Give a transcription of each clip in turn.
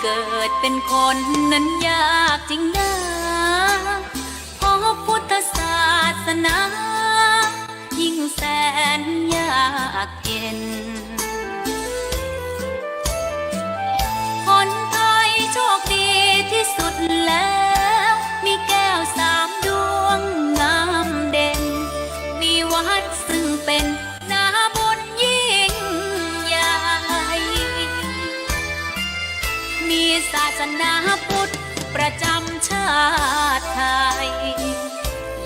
เกิดเป็นคนนั้นยากจริงนะเพราะพุทธศาสนายิ่งแสนยากเย็นคนไทยโชคดีที่สุดแล้วมีแก้ว3 ดวงงามเด่นมีวัดซึ่งเป็นนาบุญยิ่งใหญ่มีศาสนาพุทธประจำชาติไทย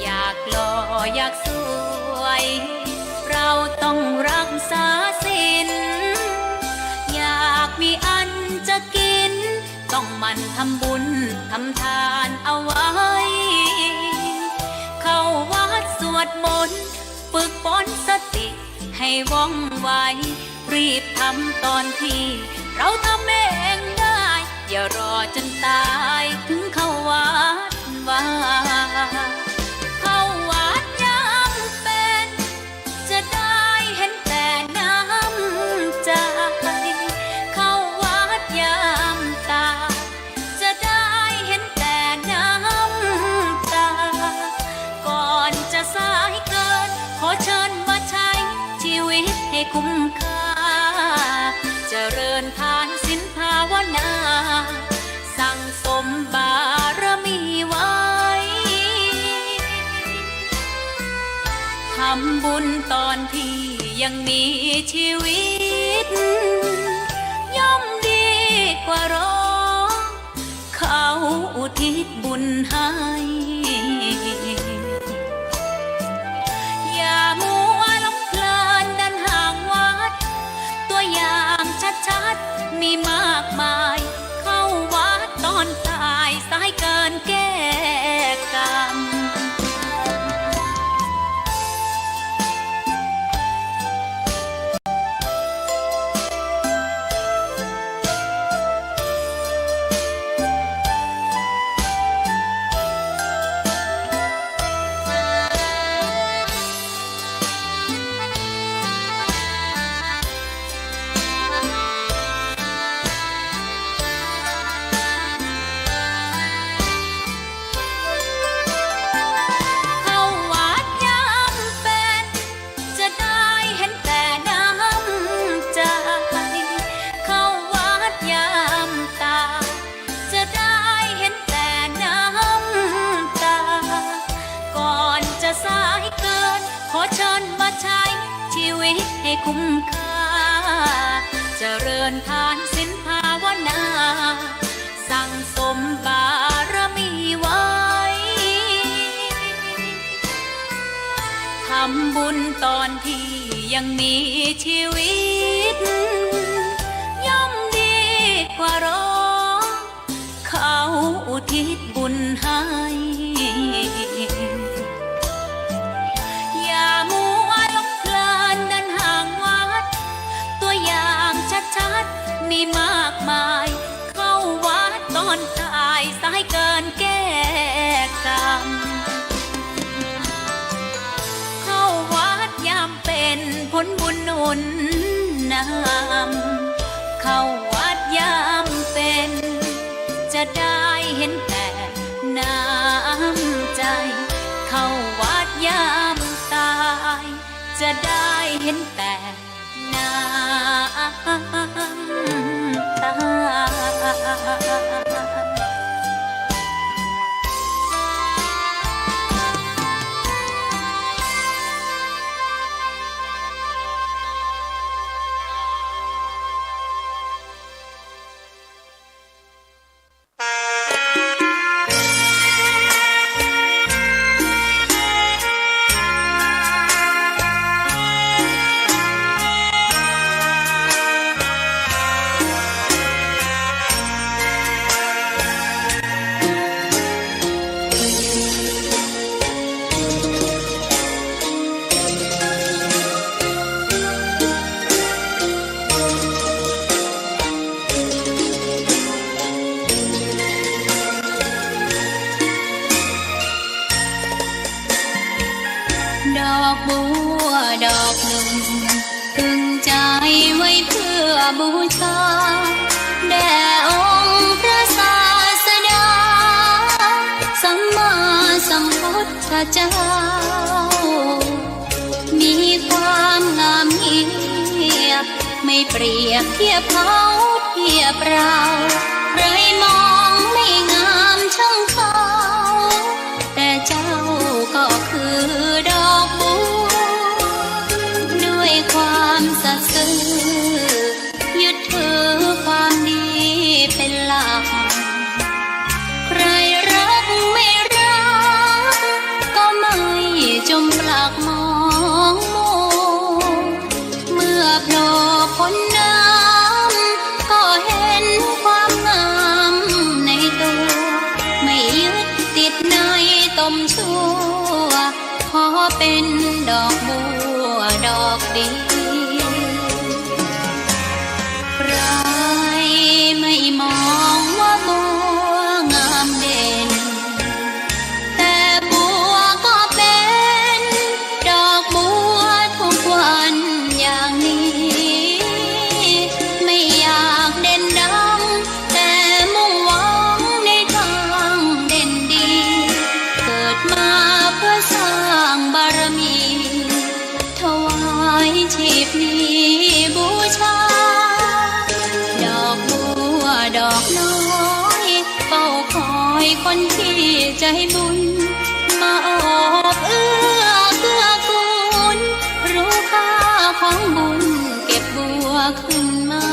อยากหล่ออยากสวยเราต้องรักษาศีลอยากมีอันจะกินต้องหมั่นทำบุญทำทานเอาไว้เข้าวัดสวดมนต์ฝึกฝนสติให้ว่องไวรีบทำตอนที่เราทำเองได้อย่ารอจนตายถึงเข้าวัดว่าเข้าวัดยามเป็นจะได้เห็นแต่น้ำใจเข้าวัดยามตายจะได้เห็นแต่น้ำตาก่อนจะสายเกินขอเชิญมาใช้ชีวิตให้คุ้มค่าเจริญทานศีลภาวนาสั่งสมบารมีไว้ทำบุญตอนที่ยังมีชีวิตย่อมดีกว่ารอเขาอุทิศบุญให้อย่ามัวหลงเพลินเดินห่างวัดตัวอย่างชัดๆมีมากมายเข้าวัดตอนตายสายเกินแก้กรรมขอเชิญมาใช้ชีวิตให้คุ้มค่าเจริญทานศีลภาวนาสั่งสมบารมีไว้ทำบุญตอนที่ยังมีชีวิตย่อมดีกว่ารอเขาอุทิศบุญให้ชัดๆมีมากมายเข้าวัดตอนตายสายเกินแก้กรรมเข้าวัดยามเป็นผลบุญหนุนนำเข้าวัดยามเป็นจะได้เห็นแต่น้ำใจเข้าวัดยามตายจะได้เห็นแต่น้ำตา ดอกบัวดอกหนึ่งตึงใจไว้เพื่อบูชาแด่องค์ เจ้ามีความงามเงียบไม่เปรียบเทียบเขาเทียบเราใครมองไม่งามช่างเขาแต่เจ้าก็คือดอกบัวด้วยความสัตย์ซื่อยึดถือความดีเป็นหลักใครรักไม่รักก็ไม่จมปลักมองโมเมื่อโผล่พ้นน้ำก็เห็นความงามในตัวไม่ยึดติดในต้มชั่วขอเป็นดอกบัวดอกดีใครไม่มองว่าบัวงามเด่นแต่บัวก็เป็นดอกบัวทุกวันอย่างนี้ไม่อยากเด่นดังแต่มุ่งหวังในทางเด่นดีเกิดมาเพื่อสร้างบารมีถวายชีพนี้บูชาดอกบัวดอกน้อยเฝ้าคอยคนที่ใจบุญมาอบเอื้อเกื้อกูลรู้ค่าของบุญเก็บบัวขึ้นมา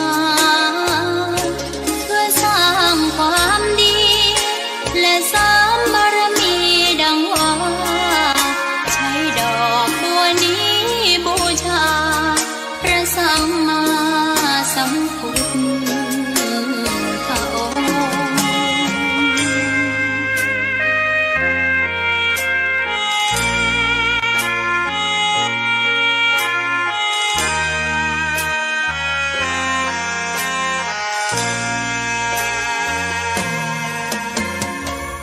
เพื่อสร้างความดีและสร้างบารมีดังว่าใช้ดอกบัวนี้บูชาพระสัมมาสัมพุทธองค์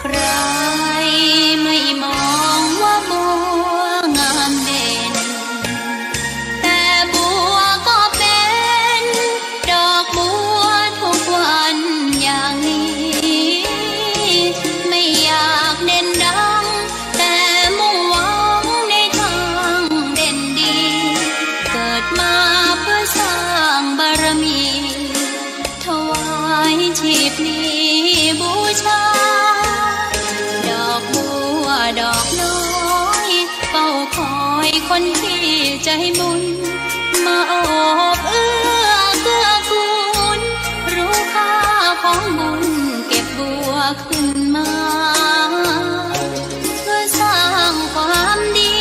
ใครไม่มองว่าบัวงามเด่นแต่บัวก็เป็นดอกบัวทุกวันอย่างนี้ไม่อยากเด่นดังแต่มุ่งหวังในทางเด่นดีเกิดมาเพื่อสร้างบารมีถวายชีพนี้บูชาดอกบัวดอกน้อยเฝ้าคอยคนที่ใจบุญมาอบเอื้อเกื้อกูลรู้ค่าของบุญเก็บบัวขึ้นมาเพื่อสร้างความดี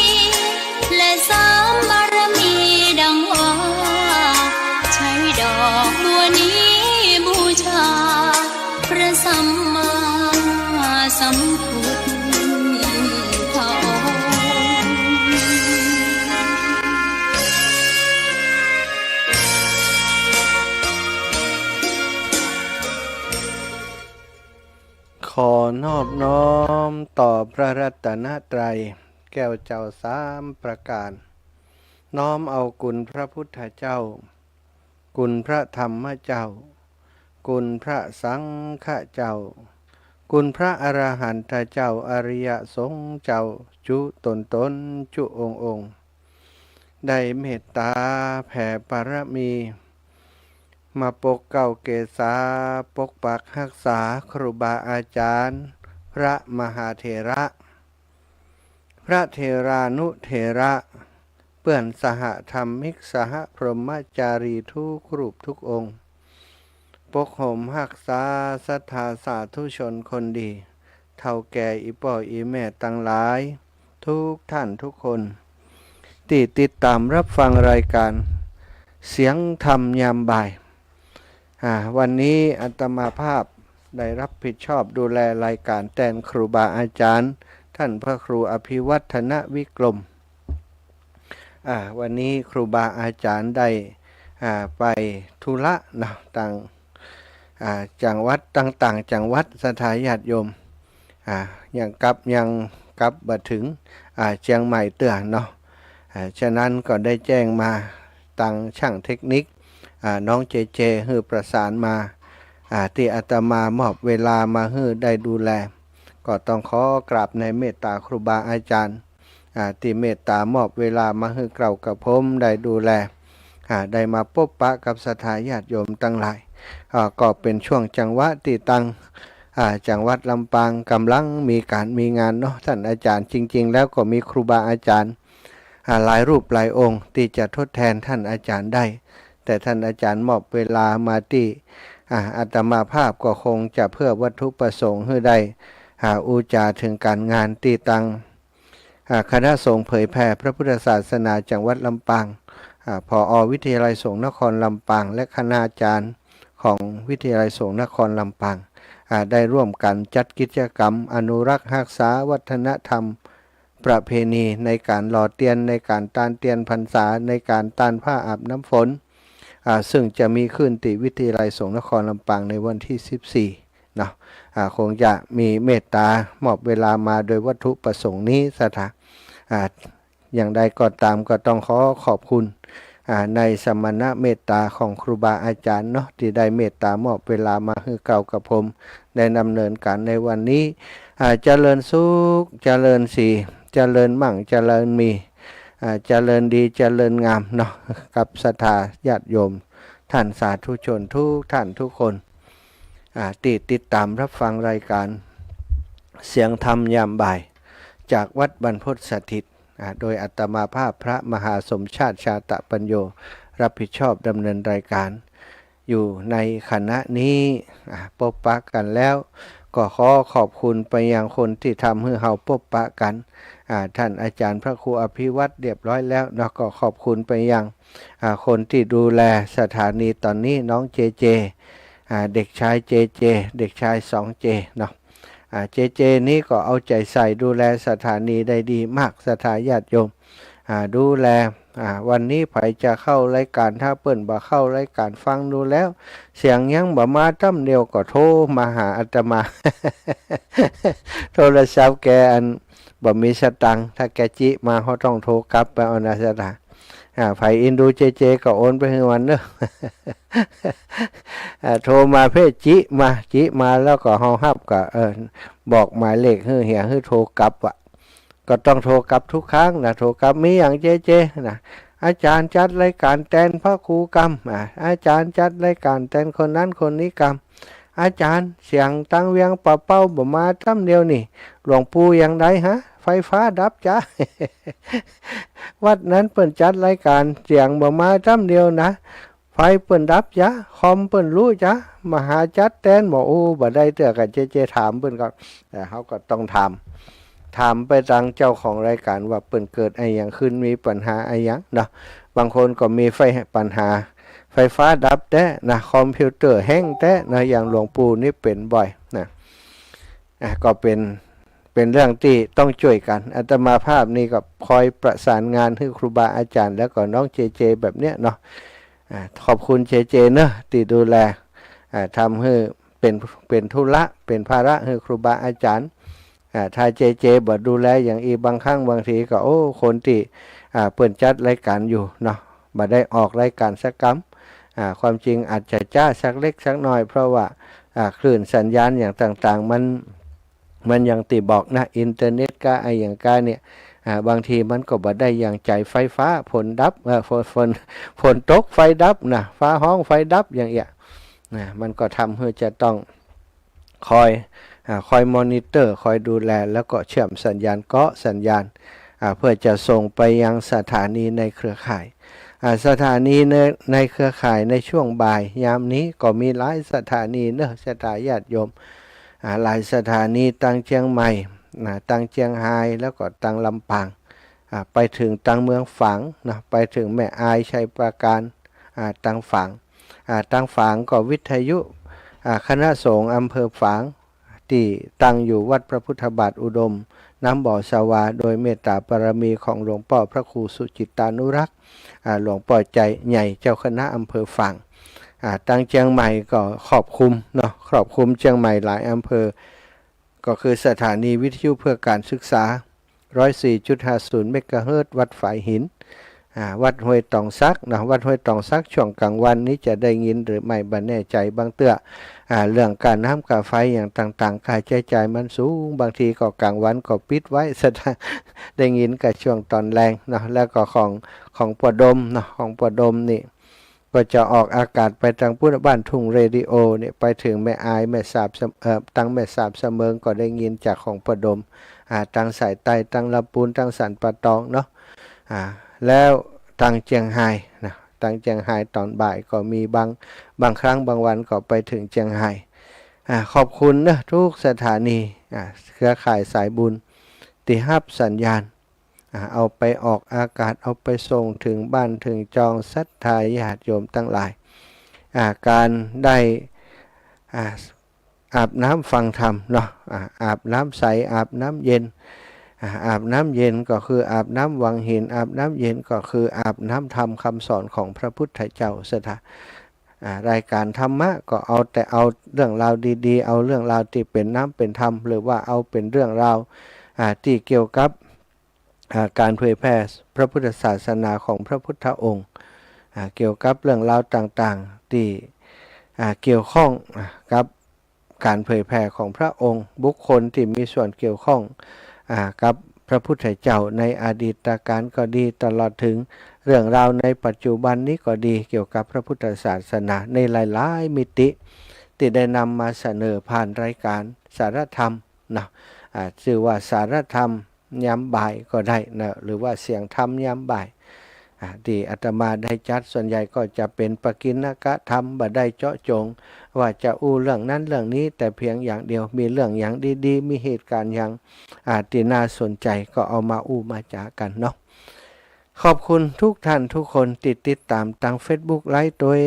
และสร้างบารมีดังว่าใช้ดอกบัวนี้บูชาพระสัมมาสัมพุทธองค์ขอนอบน้อมต่อพระรัตนตรัยแก้วเจ้าสามประการ น้อมเอาคุณพระพุทธเจ้าคุณพระธรรมเจ้าคุณพระสังฆเจ้าคุณพระอรหันตเจ้าอริยสงฆ์เจ้าจุตนจุองค์ ได้เมตตาแผ่ปรมีมาปกเก้าเกษาปกปักรักษาครูบาอาจารย์พระมหาเถระพระเถรานุเถระเปื่อนสหธรรมิกสหพรหมจารีทุกรูปทุกองค์ปกห่มรักษาศรัทธาสาธุชนคนดีเท่าแก่อีป่ออีแม่ตั้งหลายทุกท่านทุกคนที่ติดตามรับฟังรายการเสียงธรรมยามบ่ายวันนี้อาตมาภาพได้รับผิดชอบดูแลรายการแทนครูบาอาจารย์ท่านพระครูอภิวัฒนวิกรมวันนี้ครูบาอาจารย์ได้ไปธุระนะต่างจังหวัดต่างๆจังหวัดสถาญาติโยมยังกลับมาถึงเชียงใหม่เตือนเนาะฉะนั้นก็ได้แจ้งมาตังช่างเทคนิคน้องเจฮือประสานมาที่อาตมามอบเวลามาฮือได้ดูแล ก็ต้องขอกราบในเมตตาครูบาอาจารย์ที่เมตตามอบเวลามาให้เรากับผมได้ดูแลได้มาพบปะกับศรัทธาญาติโยมตั้งหลายก็เป็นช่วงจังหวะที่ตั้งจังหวัดลำปางกำลังมีการมีงานเนาะท่านอาจารย์จริงๆแล้วก็มีครูบาอาจารย์หลายรูปหลายองค์ที่จะทดแทนท่านอาจารย์ได้แต่ท่านอาจารย์มอบเวลามาที่อาตมาภาพก็คงจะเพื่อวัตถุประสงค์ให้ได้อุจาถึงการงานที่ตั้งคณะสงฆ์เผยแผ่พระพุทธศาสนาจังหวัดลำปางผอ.วิทยาลัยสงฆ์นครลำปางและคณาจารย์ของวิทยาลัยสงฆ์นครลำปางได้ร่วมกันจัดกิจกรรมอนุรักษ์รักษาวัฒนธรรมประเพณีในการหล่อเทียนในการต้านเทียนพรรษาในการต้านผ้าอาบน้ำฝนซึ่งจะมีขึ้นที่วิทยาลัยสงฆ์นครลำปางในวันที่14เนาะคงจะมีเมตตามอบเวลามาโดยวัตถุประสงค์นี้สถานอย่างใดก็ตามก็ต้องขอบคุณในสมณะเมตตาของครูบาอาจารย์เนาะที่ได้เมตตามอบเวลามาให้เก่ากับผมได้ดำเนินการในวันนี้เจริญสุขเจริญสีเจริญมั่งเจริญมีเจริญดีเจริญงามเนาะกับศรัทธาญาติโยมท่านสาธุชนทุกท่านทุกคนติดตามรับฟังรายการเสียงธรรมยามบ่ายจากวัดบรรพตสถิตโดยอัตมาภาพพระมหาสมชาติชาตปัญโยรับผิดชอบดำเนินรายการอยู่ในคณะนี้พบปะกันแล้วก็ขอบคุณไปยังคนที่ทำให้เราพบปะกันท่านอาจารย์พระครูอภิวัตรเรียบร้อยแล้วแล้วก็ขอบคุณไปยังคนที่ดูแลสถานีตอนนี้น้องเจเจเด็กชายเจเจเด็กชาย2เจเนาะเจเจนี่ก็เอาใจใส่ดูแลสถานีได้ดีมากศรัทธาญาติโยมดูแลวันนี้ไผจะเข้ารายการถ้าเปิ้นบ่เข้ารายการฟังดูแล้วเสียงยังบ่มาตั้มเดียวก็โทรมาหาอาตมา โทรศัพท์แกอันบ่มีสตังค์ถ้าแกจิมาเขาต้องโทรกลับไปเอานาสถานไผอินดูเจเจก็โอนไปให้วันเด้อ โทรมาเพศจิมาแล้วก็เฮารับก็บอกหมายเลขให้เฮียให้โทรกลับก็ต้องโทรกลับทุกครั้งนะโทรกลับมีอย่างเจนะอาจารย์จัดรายการแทนพระครูกรรมอาจารย์จัดรายการแทนคนนั้นคนนี้กรรมอาจารย์เสียงตั้งเวียงปะเป้าบ่มาตั้มเดียวนี่หลวงปู่อย่างใดฮะไฟฟ้าดับจ้า วัดนั้นเปิ้นจัดรายการเสียงบ่มาตั้มเดียวนะไฟเปิ้นดับจ้าคอมเปิ้นรู้จ้ามาหาจัดแทนบ่โอ้บ่ได้เตื้อกับเจถามเปิ้นก็แต่เฮาก็ต้องถามไปทางเจ้าของรายการว่าเปิ้นเกิดอะไรอย่างขึ้นมีปัญหาอะไรอย่างเนาะบางคนก็มีปัญหาไฟฟ้าดับแต่นะคอมพิวเตอร์แห้งแต่นะอย่างหลวงปู่นี่เป็นบ่อยนะก็เป็นเรื่องที่ต้องช่วยกันอาตมาภาพนี่ก็คอยประสานงานให้ครูบาอาจารย์แล้วก็น้องเจแบบเนี้ยเนาะขอบคุณเจเนอะที่ดูแลทำให้เป็นธุระเป็นภาระให้ครูบาอาจารย์ถ้าเจบ่ดูแลอย่างอีบางครั้งบางทีก็คนที่เปิดจัดรายการอยู่เนาะบ่ได้ออกรายการสักครั้งความจริงอาจจะจ้าสักเล็กสักน้อยเพราะว่าคลื่นสัญญาณอย่างต่างๆมันอย่างที่บอกนะอินเทอร์เน็ตก็อย่างกาเนี่ยบางทีมันก็บ่ได้อย่างใจไฟฟ้าฝนดับฝนตกไฟดับนะฟ้าห้องไฟดับอย่างเงี้ยมันก็ทำให้จะต้องคอยมอนิเตอร์คอยดูแลแล้วก็เชื่อมสัญญาณเกาะสัญญาณเพื่อจะส่งไปยังสถานีในเครือข่ายสถานีในเครือข่ายในช่วงบ่ายยามนี้ก็มีหลายสถานีเนอะสถาญาติโยมหลายสถานีตั้งเชียงใหม่ตั้งเชียงรายแล้วก็ตั้งลำปางไปถึงตั้งเมืองฝางนะไปถึงแม่อายชัยปราการตั้งฝางก็วิทยุคณะสงฆ์อำเภอฝางที่ตั้งอยู่วัดพระพุทธบาทอุดมน้ำบ่อสวาโดยเมตตาบารมีของหลวงพ่อพระครูสุจิตานุรักษ์หลวงพ่อใจใหญ่เจ้าคณะอำเภอฝางตั้งเชียงใหม่ก็ครอบคลุมเนาะครอบคลุมเชียงใหม่หลายอำเภอก็คือสถานีวิทยุเพื่อการศึกษา 104.50 เมกะเฮิรตซ์วัดฝายหิน วัดห้วยตองซักนะวัดห้วยตองซักช่วงกลางวันนี้จะได้ยินหรือไม่บันแน่ใจบางเตื้อเรื่องการน้ำกาไฟอย่างต่างๆค่าใช้จ่ายมันสูงบางทีก็กลางวันก็ปิดไว้ได้ยินกับช่วงตอนแรงเนาะแล้วก็ของปอดมเนาะของปอดมนี่ก็จะออกอากาศไปทางพุทธบ้านทุ่งเรดิโอเนี่ยไปถึงแม่อายแม่สาบตั้งแม่สาบเสมิงก็ได้ยินจากของปอดมตั้งสายใต้ตั้งลำปูนตั้งสันปะตองเนาะแล้วตั้งเจียงไฮ้นะตั้งเจียงไฮ้ตอนบ่ายก็มีบางครั้งบางวันก็ไปถึงเจียงไฮ้ขอบคุณนะทุกสถานีเครือข่ายสายบุญที่รับสัญญาณเอาไปออกอากาศเอาไปส่งถึงบ้านถึงจองศรัทธาญาติโยมทั้งหลายการได้อาบน้ำฟังธรรมเนาะอาบน้ำใสอาบน้ำเย็นอาบน้ำเย็นก็คืออาบน้ำวังหินอาบน้ำเย็นก็คืออาบน้ำธรรมคำสอนของพระพุทธเจ้าสถารายการธรรมะก็เอาเรื่องราวดีๆเอาเรื่องราวที่เป็นน้ำเป็นธรรมหรือว่าเอาเป็นเรื่องราวที่เกี่ยวกับการเผยแพร่พระพุทธศาสนาของพระพุทธองค์เกี่ยวกับเรื่องราวต่างๆที่เกี่ยวข้องกับการเผยแพร่ของพระองค์บุคคลที่มีส่วนเกี่ยวข้องกับพระพุทธเจ้าในอดีตการก็ดีตลอดถึงเรื่องราวในปัจจุบันนี้ก็ดีเกี่ยวกับพระพุทธศาสนาในหลายๆมิติที่ได้นำมาเสนอผ่านรายการสารธรรมนะชื่อว่าสารธรรมยามบ่ายก็ได้นะหรือว่าเสียงธรรมยามบ่ายที่อาตมาได้จัดส่วนใหญ่ก็จะเป็นปกิณกธรรมบ่ได้เจาะจงว่าจะอู้เรื่องนั้นเรื่องนี้แต่เพียงอย่างเดียวมีเรื่องอย่างดีๆมีเหตุการณ์อย่างที่น่าสนใจก็เอามาอู้มาจากันเนาะขอบคุณทุกท่านทุกคนติดตามทาง Facebook ไลฟ์โดย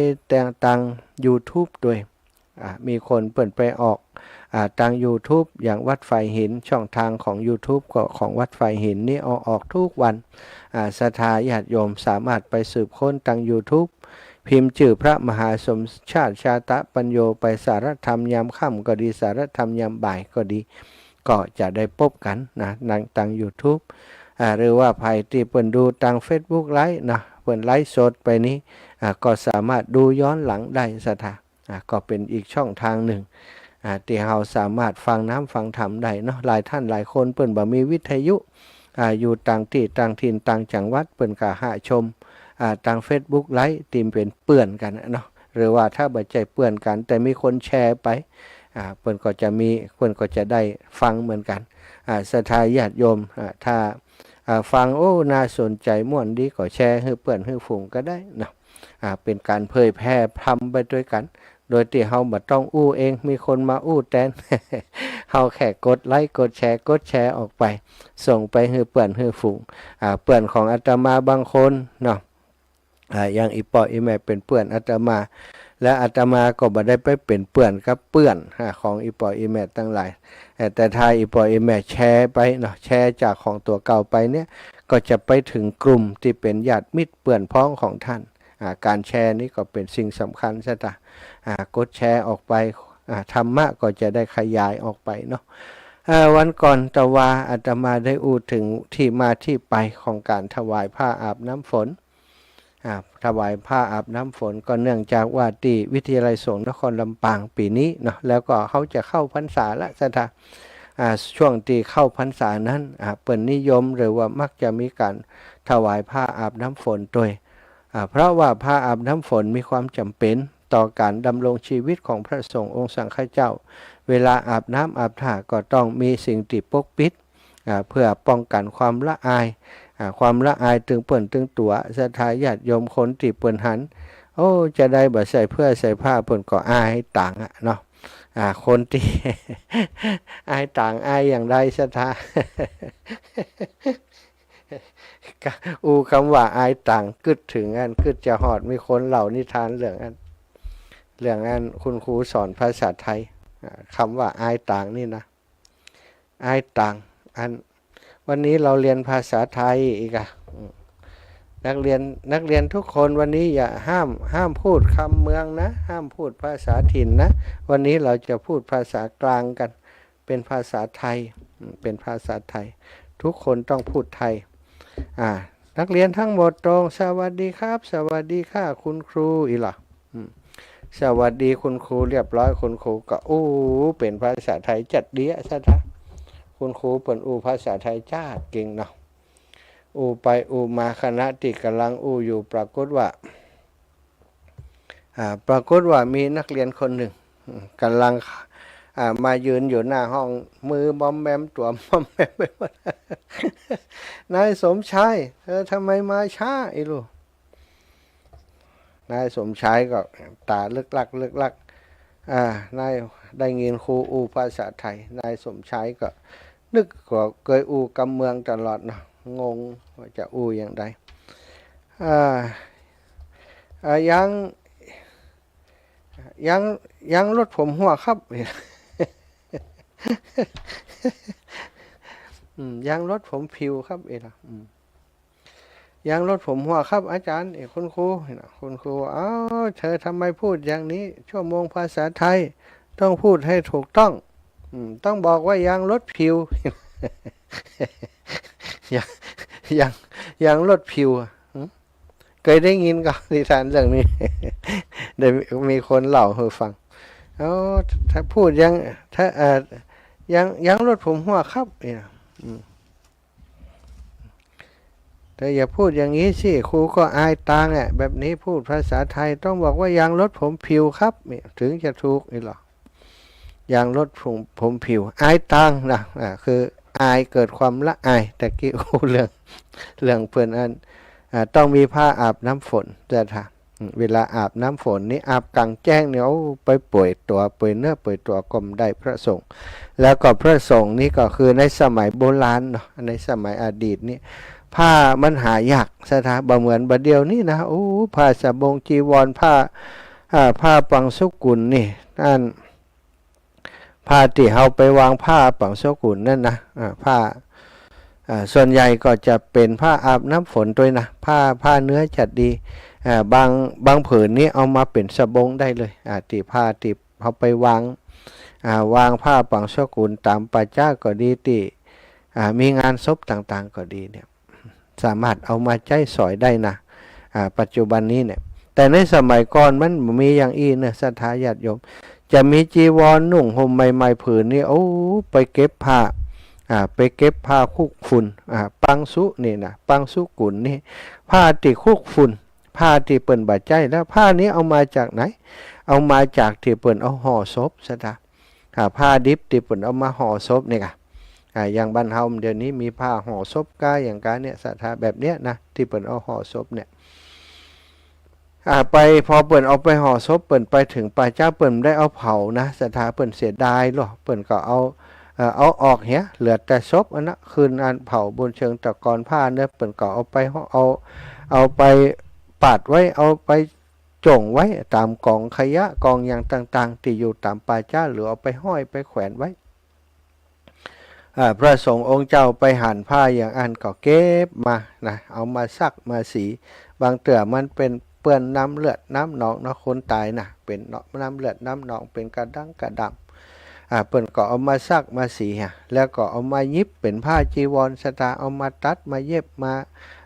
ทาง YouTube ด้วยมีคนเปิดไปออกทาง YouTube อย่างวัดไฟหินช่องทางของ YouTube ก็ของวัดไฟหินนี่ออกทุกวันศรัทธาญาติโยมสามารถไปสืบค้นทาง YouTube พิมพ์ชื่อพระมหาสมชาติชาตะปัญโยไปสารธรรมยามค่ำก็ดีสารธรรมยามบ่ายก็ดีก็จะได้พบกันนะทาง YouTube หรือว่าใครที่เปิดดูทาง Facebook ไลฟ์นะเปิดไลฟ์สดไปนี้ก็สามารถดูย้อนหลังได้ศรัทธาก็เป็นอีกช่องทางหนึ่งที่เราสามารถฟังน้ำฟังธรรมได้เนาะหลายท่านหลายคนเปิดบ่มีวิทยุอยู่ต่างที่ต่างถิ่นต่างจังหวัดเปิดกะหาชมทาง Facebook ไลฟ์ทีมเป็นเปื่อนกันเนาะหรือว่าถ้าบ่ใจเปื่อนกันแต่มีคนแชร์ไปเปิดก็จะได้ฟังเหมือนกันศรัทธาญาติโยมถ้าฟังโอ้น่าสนใจม่วนดีก็แชร์ให้เปื่อนให้ฝูงก็ได้เนาะเป็นการเผยแพร่ทำไปด้วยกันโดยที่เฮาบ่ต้องอู้เองมีคนมาอู้แทน เฮาแค่กดไลค์กดแชร์ออกไปส่งไปให้เปื่อนให้ฝูงเปื่อนของอาตมาบางคนเนาะอย่างอีปออีแม่เป็นเปื่อนอาตมาและอาตมาก็บ่ได้ไปเป็นเปื่อนกับเปื่อนของอีปออีแม่ทั้งหลายแต่ถ้าอีปออีแม่แชร์ไปเนาะแชร์จากของตัวเก่าไปเนี่ยก็จะไปถึงกลุ่มที่เป็นญาติมิตรเปื่อนพ้องของท่านการแชร์นี้ก็เป็นสิ่งสำคัญซะจ้ะกดแชร์ออกไปธรรมะก็จะได้ขยายออกไปเนาะวันก่อนตะวาอาตมาได้อู้ถึงที่มาที่ไปของการถวายผ้าอาบน้ำฝนถวายผ้าอาบน้ำฝนก็เนื่องจากว่าที่วิทยาลัยสงฆ์นครลำปางปีนี้เนาะแล้วก็เขาจะเข้าพรรษาละซะจ้ะช่วงที่เข้าพรรษานั้นเปิ่นนิยมหรือว่ามักจะมีการถวายผ้าอาบน้ำฝนด้วยเพราะว่าผ้าอาบน้ำฝนมีความจำเป็นต่อการดำรงชีวิตของพระสงฆ์องค์สังฆเจ้าเวลาอาบน้ำอาบท่าก็ต้องมีสิ่งที่ปกปิดเพื่อป้องกันความละอายถึงเปิ่นถึงตัวศรัทธาญาติโยมคนที่เปิ่นหันโอ้จะได้บ่ใส่เพื่อใส่ผ้าเปิ่นก็อายต่างเนาะคนที่ อายต่างอายอย่างไรศรัทธา อูคำว่าอายต่างกึดถึงอันกึดจะหอดมีคนเหล่านิทานเรื่องอันคุณครูสอนภาษาไทยคำว่าอายต่างนี่นะอายต่างอันวันนี้เราเรียนภาษาไทยอีกนักเรียนทุกคนวันนี้อย่าห้ามพูดคำเมืองนะห้ามพูดภาษาถิ่นนะวันนี้เราจะพูดภาษากลางกันเป็นภาษาไทยทุกคนต้องพูดไทย นักเรียนทั้งหมดตรงสวัสดีครับสวัสดีค่ะคุณครูอีหล่ะสวัสดีคุณครูเรียบร้อยคุณครูก็เป็นภาษาไทยจัดเดี้ยซะนะคุณครูเปิ่นภาษาไทยจ้าเก่งเนาะไปมาคณะติกำลังอยู่ปรากฏว่ามีนักเรียนคนหนึ่งกำลังมายืนอยู่หน้าห้องมือบอมแบมตัวบอมแบมไปหมด นายสมชายเธอทำไมมาช้าอีลูกนายสมชายก็ตาลึกลักนายได้ยินครูภาษาไทยนายสมชายก็นึกก็เคยกำเมืองตลอดเนาะงงว่าจะอย่างไรยังรถผมหัวครับ ยังรถผมผิวครับยังรถผมหัวครับอาจารย์คุณครูคุณครูเธอทำไมพูดอย่างนี้ชั่วโมงภาษาไทยต้องพูดให้ถูกต้องบอกว่ายางรถผิว ยังรถผิวเคยได้ยินกับนิทานเรื่องนี้ ได้มีคนเล่าให้ฟังถ้าพูดยังรถผมหัวครับแต่อย่าพูดอย่างนี้สิครูก็อายตาเนี่ยแบบนี้พูดภาษาไทยต้องบอกว่ายางรถผมผิวครับถึงจะถูกนี่หรอยางรถผมผิวอายตังนะคืออายเกิดความละอายแต่กี้เรื่องเพื่อนต้องมีผ้าอาบน้ำฝนจะทำเวลาอาบน้ำฝนนี่อาบกลางแจ้งเนี่ยไปป่วยตัวป่วยเนื้อป่วยตัวก็ได้พระสงฆ์แล้วก็พระสงฆ์นี่ก็คือในสมัยโบราณเนาะในสมัยอดีตนี่ผ้ามันหายากสถาบ่เหมือนบัดเดียวนี่นะผ้าสบงจีวรผ้าปังสุกุลนี่นั่นผ้าที่เขาไปวางผ้าปังสุกุลนั่นนะผ้าส่วนใหญ่ก็จะเป็นผ้าอาบน้ำฝนด้วยนะผ้าเนื้อจัดดีบางผืนนี้เอามาเป็นสบงได้เลยที่ผ้าที่เขาไปวางผ้าปังสุกุลตามป่าจ้าก็ดีที่มีงานศพต่างๆก็ดีเนี่ยสามารถเอามาใช้สอยได้นะปัจจุบันนี้เนี่ยแต่ในสมัยก่อนมันมีอย่างอีเนี่ยศรัทธาญาติโยมจะมีจีวรนุ่งห่มใหม่ๆผืนนี่ไปเก็บผ้าคุกฝุ่นปังสุนี่นะปังสุกุลนี่ผ้าติคุกฝุ่นผ้าที่เปิ่นบาดใจแล้วผ้านี้เอามาจากไหนเอามาจากที่เปิ่นเอาห่อศพซะนะผ้าดิบที่เปิ่นเอามาห่อศพนี่ค่ะอย่างบ้านเฮาเดี๋ยวนี้มีผ้าห่อศพกาอย่างกาเนี่ยศรัทธาแบบเนี้ยนะที่เปิ่นเอาห่อศพเนี่ยไปพอเปิ่นเอาไปห่อศพเปิ่นไปถึงป่าเจ้าเปิ่นได้เอาเผานะศรัทธาเปิ่นเสียดายหรอเปิ่นก็เอาออกเหี้ยเหลือแต่ศพอันนั้นคืนอันเผาบนเชิงตะกอนผ้าเนี่ยเปิ่นก็เอาไปปาดไว้เอาไปจ่งไว้ตามกองขยะกองอย่างต่างๆที่อยู่ตามป่าเจ้าหรือเอาไปห้อยไปแขวนไว้พระสงฆ์องค์เจ้าไปหั่นผ้าอย่างอันก็เก็บมานะเอามาซักมาสีบางเตื่อมันเป็นเปื้อนน้ำเลือดน้ำหนองนะคนตายนะเป็นน้ำเลือดน้ำหนองเป็นกระดังกระดำเปิ่นก็เอามาซักมาสีแล้วก็เอามายิบเป็นผ้าจีวรสตาเอามาตัดมาเย็บ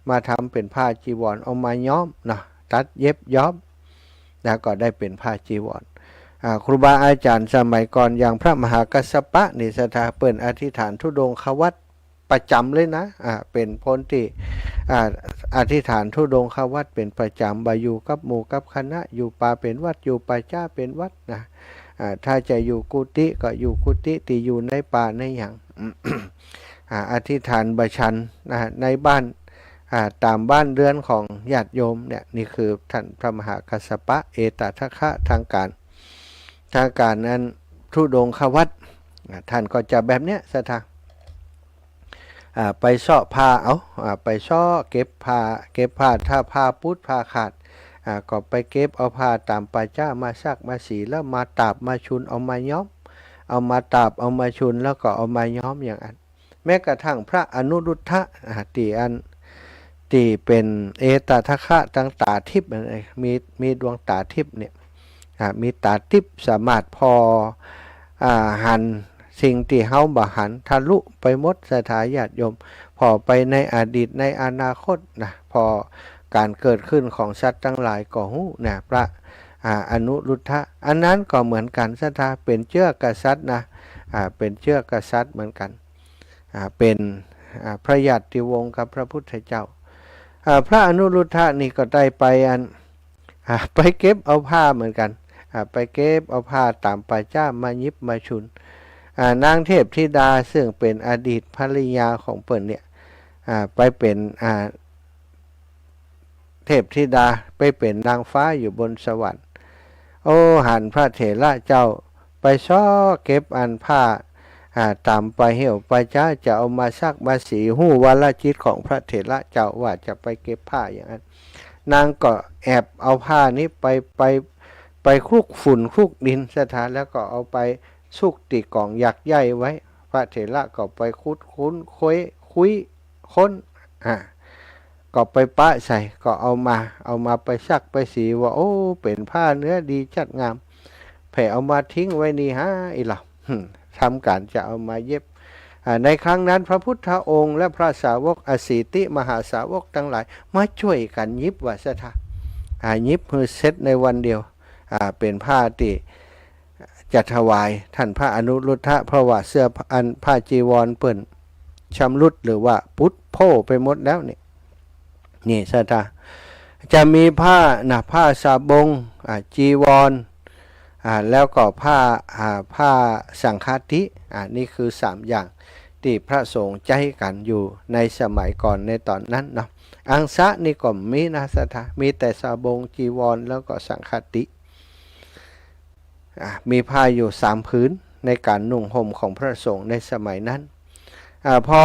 มาทำเป็นผ้าจีวรเอามาย้อมนะตัดเย็บย้อมแล้วก็ได้เป็นผ้าจีวรครูบาอาจารย์สมัยก่อนอย่างพระมหากัสสปะนิสถาเปิ่นอธิษฐานธุดงควัตรประจำเลยนะเป็นพ้นที่อธิษฐานธุดงควัตรเป็นประจำบาอยู่กับหมู่กับคณะอยู่ป่าเป็นวัดอยู่ป่าจ้าเป็นวัดนะถ้าจะอยู่กุฏิก็อยู่กุฏิที่อยู่ในป่าในอย่าง อธิษฐานบัชันในบ้านตามบ้านเรือนของญาติโยมเนี่ยนี่คือท่านพระมหากัสสปะเอตทัคคะทางการนั้นธุดงควัตรท่านก็จะแบบเนี้ยสถาไปซ่อผ้าไปซ่อเก็บผ้าถ้าผ้าพุทธผ้าขาดก็ไปเก็บเอาผ้าตามป่าจ้ามาซักมาสีแล้วมาตาบมาชุนเอามาย้อมเอามาตาบเอามาชุนแล้วก็เอามาย้อมอย่างนั้นแม้กระทั่งพระอนุรุทธะที่เป็นเอตทัคคะตั้งตาทิพย์มีดวงตาทิพย์เนี่ยมีตาทิพย์สามารถพอหันสิ่งที่เฮาบ่หันทะลุไปหมดสถาญาติโยม พอไปในอดีตในอนาคตนะพอการเกิดขึ้นของสัตว์ทั้งหลายก็หู้นะพระอนุรุทธะอันนั้นก็เหมือนกันศรัทธาเป็นเชือกกษัตริย์นะเป็นเชือกกษัตริย์เหมือนกันเป็นพระญาติวงศ์กับพระพุทธเจ้าพระอนุรุทธะนี่ก็ได้ไปไปเก็บเอาผ้าเหมือนกันไปเก็บเอาผ้าตามป่าจ้ามายิบมาชุนนางเทพธิดาซึ่งเป็นอดีตภริยาของเปิ่นเนี่ยไปเป็นเทพธิดาไปเป็นนางฟ้าอยู่บนสวรรค์โอ้หันพระเถระเจ้าไปซ้อเก็บผ้าตามไปเหี่ยวไปจ้าจะเอามาซักมาสีหู้วาลจิตของพระเถระเจ้าว่าจะไปเก็บผ้าอย่างนั้นนางก็แอบเอาผ้านี้ไปคลุกฝุ่นคลุกดินสถานแล้วก็เอาไปสุกติกล่องยักษ์ใหญ่ไว้พระเถระก็ไปคุยค้นก็ไปปะใส่ก็เอามาไปซักไปสีว่าโอ้เป็นผ้าเนื้อดีจัดงามแผ่เอามาทิ้งไว้นี่ฮะอีหล่ะทำการจะเอามาเย็บในครั้งนั้นพระพุทธองค์และพระสาวกอสีติมหาสาวกทั้งหลายมาช่วยกันยิบว่าซะท่ายิบมือเซตในวันเดียวเป็นผ้าที่จะถวายท่านพระอนุรุทธะเพราะว่าเสื้อผ้าจีวรเปิ่นชำรุดหรือว่าปุดโพ่ไปหมดแล้วนี่ซะท่าจะมีผ้าสาบงจีวรแล้วก็ผ้าสังฆาตินี่คือ3อย่างที่พระสงฆ์ใจกันอยู่ในสมัยก่อนในตอนนั้นเนาะอังสะนี่ก็มีนะสถามีแต่สาบงจีวรแล้วก็สังฆาติมีผ้าอยู่3ผืนในการนุ่งห่มของพระสงฆ์ในสมัยนั้นพอ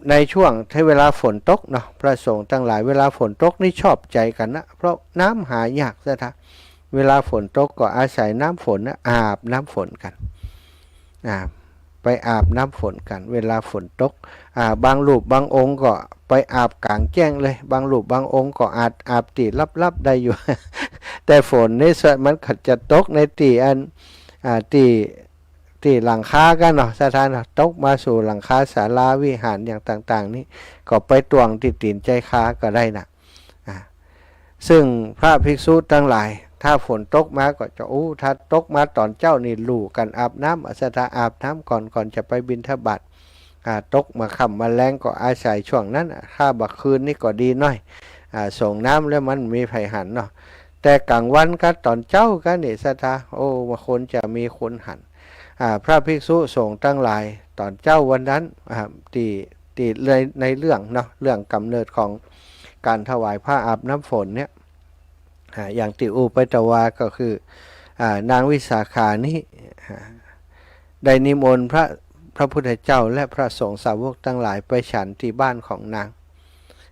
ในช่วงที่เวลาฝนตกเนาะพระสงฆ์ทั้งหลายเวลาฝนตกนี่ชอบใจกันนะเพราะน้ำหายากสถาเวลาฝนตกก็อาศัยน้ำฝนอาบน้ำฝนกันไปอาบน้ำฝนกันเวลาฝนตกบางรูปบางองค์ก็ไปอาบกลางแจ้งเลยบางรูปบางองค์ก็อาบตีลับๆได้อยู่ แต่ฝนนี่ส่วนมันขัดจะตกในตีหลังคากันเนาะสถานตกมาสู่หลังคาศาลาวิหารอย่างต่างๆนี่ก็ไปตวงตีนใจคาก็ได้นะซึ่งพระภิกษุทั้งหลายถ้าฝนตกมาก็จะถ้าตกมาตอนเจ้านี่ลู่กันอาบน้ำอาบน้ำก่อนจะไปบิณฑบาตตกมาค่ำมาแรงก็อาศัยช่วงนั้นถ้าบักคืนนี่ก็ดีหน่อยส่งน้ำแล้วมันมีไผหันเนาะแต่กลางวันก็ตอนเจ้าก็นี่สถามาคนจะมีคนหันพระภิกษุสงฆ์ทั้งหลายตอนเจ้าวันนั้นตีเลยในเรื่องเนาะเรื่องกำเนิดของการถวายผ้าอาบน้ำฝนเนี่ยอย่างที่อุปตวาก็คือนางวิสาขานี้ได้นิมนต์พระพุทธเจ้าและพระสงฆ์สาวกทั้งหลายไปฉันที่บ้านของนาง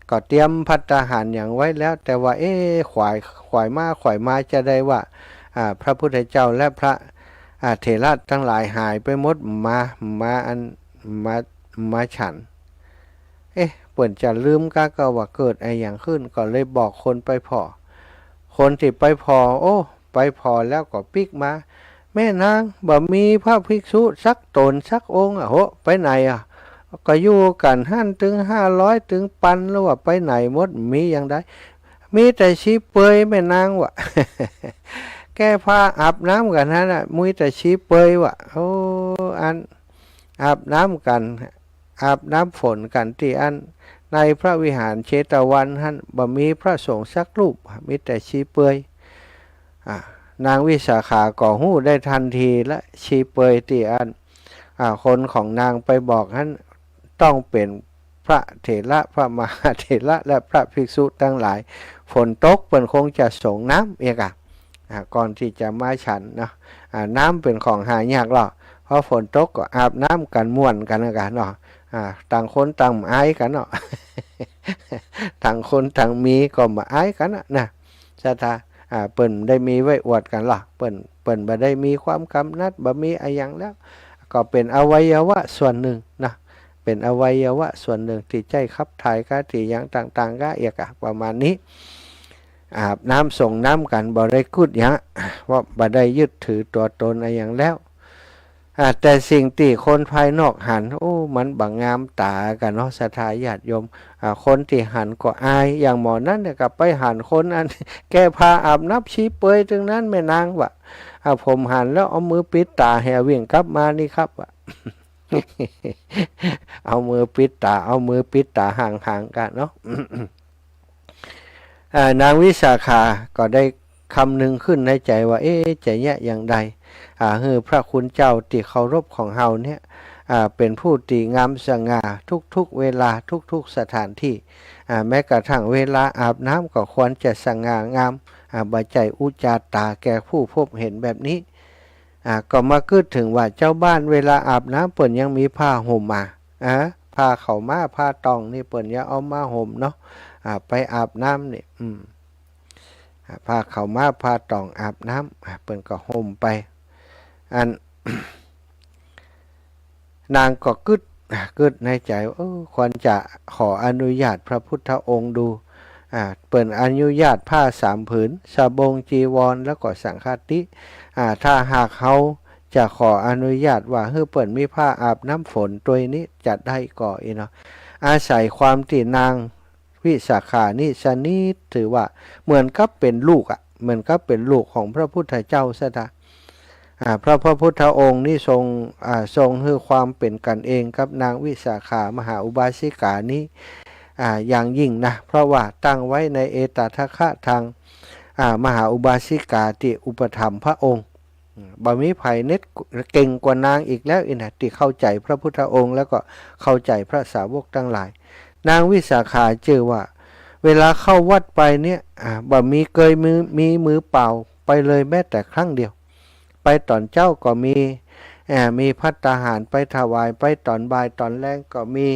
ก็เตรียมภัตตาหารอย่างไว้แล้วแต่ว่าขวายมาจะได้ว่าพระพุทธเจ้าและพระเถระทั้งหลายหายไปหมดมาฉันเปิ่นจะลืมก็ว่าเกิดอย่างขึ้นก็เลยบอกคนไปพอคนที่ไปพอไปพอแล้วก็ปิกมาแม่นางบ่มีพระภิกษุสักตนสักองค์ไปไหนก็อยู่กัน5 ถึง 500ถึง1,000หรือว่าไปไหนหมดมีอย่างใดมีแต่ชีเปยแม่นางวะ แก้ผ้าอาบน้ำกันนั่นมีแต่ชีเปยวะอาบน้ำกันอาบน้ำฝนกันที่ในพระวิหารเชตวันบ่มีพระสงฆ์สักรูปมีแต่ชีเปยนางวิสาขาก็หู้ได้ทันทีและชีเปยที่คนของนางไปบอกต้องเป็นพระเถระพระมหาเถระและพระภิกษุทั้งหลายฝนตกเพิ่นคงจะส่งน้ำก่อนที่จะมาฉันเนาะน้ำเป็นของหายากหรอกเพราะฝนตกก็อาบน้ำกันม่วนกันเนาะต่างคนต่างอายกันเนาะ ต่างคนต่างมีก็มาอายกันนะสถาเปิ่นได้มีไว้อวดกันหรอเปิ่นบ่ได้มีความกำนัดบ่มีอะไรอย่างแล้วก็เป็นอวัยวะส่วนหนึ่งนะเป็นอวัยวะส่วนหนึ่งที่ใจขับถ่ายก็ที่อย่างต่างๆก็เอกประมาณนี้อาบน้ำส่งน้ำกันบ่ได้กุดอย่างว่าบ่ได้ยึดถือตัวตนอะไรอย่างแล้ว แต่สิ่งที่คนภายนอกหันโอ้มันบังงามตากันเนาะศรัทธาญาติโยมคนที่หันก็อายอย่างหมอนั่นเนี่ยก็ไปหันคนอัน แก้ผ้าอาบน้ำชี้เปยถึงนั้นแม่นางวะผมหันแล้วเอามือปิดตาแห่วิ่งกลับมานี่ครับวะ เอามือปิดตาเอามือปิดตาห่างๆกันเนาะ นางวิสาขาก็ได้คำหนึ่งขึ้นในใจว่าจะแยะอย่างใดคือพระคุณเจ้าที่เคารพของเฮาเนี่ยเป็นผู้ตีงามสง่าทุกๆเวลาทุกๆสถานที่แม้กระทั่งเวลาอาบน้ำก็ควรจะสง่างามบาใจอุจาตาแก่ผู้พบเห็นแบบนี้ก็มาคิดถึงว่าเจ้าบ้านเวลาอาบน้ำเปิ่นยังมีผ้าห่มมาผ้าเข่ามาผ้าตองนี่เปิ่นยังเอามาห่มเนาะไปอาบน้ำนี่ผ้าเข่ามาผ้าตองอาบน้ำเปิ่นก็ห่มไปอัน นางก็กึดในใจควรจะขออนุญาตพระพุทธองค์ดูเปิ่นอนุญาตผ้า3 ผืนสบงจีวรแล้วก็สังฆาติถ้าหากเขาจะขออนุญาตว่าเปิ่นมีผ้าอาบน้ำฝนตัวนี้จะได้ก่อเนาะอาศัยความที่นางวิสาขานี่ชนิดถือว่าเหมือนกับเป็นลูกเหมือนกับเป็นลูกของพระพุทธเจ้าซะนะพระพุทธองค์นี่ทรงให้ความเป็นกันเองกับนางวิสาขามหาอุบาสิกานี้อย่างยิ่งนะเพราะว่าตั้งไว้ในเอตทัคคะทางมหาอุบาสิกาที่อุปถัมภ์พระองค์บ่มีไผเน็ตเก่งกว่านางอีกแล้วที่เข้าใจพระพุทธองค์แล้วก็เข้าใจพระสาวกทั้งหลายนางวิสาขาเชื่อว่าเวลาเข้าวัดไปเนี่ยบ่มีเคยมีมือเปล่าไปเลยแม้แต่ครั้งเดียวไปตอนเจ้าก็มีภัตตาหารไปถวายไปตอนบ่ายตอนแรงก็มี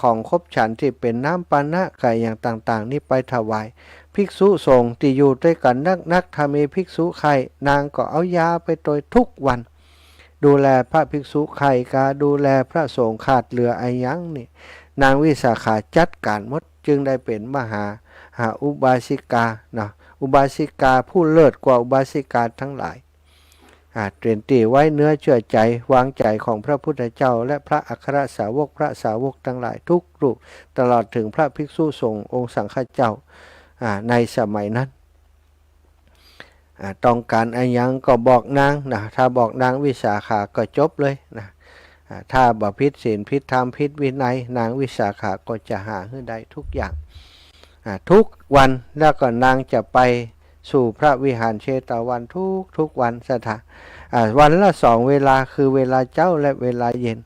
ของคบฉันที่เป็นน้ำปานะไก่อย่างต่างๆนี่ไปถวายภิกษุสงฆ์ที่อยู่ด้วยกันนักถ้ามีภิกษุไข้นางก็เอายาไปโดยทุกวันดูแลพระภิกษุไข้กาดูแลพระสงฆ์ขาดเหลือไอยังนี่นางวิสาขาจัดการหมดจึงได้เป็นมหาอุบาสิกานะอุบาสิกาผู้เลิศกว่าอุบาสิกาทั้งหลายเตรียมตีไว้เนื้อเชื่อใจวางใจของพระพุทธเจ้าและพระอัครสาวกพระสาวกทั้งหลายทุกรูปตลอดถึงพระภิกษุสงฆ์องค์สังฆเจ้าในสมัยนั้นต้องการอะไรยังก็บอกนางนะถ้าบอกนางวิสาขาก็จบเลยนะถ้าบ่ผิดศีลผิดธรรมผิดวินัยนางวิสาขาก็จะหาให้ได้ทุกอย่างทุกวันแล้วก็นางจะไปสู่พระวิหารเชตวันทุกวันสถาวันละ2 เวลาคือเวลาเจ้าและเวลาเย็น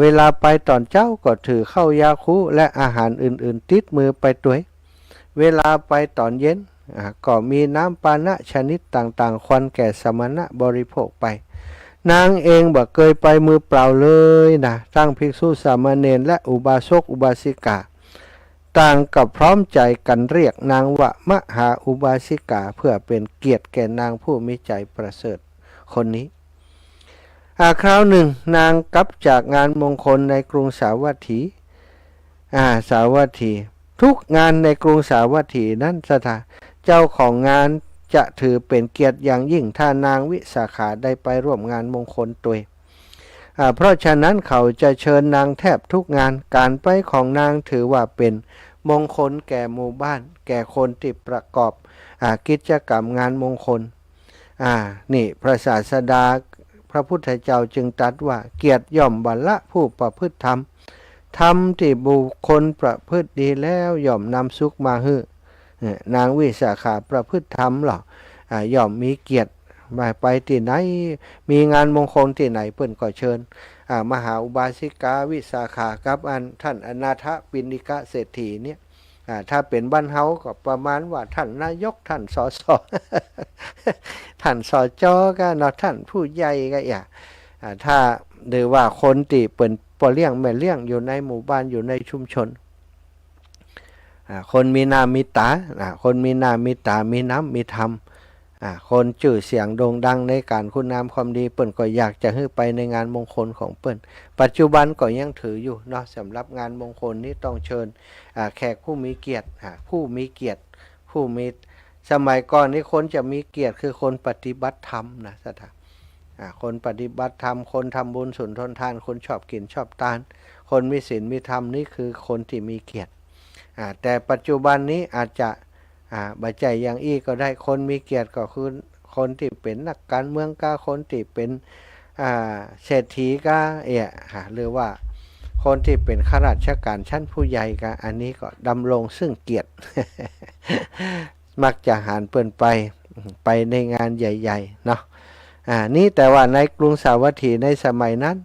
เวลาไปตอนเจ้าก็ถือข้าวยาคูและอาหารอื่นๆติดมือไปด้วยเวลาไปตอนเย็นก็มีน้ำปานะชนิดต่างๆควรแก่สมณะบริโภคไปนางเองบ่เคยไปมือเปล่าเลยนะทั้งภิกษุสามเณรและอุบาสกอุบาสิกาต่างกับพร้อมใจกันเรียกนางว่ามหาอุบาสิกาเพื่อเป็นเกียรติแก่นางผู้มีใจประเสริฐคนนี้คราวหนึ่งนางกลับจากงานมงคลในกรุงสาวัตถีสาวัตถีทุกงานในกรุงสาวัตถีนั้นเจ้าของงานจะถือเป็นเกียรติอย่างยิ่งถ้านางวิสาขาได้ไปร่วมงานมงคลตัวเพราะฉะนั้นเขาจะเชิญนางแทบทุกงานการไปของนางถือว่าเป็นมงคลแก่หมู่บ้านแก่คนที่ประกอบกิจกรรมงานมงคลนี่พระศาสดาพระพุทธเจ้าจึงตรัสว่าเกียรติย่อมบรรละผู้ประพฤติธรรมธรรมที่บุคคลประพฤติดีแล้วย่อมนำสุขมาให้นางวิสาขาประพฤติธรรมหรอย่อมมีเกียรติไปที่ไหนมีงานมงคลที่ไหนเพิ่นก็เชิญมหาอุบาสิกาวิสาขากับท่านอนาถปิณกเศรษฐีเนี่ยถ้าเป็นบ้านเฮาก็ประมาณว่าท่านนายกท่านสส ท่านสจก็เนาะท่านผู้ใหญ่ก็ถ้าหรือว่าคนที่เป็นพ่อเลี้ยงแม่เลี้ยงอยู่ในหมู่บ้านอยู่ในชุมชนคนมีหน้ามีตาคนมีหน้ามีตามีน้ำมีธรรมคนชื่อเสียงโด่งดังในการคุณงามความดีเปิ้นก็อยากจะให้ไปในงานมงคลของเปิ้นปัจจุบันก็ยังถืออยู่เนาะสำหรับงานมงคลนี้ต้องเชิญแขกผู้มีเกียรติผู้มีเกียรติผู้มีสมัยก่อนนี้คนจะมีเกียรติคือคนปฏิบัติธรรมนะสถา คนปฏิบัติธรรมคนทำบุญสุนทรทานคนชอบกินชอบทานคนมีศีลมีธรรมนี่คือคนที่มีเกียรติแต่ปัจจุบันนี้อาจจะบัจจัยอย่างอี้ก็ได้คนมีเกียรติก็คือคนที่เป็นนักการเมืองก็คนที่เป็นเศรษฐีก็หรือว่าคนที่เป็นข้าราชการชั้นผู้ใหญ่ก็อันนี้ก็ดำรงซึ่งเกียรติ มักจะหารเปิ่นไปในงานใหญ่ๆเนาะนี่แต่ว่าในกรุงสาวัตถีในสมัยนั้น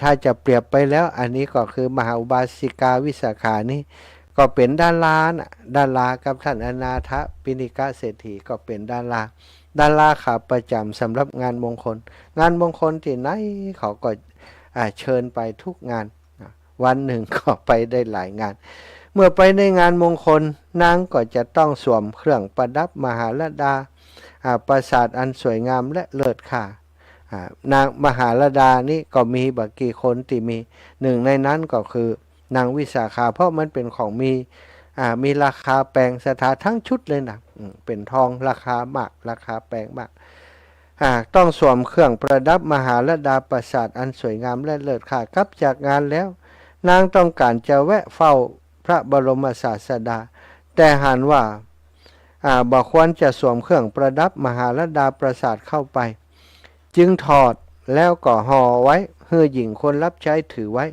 ถ้าจะเปรียบไปแล้วอันนี้ก็คือมหาอุบาสิกาวิสาขานี่ก็เป็นดารากับท่านอนาถปิณกเศรษฐีก็เป็นดาราขาประจำสำหรับงานมงคลที่ไหนเขาก็เชิญไปทุกงานวันหนึ่งก็ไปได้หลายงานเมื่อไปในงานมงคลนางก็จะต้องสวมเครื่องประดับมหาลดาปราสาทอันสวยงามและเลิศค่านางมหาลดานี่ก็มีบักกี่คนที่มีหนึ่งในนั้นก็คือนางวิสาขาเพราะมันเป็นของมีราคาแปลงสถาทั้งชุดเลยนะเป็นทองราคามากราคาแปลงมากต้องสวมเครื่องประดับมหาลดาปราสาทอันสวยงามและเลิศค่ากลับจากงานแล้วนางต้องการจะแวะเฝ้าพระบรมศาสดาแต่หันว่าบอกควรจะสวมเครื่องประดับมหาลดาปราสาทเข้าไปจึงถอดแล้วก็ห่อไว้ให้หญิงคนรับใช้ถือไว้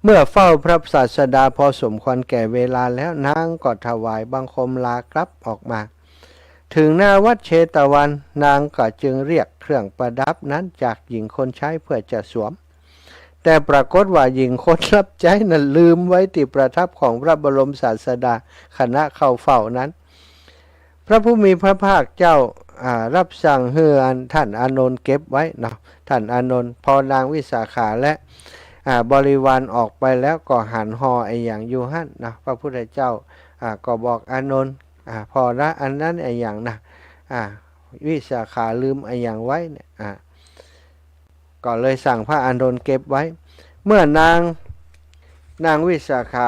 เมื่อเฝ้าพระศาสดาพอสมควรแก่เวลาแล้วนางก็ถวายบังคมลากลับออกมาถึงหน้าวัดเชตวันนางก็จึงเรียกเครื่องประดับนั้นจากหญิงคนใช้เพื่อจะสวมแต่ปรากฏว่าหญิงคนรับใช้นั้นลืมไว้ที่ประทับของพระบรมศาสดาคณะเข้าเฝ้านั้นพระผู้มีพระภาคเจ้ารับสั่งให้ท่านอานนท์เก็บไว้เนาะท่านอานนท์พอนางวิสาขาและบริวารออกไปแล้วก็หันห่อไอ้อย่างอยู่หั่นนะพระพุทธเจ้าก็บอกอานนท์พอละอันนั้นไอ้อย่างนะวิสาขาลืมไอ้อย่างไว้เนี่ยก็เลยสั่งพระอานนท์เก็บไว้เมื่อนางวิสาขา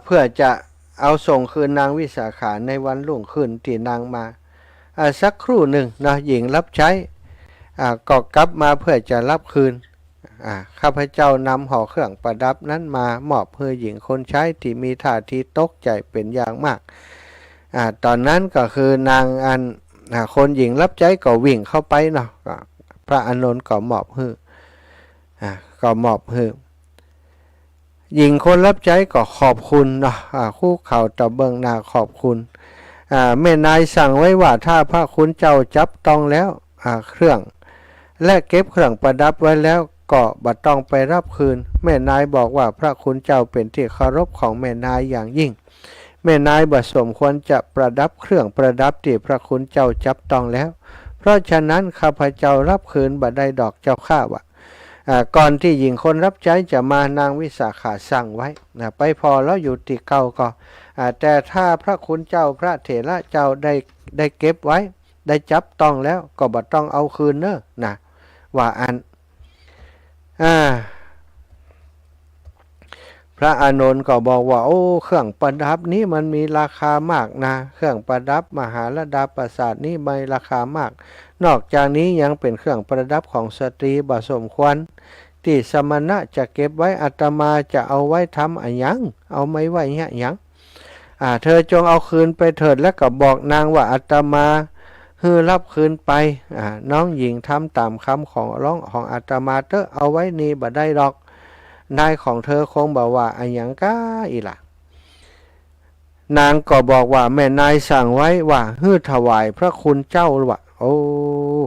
เพื่อจะเอาส่งคืนนางวิสาขาในวันรุ่งขึ้นที่นางมาสักครู่หนึ่งนะหญิงรับใช้ก็กลับมาเพื่อจะรับคืนข้าพเจ้านำห่อเครื่องประดับนั้นมามอบให้หญิงคนใช้ที่มีท่าทีตกใจเป็นอย่างมากตอนนั้นก็คือนางคนหญิงรับใช้ก็วิ่งเข้าไปเนาะพระอานนท์ก็มอบให้หญิงคนรับใช้ก็ขอบคุณเนาะคู่เข่าตะเบิงหน้าขอบคุณแม่นายสั่งไว้ว่าถ้าพระคุณเจ้าจับต้องแล้วเครื่องและเก็บเครื่องประดับไว้แล้วก็บัดต้องไปรับคืนแม่นายบอกว่าพระคุณเจ้าเป็นที่เคารพของแม่นายอย่างยิ่งแม่นายบัดสมควรจะประดับเครื่องประดับที่พระคุณเจ้าจับต้องแล้วเพราะฉะนั้นข้าพเจ้ารับคืนบัดได้ดอกเจ้าข้าวก่อนที่หญิงคนรับใช้จะมานางวิสาขาสั่งไว้ไปพอแล้วอยู่ที่เก่าก็แต่ถ้าพระคุณเจ้าพระเถระเจ้าได้เก็บไว้ได้จับต้องแล้วก็บ่ต้องเอาคืนเนอะนะว่าพระอานนท์ก็บอกว่าโอ้เครื่องประดับนี้มันมีราคามากนะเครื่องประดับมหาลดาปราสาทนี้มีราคามากนอกจากนี้ยังเป็นเครื่องประดับของสตรีบ่สมควรที่สมณะจะเก็บไว้อาตมาจะเอาไว้ทำอะไรยังเอาไม่ไว้เนี่ยยังเธอจงเอาคืนไปเถิดแล้วก็บอกนางว่าอาตมารับคืนไปน้องหญิงทำตามคำของร้องของอาตมาเถอะเอาไว้นี่บ่ได้หรอกนายของเธอคงบอกว่าอะไรอย่างก้าอีล่ะนางก็บอกว่าแม่นายสั่งไว้ว่าถวายพระคุณเจ้าว่ะโอ้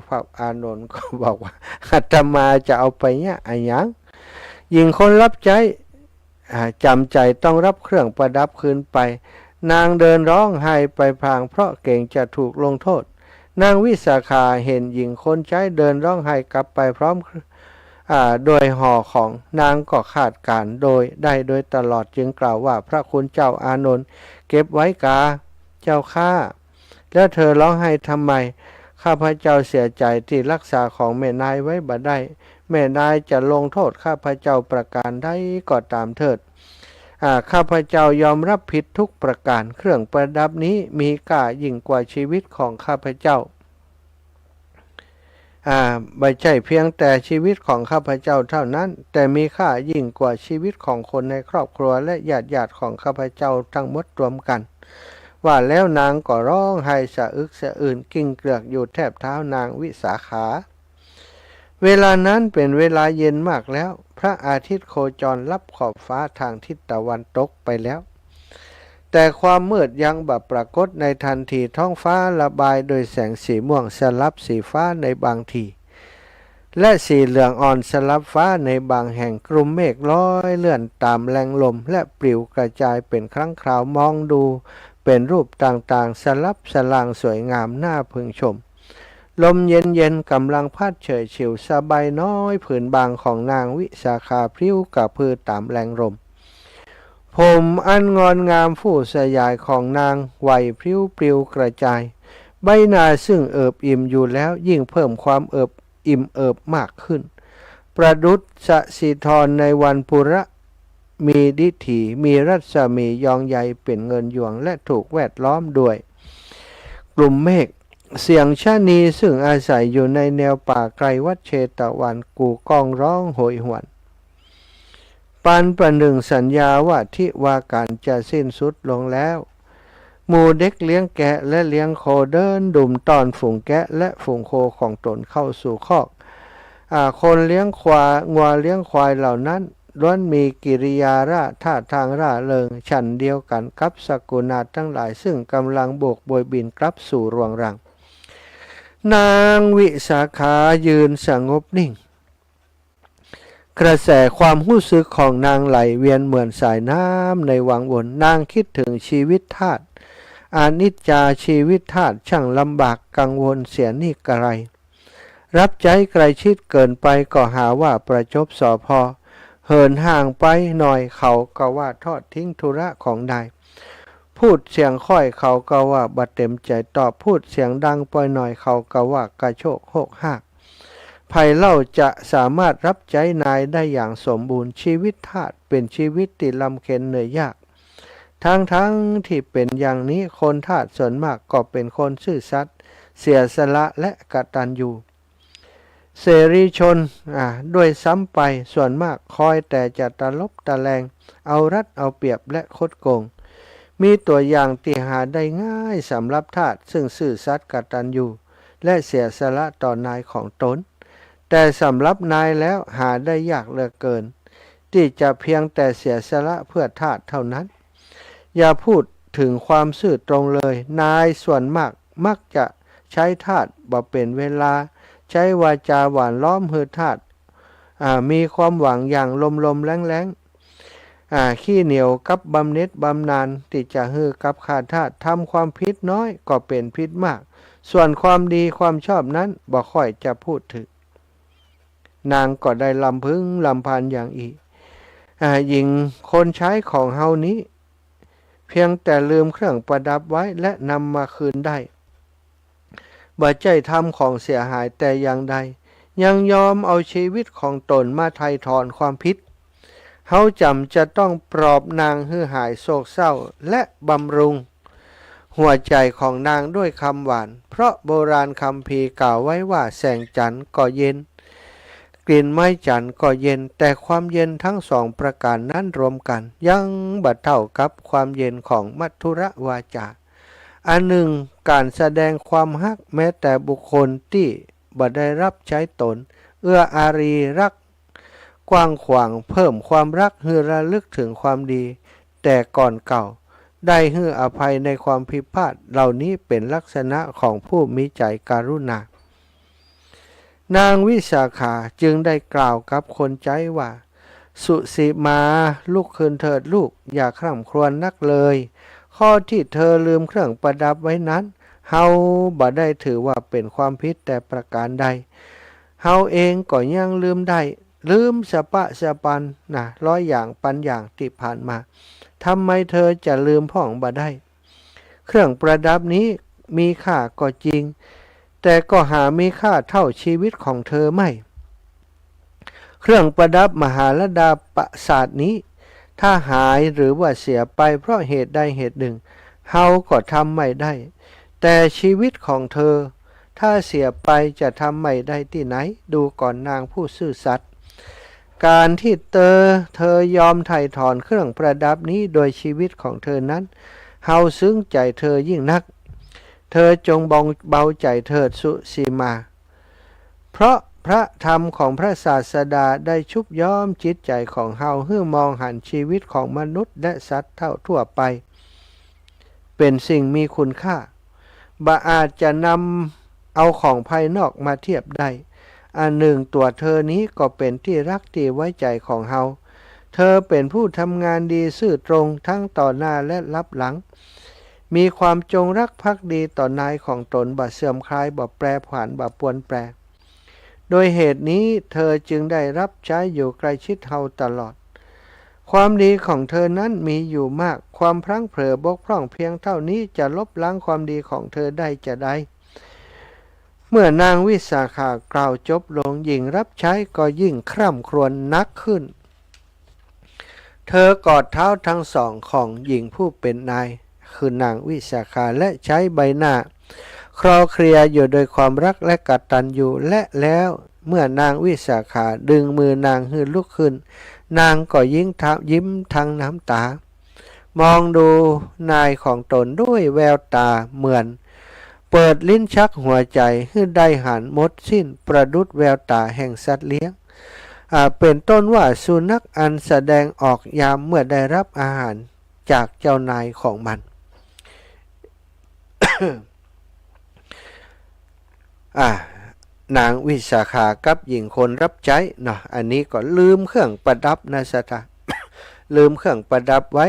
พระอานนท์ก็บอกว่าอาตมาจะเอาไปเนี่ยอะไรอย่างหญิงคนรับใช้จำใจต้องรับเครื่องประดับคืนไปนางเดินร้องไห้ไปพลางเพราะเกรงจะถูกลงโทษนางวิสาขาเห็นหญิงคนใช้เดินร้องไห้กลับไปพร้อมโดยห่อของนางก็คาดการโดยตลอดจึงกล่าวว่าพระคุณเจ้าอานนท์เก็บไว้กาเจ้าข้าแล้วเธอร้องไห้ทำไมข้าพเจ้าเสียใจที่รักษาของแม่นายไว้บ่ได้แม่นายจะลงโทษข้าพเจ้าประการใดก็ตามเถิดข้าพเจ้ายอมรับผิดทุกประการเครื่องประดับนี้มีค่ายิ่งกว่าชีวิตของข้าพเจ้า ไม่ใช่เพียงแต่ชีวิตของข้าพเจ้าเท่านั้นแต่มีค่ายิ่งกว่าชีวิตของคนในครอบครัวและญาติของข้าพเจ้าทั้งหมดรวมกันว่าแล้วนางก็ร้องไห้สะอึกสะอื้นกิ้งเกลือกอยู่แทบเท้านางวิสาขาเวลานั้นเป็นเวลาเย็นมากแล้วพระอาทิตย์โคจรลับขอบฟ้าทางทิศตะวันตกไปแล้วแต่ความมืดยังบัดปรากฏในทันทีท้องฟ้าระบายโดยแสงสีม่วงสลับสีฟ้าในบางทีและสีเหลืองอ่อนสลับฟ้าในบางแห่งกลุ่มเมฆลอยเลื่อนตามแรงลมและปลิวกระจายเป็นครั้งคราวมองดูเป็นรูปต่างๆสลับสลางสวยงามน่าพึงชมลมเย็นๆกำลังพัดเฉยฉิวสบายน้อยผืนบางของนางวิสาขาพริ้วกับพือตามแรงลมผมอันงอนงามฟู่สยายของนางไหวพริ้วปลิวกระจายใบหน้าซึ่งเอิบอิ่มอยู่แล้วยิ่งเพิ่มความเอิบอิ่มเอิบมากขึ้นประดุจสสิธรในวันปุระมีดิถีมีรัศมียองใยเป็นเงินหยวงและถูกแวดล้อมด้วยกลุ่มเมฆเสียงชะนีซึ่งอาศัยอยู่ในแนวป่าไกลวัดเชตวันกูก้องร้องโหยหวนปานประหนึ่งสัญญาว่าทิวาการจะสิ้นสุดลงแล้วหมู่เด็กเลี้ยงแกะและเลี้ยงโคเดินดุ่มตอนฝูงแกะและฝูงโคของตนเข้าสู่คอกคนเลี้ยงควายงัวเลี้ยงควายเหล่านั้นล้วนมีกิริยาท่าทางร่าเริงฉันเดียวกันกับสกุณาทั้งหลายซึ่งกำลังโบกโบยบินกลับสู่รวงรังนางวิสาขายืนสงบนิ่งกระแสความรู้สึกของนางไหลเวียนเหมือนสายน้ำในวังวนนางคิดถึงชีวิตทาสอนิจจาชีวิตทาสช่างลำบากกังวลเสียนี่กระไรรับใจใกล้ชิดเกินไปก็หาว่าประจบสอพอเหินห่างไปหน่อยเขาก็ว่าทอดทิ้งธุระของนายพูดเสียงค่อยเขาก็ว่าบัดเต็มใจตอบพูดเสียงดังปล่อยหน่อยเขาก็ว่ากระโชกโหกหักไผ่เล่าจะสามารถรับใจนายได้อย่างสมบูรณ์ชีวิตทาสเป็นชีวิตที่ลำเค็ญเหนื่อยยากทั้งที่เป็นอย่างนี้คนทาสส่วนมากก็เป็นคนซื่อสัตย์เสียสละและกตัญญูเสรีชนด้วยซ้ำไปส่วนมากคอยแต่จะตะลบตะแลงเอารัดเอาเปรียบและคดโกงมีตัวอย่างที่หาได้ง่ายสำหรับทาสซึ่งซื่อสัตย์กตัญญูและเสียสละต่อนายของตนแต่สำหรับนายแล้วหาได้ยากเหลือเกินที่จะเพียงแต่เสียสละเพื่อทาสเท่านั้นอย่าพูดถึงความซื่อตรงเลยนายส่วนมากมักจะใช้ทาสบ่เป็นเวลาใช้วาจาหวานล้อมฮือทาสมีความหวังอย่างลมแรงขี้เหนียวกับบำเหน็จบำนาญที่จะฮือกับขาดทาสทำความผิดน้อยก็เป็นผิดมากส่วนความดีความชอบนั้นบ่ค่อยจะพูดถึงนางก็ได้ลำพึงลำพันอย่างอีกหญิงคนใช้ของเฮานี้เพียงแต่ลืมเครื่องประดับไว้และนำมาคืนได้บ่ใจทำของเสียหายแต่อย่างใดยังยอมเอาชีวิตของตนมาไถ่ถอนความผิดเฮาจำจะต้องปลอบนางให้หายโศกเศร้าและบำรุงหัวใจของนางด้วยคำหวานเพราะโบราณคัมภีร์กล่าวไว้ว่าแสงจันทร์ก็เย็นกลิ่นไม้จันทร์ก็เย็นแต่ความเย็นทั้งสองประการนั้นรวมกันยังบัดเท่ากับความเย็นของมัทธุรวาจาอันหนึ่งการแสดงความฮักแม้แต่บุคคลที่บ่ได้รับใช้ตนเอื้ออารีรักกว้างขวางเพิ่มความรักให้ระลึกถึงความดีแต่ก่อนเก่าได้ให้อภัยในความผิดพลาดเหล่านี้เป็นลักษณะของผู้มีใจการุณานางวิสาขาจึงได้กล่าวกับคนใจว่าสุสีมาลุกขึ้นเถิดลูกอย่าคร่ำครวญนักเลยข้อที่เธอลืมเครื่องประดับไว้นั้นเฮาบ่ได้ถือว่าเป็นความผิดแต่ประการใดเฮาเองก็ยังลืมได้ลืมสะปะสะปันร้อยอย่างปันอย่างที่ผ่านมาทำไมเธอจะลืมพ่องบ่ได้เครื่องประดับนี้มีค่าก็จริงแต่ก็หามีค่าเท่าชีวิตของเธอไม่เครื่องประดับมหาลดาปราสาทนี้ถ้าหายหรือว่าเสียไปเพราะเหตุใดเหตุหนึ่งเฮาก็ทำไม่ได้แต่ชีวิตของเธอ ถ้าเสียไปจะทำไม่ได้ที่ไหนดูก่อนนางผู้ซื่อสัตย์การที่เธอยอมไถ่ถอนเครื่องประดับนี้โดยชีวิตของเธอนั้นเฮาซึ้งใจเธอยิ่งนักเธอจงเบาใจเถิดสุสีมาเพราะพระธรรมของพระศาสดาได้ชุบย้อมจิตใจของเฮาให้มองหันชีวิตของมนุษย์และสัตว์เท่าทั่วไปเป็นสิ่งมีคุณค่าบ่อาจจะนำเอาของภายนอกมาเทียบได้อันหนึ่งตัวเธอนี้ก็เป็นที่รักที่ไว้ใจของเฮาเธอเป็นผู้ทำงานดีซื่อตรงทั้งต่อหน้าและลับหลังมีความจงรักภักดีต่อนายของตนบ่เสื่อมคลายบ่แปรผันบ่ปวนแปรโดยเหตุนี้เธอจึงได้รับใช้อยู่ใกล้ชิดเฮาตลอดความดีของเธอนั้นมีอยู่มากความพลั้งเผลอบกพร่องเพียงเท่านี้จะลบล้างความดีของเธอได้จะได้เมื่อนางวิสาขากล่าวจบลงหญิงรับใช้ก็ยิ่งคร่ำครวญนักขึ้นเธอกอดเท้าทั้งสองของหญิงผู้เป็นนายคือนางวิสาขาและใช้ใบหน้าคลอเคลียอยู่โดยความรักและกตัญญูและแล้วเมื่อนางวิสาขาดึงมือนางให้ลุกขึ้นนางก็ยิ้มทั้งน้ำตามองดูนายของตนด้วยแววตาเหมือนเปิดลิ้นชักหัวใจให้ได้หันหมดสิ้นประดุจแววตาแห่งสัตว์เลี้ยงเป็นต้นว่าสุนัขอันแสดงออกยามเมื่อได้รับอาหารจากเจ้านายของมัน นางวิสาขากับหญิงคนรับใช้เนาะอันนี้ก็ลืมเครื่องประดับนะสถา ลืมเครื่องประดับไว้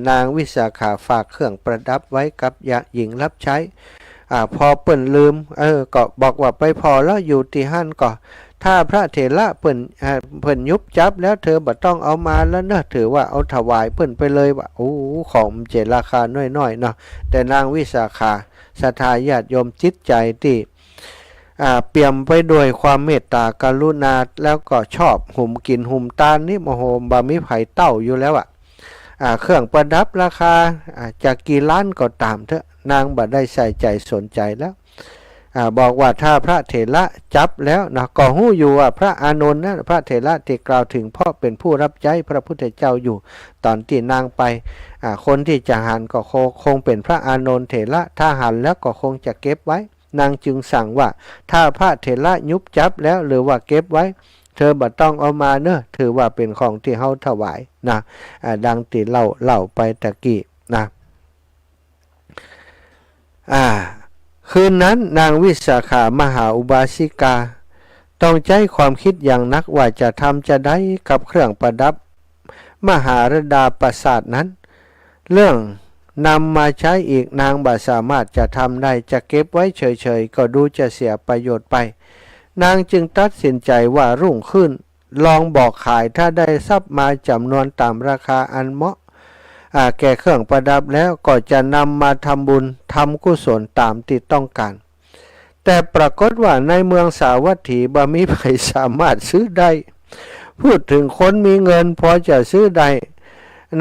นางวิสาขาฝากเครื่องประดับไว้กับหญิงรับใช้พอเปิ่นลืมก็บอกว่าไปพอแล้วอยู่ที่หั่นก็ถ้าพระเถระเปิ่นยุบจับแล้วเธอบ่ต้องเอามาแล้วเนอะถือว่าเอาถวายเปิ่นไปเลยว่าโอ้ของเจราคาน้อยๆเนาะแต่นางวิสาขาศรัทธาญาติโยมจิตใจที่เปี่ยมไปด้วยความเมตตากรุณาแล้วก็ชอบหุ่มกินหุ่มตาลนี่โมโหบะมีไผ่เต้าอยู่แล้วเครื่องประดับราคาจะกี่ล้านก็ตามเถอะนางบ่ได้ใส่ใจสนใจแล้วบอกว่าถ้าพระเถระจับแล้วนะก็หู้อยู่ว่าพระอานนท์นะพระเถระที่กล่าวถึงพ่อเป็นผู้รับใช้พระพุทธเจ้าอยู่ตอนที่นางไปคนที่จะหันก็คงเป็นพระอานนท์เถระถ้าหันแล้วก็คงจะเก็บไว้นางจึงสั่งว่าถ้าพระเถระยุบจับแล้วหรือว่าเก็บไว้เธอบ่ต้องเอามาเนอะถือว่าเป็นของที่เฮาถวายนะดังที่เล่าไปตะกี้นะคืนนั้นนางวิสาขามหาอุบาสิกาต้องใจความคิดอย่างนักว่าจะทำจะได้กับเครื่องประดับมหาราดาปราสาทนั้นเรื่องนำมาใช้อีกนางบ่สามารถจะทำได้จะเก็บไว้เฉยๆก็ดูจะเสียประโยชน์ไปนางจึงตัดสินใจว่ารุ่งขึ้นลองบอกขายถ้าได้ทรัพย์มาจำนวนตามราคาอันเหมาะแก่เครื่องประดับแล้วก็จะนำมาทำบุญทำกุศลตามที่ต้องการแต่ปรากฏว่าในเมืองสาวัตถีบ่มีใครสามารถซื้อได้พูดถึงคนมีเงินพอจะซื้อได้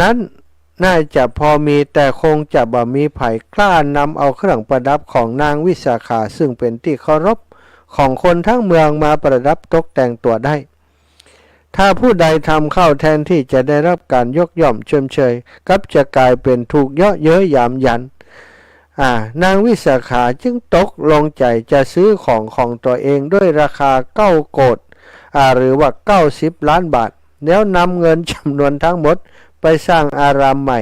นั้นน่าจะพอมีแต่คงจะบ่มีไผกล้านำเอาเครื่องประดับของนางวิสาขาซึ่งเป็นที่เคารพของคนทั้งเมืองมาประดับตกแต่งตัวได้ถ้าผู้ใดทำเข้าแทนที่จะได้รับการยกย่องชมเชยกับจะกลายเป็นถูกเยาะเย้ยหยามหยันนางวิสาขาจึงตกลงใจจะซื้อของตัวเองด้วยราคา9 โกฏหรือว่า90 ล้านบาทแล้วนำเงินจำนวนทั้งหมดไปสร้างอารามใหม่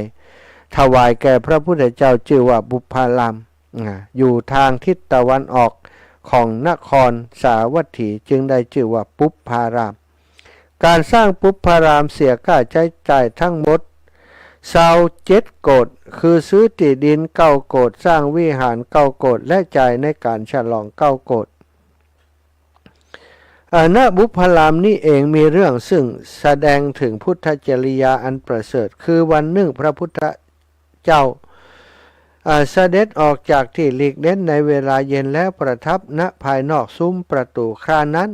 ถวายแก่พระพุทธเจ้าชื่อว่าบุพารามอยู่ทางทิศตะวันออกของนครสาวัตถีจึงได้ชื่อว่าปุพพารามการสร้างปุพพารามเสียค่าใช้จ่ายทั้งหมด27 โกฏคือซื้อที่ดิน9 โกฏสร้างวิหาร9 โกฏและจ่ายในการฉลอง9 โกฏณบุพพารามนี้เองมีเรื่องซึ่งแสดงถึงพุทธจริยาอันประเสริฐคือวันหนึ่งพระพุทธเจ้าเสด็จออกจากที่หลีกเล่นในเวลาเย็นแล้วประทับณภายนอกซุ้มประตูครานั้น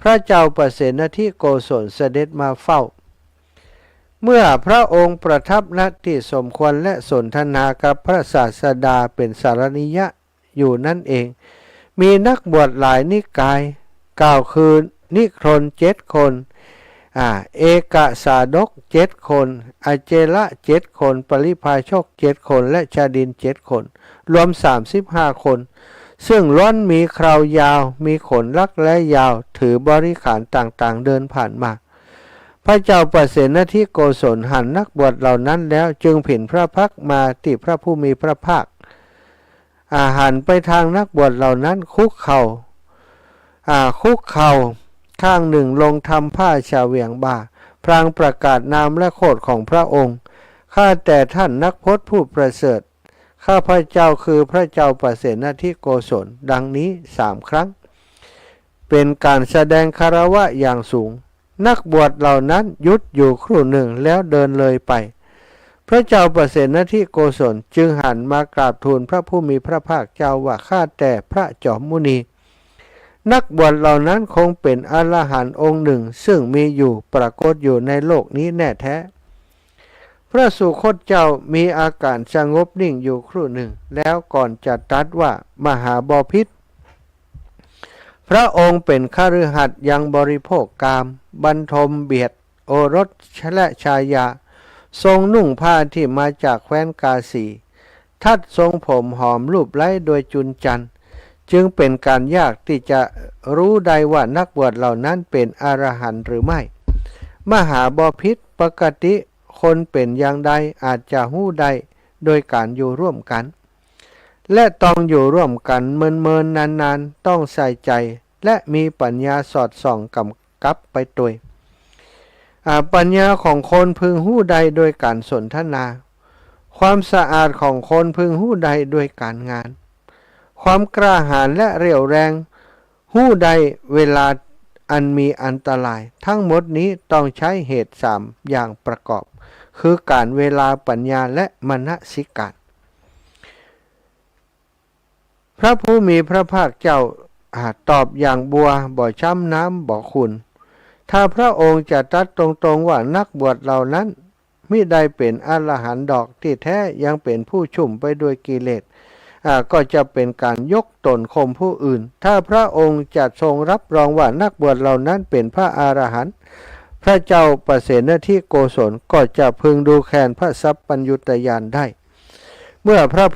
พระเจ้าประเสนทิโกศลเสด็จมาเฝ้าเมื่อพระองค์ประทับณที่สมควรและสนทนากับพระศาสดาเป็นสารนิยะอยู่นั่นเอง มีนักบวชหลายนิกายกล่าวคือนิครน7 คนเอกสาดก7 คนอเจละ7 คนปริพาชก7 คนและชาดิน7 คนรวม35 คนซึ่งล้วนมีคราวยาวมีขนลักและยาวถือบริขารต่างๆเดินผ่านมาพระเจ้าประเสนทิโกศลหันนักบวชเหล่านั้นแล้วจึงผินพระพักมาติพระผู้มีพระภาคหันไปทางนักบวชเหล่านั้นคุกเข่าข้างหนึ่งลงทำผ้าชาเวียงบ่าพลางประกาศนามและโคดของพระองค์ข้าแต่ท่านนักพจน์ผู้ประเสริฐข้าพระเจ้าคือพระเจ้าประเสนทิโกศลดังนี้3 ครั้งเป็นการแสดงคารวะอย่างสูงนักบวชเหล่านั้นหยุดอยู่ครู่หนึ่งแล้วเดินเลยไปพระเจ้าประเสนทิโกศลจึงหันมากราบทูลพระผู้มีพระภาคเจ้าว่าข้าแต่พระจอมมุนีนักบวชเหล่านั้นคงเป็นอรหันต์องค์หนึ่งซึ่งมีอยู่ปรากฏอยู่ในโลกนี้แน่แท้พระสุคตเจ้ามีอาการสงบนิ่งอยู่ครู่หนึ่งแล้วก่อนจะตรัสว่ามหาบพิตรพระองค์เป็นคฤหัสถ์ยังบริโภคกามบรรทมเบียดโอรสและชายาทรงนุ่งผ้าที่มาจากแคว้นกาสีทัดทรงผมหอมรูปไล้โดยจุนจันทร์จึงเป็นการยากที่จะรู้ได้ว่านักบวชเหล่านั้นเป็นอรหันต์หรือไม่มหาบพิตรปกติคนเป็นอย่างใดอาจจะหู้ได้โดยการอยู่ร่วมกันและต้องอยู่ร่วมกันเมินนานๆต้องใส่ใจและมีปัญญาสอดส่องกำกับไปด้วยปัญญาของคนพึงหู้ใดโดยการสนทนาความสะอาดของคนพึงหู้ใดโดยการงานความกล้าหาญและเรี่ยวแรงหู้ใดเวลาอันมีอันตรายทั้งหมดนี้ต้องใช้เหตุ3 อย่างประกอบคือการเวลาปัญญาและมนสิการพระผู้มีพระภาคเจ้าตอบอย่างบัวบ่อช้ำน้ำบ่อขุ่นถ้าพระองค์จะตรัสตรงๆว่านักบวชเหล่านั้นมิได้เป็นอรหันต์ดอกที่แท้ยังเป็นผู้ชุ่มไปด้วยกิเลสก็จะเป็นการยกตนข่มผู้อื่นถ้าพระองค์จะทรงรับรองว่านักบวชเหล่านั้นเป็นพระอรหันต์พระเจ้าประเสนทิโกศลก็จะพึงดูแคลนพระสัพพัญญุตญาณได้เมื่อพระ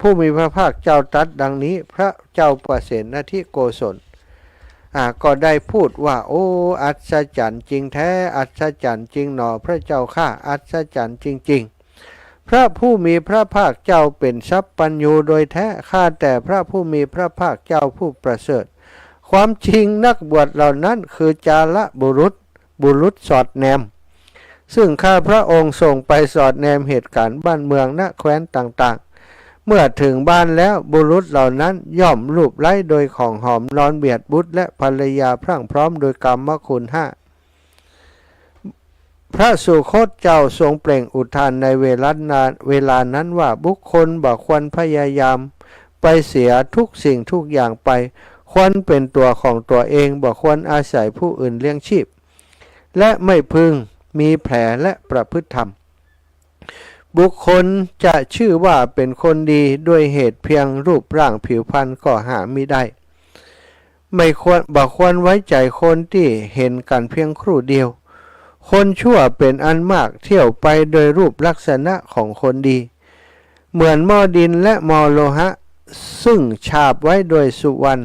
ผู้มีพระภาคเจ้าตรัสดังนี้พระเจ้าประเสนทิโกศลก็ได้พูดว่าโอ้อัศจรรย์จริงแท้อัศจรรย์จริงหนอพระเจ้าข้าอัศจรรย์จริงๆพระผู้มีพระภาคเจ้าเป็นสัพพัญญูโดยแท้ข้าแต่พระผู้มีพระภาคเจ้าผู้ประเสริฐความจริงนักบวชเหล่านั้นคือจาระบุรุษสอดแนมซึ่งข้าพระองค์ส่งไปสอดแนมเหตุการณ์บ้านเมืองณแคว้นต่างๆเมื่อถึงบ้านแล้วบุรุษเหล่านั้นย่อมรูปไล้โดยของหอมนอนเบียดบุตรและภรรยาพรั่งพร้อมโดยกรรมคุณ5พระสุคตเจ้าทรงเปล่งอุทานในเวลานั้นว่าบุคคลบ่ควรพยายามไปเสียทุกสิ่งทุกอย่างไปควรเป็นตัวของตัวเองบ่ควรอาศัยผู้อื่นเลี้ยงชีพและไม่พึงมีแผลและประพฤติธรรมบุคคลจะชื่อว่าเป็นคนดีด้วยเหตุเพียงรูปร่างผิวพรรณก็หาไม่ได้บ่ควรไว้ใจคนที่เห็นกันเพียงครู่เดียวคนชั่วเป็นอันมากเที่ยวไปโดยรูปลักษณะของคนดีเหมือนหม้อดินและหม้อโลหะซึ่งฉาบไว้โดยสุวรรณ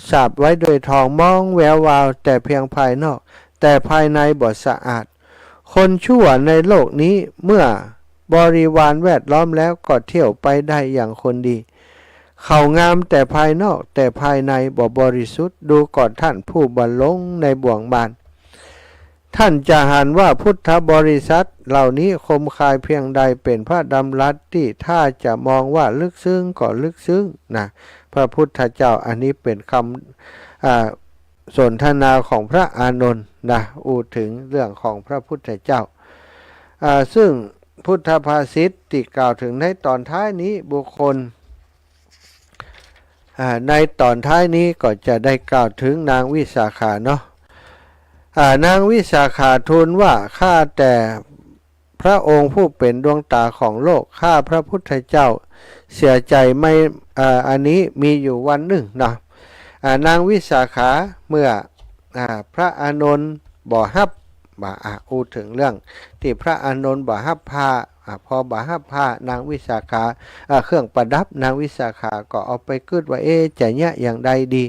ฉาบไว้โดยทองมองแวววาวแต่เพียงภายนอกแต่ภายในบ่สะอาดคนชั่วในโลกนี้เมื่อบริวารแวดล้อมแล้วก็เที่ยวไปได้อย่างคนดีเขางามแต่ภายนอกแต่ภายในบ่บริสุทธิ์ดูก่อนท่านผู้บรรลงในบ่วงบานท่านจะหันว่าพุทธบริษัทเหล่านี้คมคายเพียงใดเป็นพระดำรัสที่ถ้าจะมองว่าลึกซึ้งก็ลึกซึ้งนะพระพุทธเจ้าอันนี้เป็นคำสนทนาของพระอานนท์นะอูถึงเรื่องของพระพุทธเจ้าซึ่งพุทธภาษิตที่กล่าวถึงในตอนท้ายนี้บุคคลในตอนท้ายนี้ก็จะได้กล่าวถึงนางวิสาขาเนาะนางวิสาขาทูลว่าข้าแต่พระองค์ผู้เป็นดวงตาของโลกข้าพระพุทธเจ้า เสียใจไม่อันนี้มีอยู่วันหนึ่งเนาะนางวิสาขาเมื่อพระอานนท์บ่ฮับอูถึงเรื่องที่พระอานนท์บ่ฮับผ้าพอบ่ฮับผ้านางวิสาขาเครื่องประดับนางวิสาขาก็เอาไปกึดว่าจะเนี่ยอย่างใดดี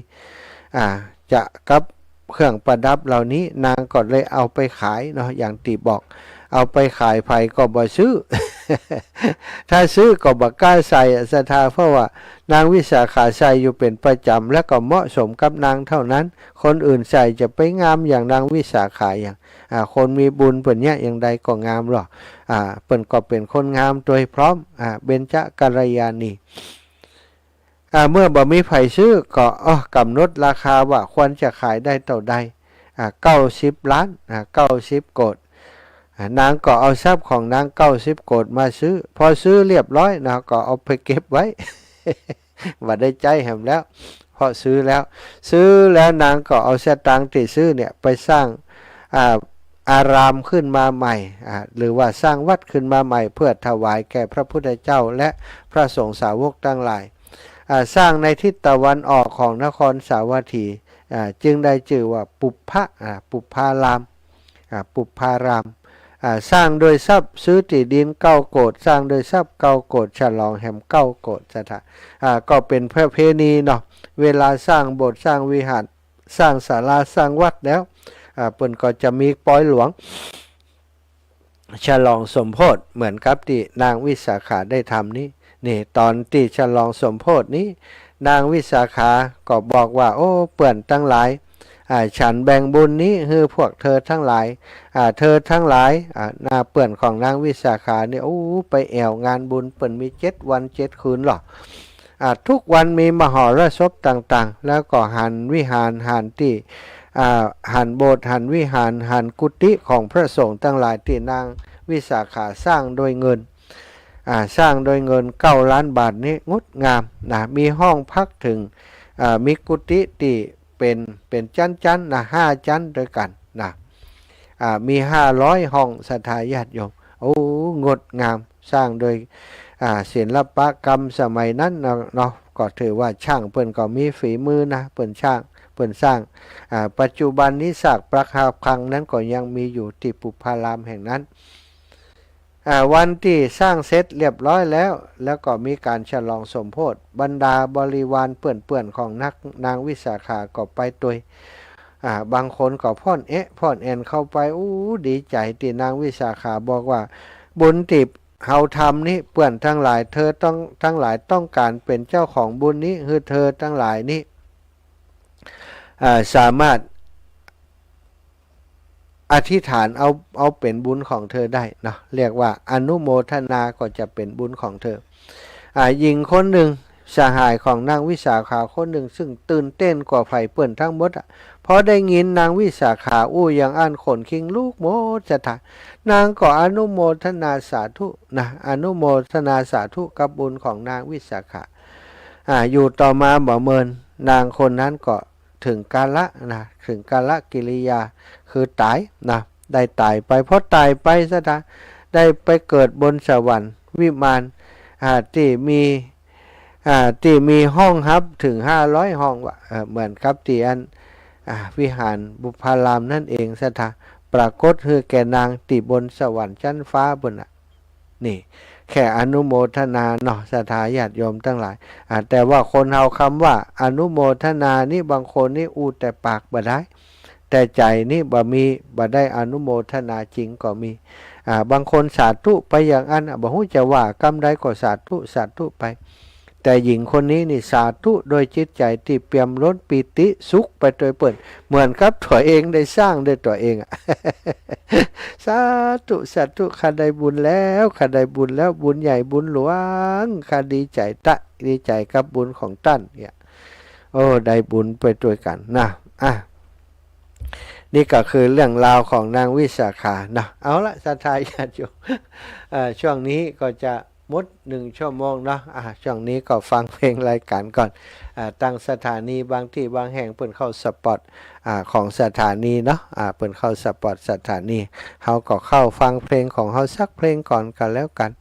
จะกับเครื่องประดับเหล่านี้นางก็เลยเอาไปขายเนาะอย่างตีบอกเอาไปขายไผก็บ่ซื้อ ถ้าซื้อก็บ่กล้าใส่ศรัทธาเพราะว่านางวิสาขาใส่อยู่เป็นประจำและก็เหมาะสมกับนางเท่านั้นคนอื่นใส่จะไปงามอย่างนางวิสาขาอย่างคนมีบุญเปิ้นเนี่ยอย่างใดก็งามหรอกเปิ้นก็เป็นคนงามโดยพร้อมเบญจกัลยาณีเมื่อบ่มีไผซื้อก็กำหนดราคาว่าควรจะขายได้เท่าใด90 ล้าน90 โกฏนางก็เอาทรัพย์ของนาง90 โกฏมาซื้อพอซื้อเรียบร้อยนะก็เอาไปเก็บไว้ ว่าได้ใจแหมแล้วพอซื้อแล้วนางก็เอาสตางค์ที่ซื้อเนี่ยไปสร้างอารามขึ้นมาใหม่หรือว่าสร้างวัดขึ้นมาใหม่เพื่อถวายแก่พระพุทธเจ้าและพระสงฆ์สาวกทั้งหลายสร้างในทิศตะวันออกของนครสาวัตถีจึงได้ชื่อว่าปุพพารามสร้างโดยทรัพย์ซื้อที่ดิน9 โกฏสร้างโดยทรัพย์9 โกฏฉลองแห่ม9 โกฏสถานก็เป็นประเพณีเนาะเวลาสร้างโบสถ์สร้างวิหารสร้างศาลาสร้างวัดแล้วเปิ้นก็จะมีปอยหลวงฉลองสมโภชเหมือนกับที่นางวิสาขาได้ทำนี่ตอนที่ฉลองสมโภชนี้นางวิสาขาก็บอกว่าโอ้เปื่อนทั้งหลายฉันแบ่งบุญนี้ให้พวกเธอทั้งหลายเธอทั้งหลายหน้าเปื่อนของนางวิสาขาเนี่ยโอ้ไปแอวงานบุญเปิ่นมี7 วัน 7 คืนหรอทุกวันมีมหรสพต่างๆแล้วก็หันวิหารหันที่หันโบสถ์หันวิหารหันกุฏิของพระสงฆ์ทั้งหลายที่นางวิสาขาสร้างโดยเงิน9 ล้านบาทนี้งดงามนะมีห้องพักถึงมีกุฏิที่เป็นชั้นนะ5 ชั้นด้วยกันนะมี500 ห้องศรัทธาญาติโยมโอ้งดงามสร้างโดยศิลปกรรมสมัยนั้นเนาะก็ถือว่าช่างเปิ้นก็มีฝีมือนะเปิ้นสร้างปัจจุบันนี้ซากปรักหักพังนั้นก็ยังมีอยู่ที่ปุพพารามแห่งนั้นวันที่สร้างเสร็จเรียบร้อยแล้วก็มีการฉลองสมโภชบรรดาบริวารเปื่อนของนางวิสาขาก็ไปตัวยบางคนก็พ่อนแอนเข้าไปดีใจที่นางวิสาขาบอกว่าบุญที่เฮาทำนี้เปื่อนทั้งหลายเธอทั้งหลายต้องการเป็นเจ้าของบุญนี้คือเธอทั้งหลายนี้สามารถอธิษฐานเอาเป็นบุญของเธอได้เนาะเรียกว่าอนุโมทนาก็จะเป็นบุญของเธอหญิงคนหนึ่งสหายของนางวิสาขาคนหนึ่งซึ่งตื่นเต้นกว่าไฟเปื่อนทั้งหมดพอได้ยินนางวิสาขาอย่างอ่านขนคิงลูกโมจะถานางก็อนุโมทนาสาธุนะอนุโมทนาสาธุกับบุญของนางวิสาขาอยู่ต่อมาบ่เมินนางคนนั้นก็ถึงกาลกิริยาคือตายนะได้ตายไปเพราะตายไปซะนะได้ไปเกิดบนสวรรค์วิมานที่มีห้องฮับถึง500 ห้องเหมือนกับที่วิหารบุพพารามนั่นเองซะนะปรากฏคือแก่นางที่บนสวรรค์ชั้นฟ้าบนนี่แค่อนุโมทนาเนาะศรัทธาญาติโยมทั้งหลายแต่ว่าคนเอาคำว่าอนุโมทนานี่บางคนนี่แต่ปากบ่ได้แต่ใจนี่บ่ได้อนุโมทนาจริงก็มีบางคนสาธุไปอย่างอันบ่ฮู้จะว่ากรรมใดก็สาธุไปแต่หญิงคนนี้นี่สาธุโดยจิตใจที่เปี่ยมล้นปิติสุขไปโดยเปิ่นเหมือนกับตัวเองได้สร้างด้วยตัวเองสาธุข้าได้บุญแล้วบุญใหญ่บุญหลวงข้าดีใจกับบุญของท่านเนี่ยได้บุญไปด้วยกันนะนี่ก็คือเรื่องราวของนางวิสาขานะเอาละศรัทธาญาติโยมช่วงนี้ก็จะมด1 ชั่วโมงเนาะช่วงนี้ก็ฟังเพลงรายการก่อนตั้งสถานีบางที่บางแห่งเปิดเข้าสปอตของสถานีเนาะเปิดเข้าสปอตสถานีเฮาก็เข้าฟังเพลงของเฮาสักเพลงก่อนกันแล้วกัน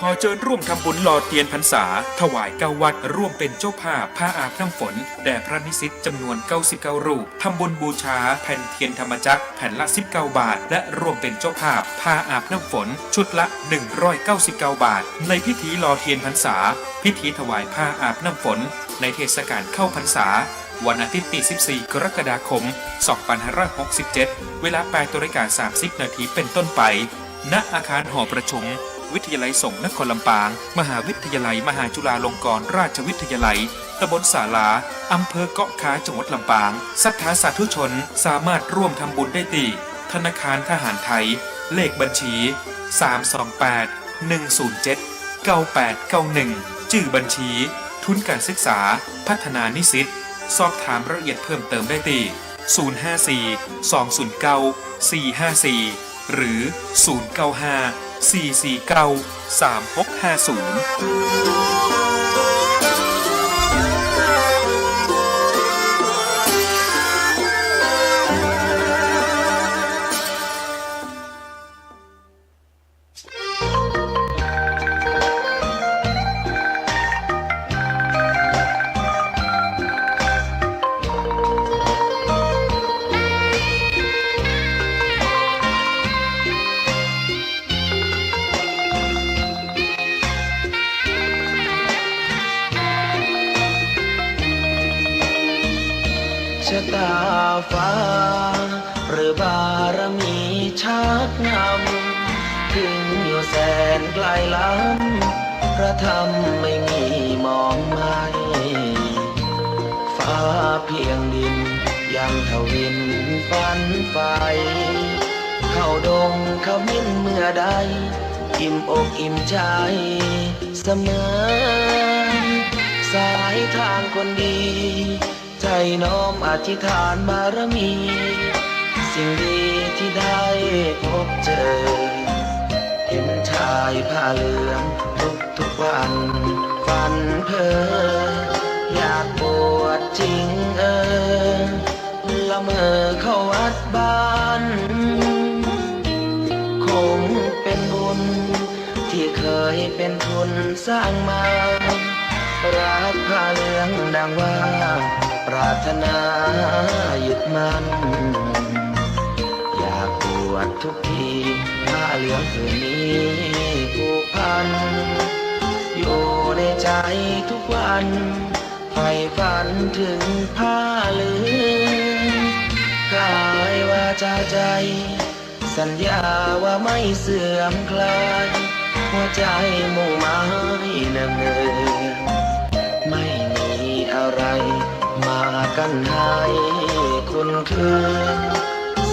ขอเชิญร่วมทำบุญหล่อเทียนพรรษาถวาย9วัดร่วมเป็นเจ้าภาพผ้าอาบน้ำฝนแด่พระนิสิตจำนวน99รูปทำบุญบูชาแผ่นเทียนธรรมจักรแผ่นละ19 บาทและร่วมเป็นเจ้าภาพผ้าอาบน้ำฝนชุดละ199 บาทในพิธีหล่อเทียนพรรษาพิธีถวายผ้าอาบน้ำฝนในเทศกาลเข้าพรรษาวันอาทิตย์ที่14 กรกฎาคม 2567 เวลา 8:30 น.เป็นต้นไปณอาคารหอประชุมวิทยาลัยสงฆ์นครลำปางมหาวิทยาลัยมหาจุฬาลงกรณราชวิทยาลัยตำบลศาลาอำเภอเกาะค้าจังหวัดลำปางศรัทธาสาธุชนสามารถร่วมทำบุญได้ที่ธนาคารทหารไทยเลขบัญชี328 107 9891ชื่อบัญชีทุนการศึกษาพัฒนานิสิตสอบถามรายละเอียดเพิ่มเติมได้ที่054 209 454หรือ095 449 ชะตาฟ้าหรือบารมีชักนำถึงอยู่แสนไกลล้ำพระธรรมไม่มีมองไม่ฟ้าเพียงดินยังทวินฝันไฟเข้าดงขมิ้นเมื่อใดอิ่มอกอิ่มใจเสมอสายทางคนดีใจน้อมอธิษฐานบารมีสิ่งดีที่ได้พบเจอเห็นชายผ้าเหลืองทุกวันฝันเพ้ออยากบวชจริงละเมอเข้าวัดบ้านคงเป็นบุญที่เคยเป็นทุนสร้างมารักผ้าเหลืองดังว่าปรารถนายึดมั่นอยากบวชทุกทีผ้าเหลืองคืนนี้ผูกพันอยู่ในใจทุกวันใฝ่ฝันถึงผ้าเหลืองกายวาจาใจสัญญาว่าไม่เสื่อมคลายหัวใจมุ่งหมายเนิ่นไม่มีอะไรมากันให้คุณคืน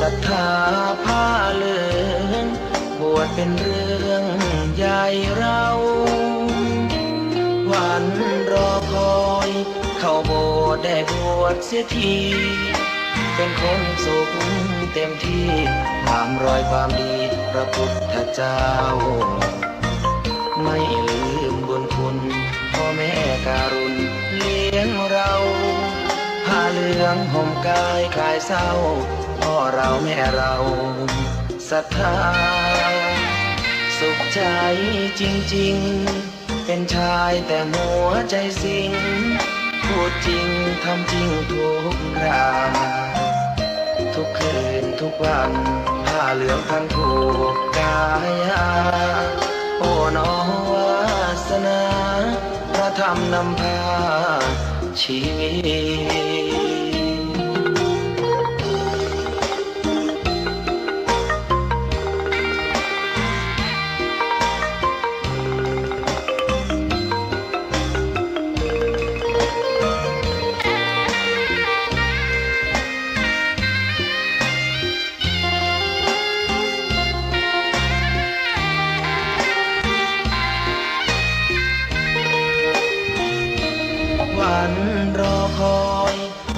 ศรัทธาผ้าเหลืองบวชเป็นเรื่องใหญ่เราวันรอคอยเข้าโบสถ์ได้บวชเสียทีเป็นคนสุขเต็มที่ตามรอยความดีพระพุทธเจ้าไม่ลืมบุญคุณพ่อแม่การุณเลี้ยงเราผ้าเหลืองห่มกายคลายเศร้าพ่อเราแม่เราศรัทธาสุขใจจริงๆเป็นชายแต่หัวใจสิงพูดจริงทำจริงทุกคราทุกคืนทุกวันผ้าเหลืองพันผูกกายโอ้น้อวาสนาพระธรรมนำพาชีวิตวันรอคอย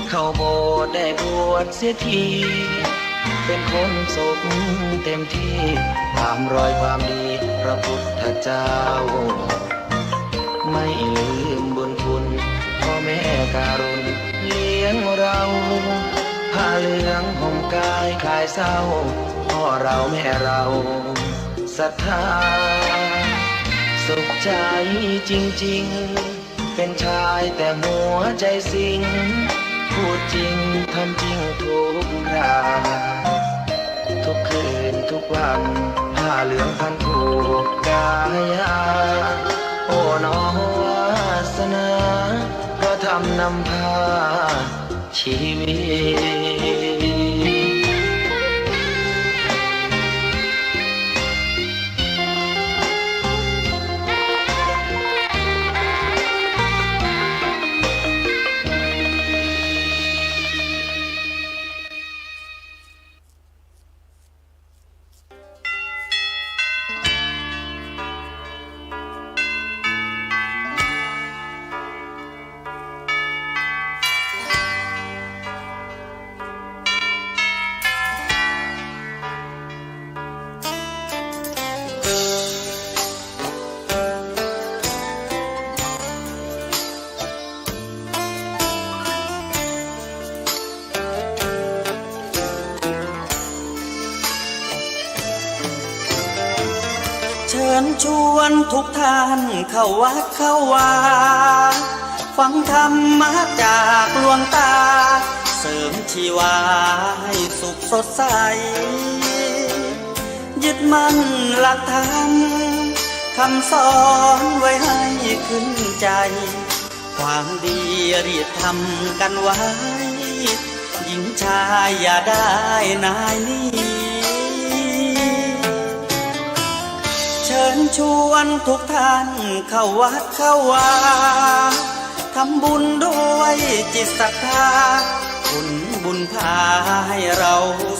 เข้าโบสถ์ได้บวชเสียทีเป็นคนสุขเต็มที่ตามรอยความดีพระพุทธเจ้าไม่ลืมบุญคุณพ่อแม่การุณเลี้ยงเราผ้าเหลืองห่มกายคลายเศร้าพ่อเราแม่เราศรัทธาสุ สุขใจจริงๆเป็นชายแต่หัวใจสิงพูดจริงทำจริงทุกคราทุกคืนทุกวันผ้าเหลืองพันผูกกายาโอ้น้องวาสนาเพราะทำนำพาชีวิต เชิญชวนทุกท่านเข้าวัดเข้าวาฟังธรรมะจากหลวงตาเสริมชีวาให้สุขสดใสยึดมั่นหลักธรรมคำสอนไว้ให้ขึ้นใจความดีรีบทำกันไว้หญิงชายอย่าได้นายนี้เชิญชวนทุกท่านเข้าวัดเข้าวาทำบุญด้วยจิตศรัทธาบุญพาให้เรา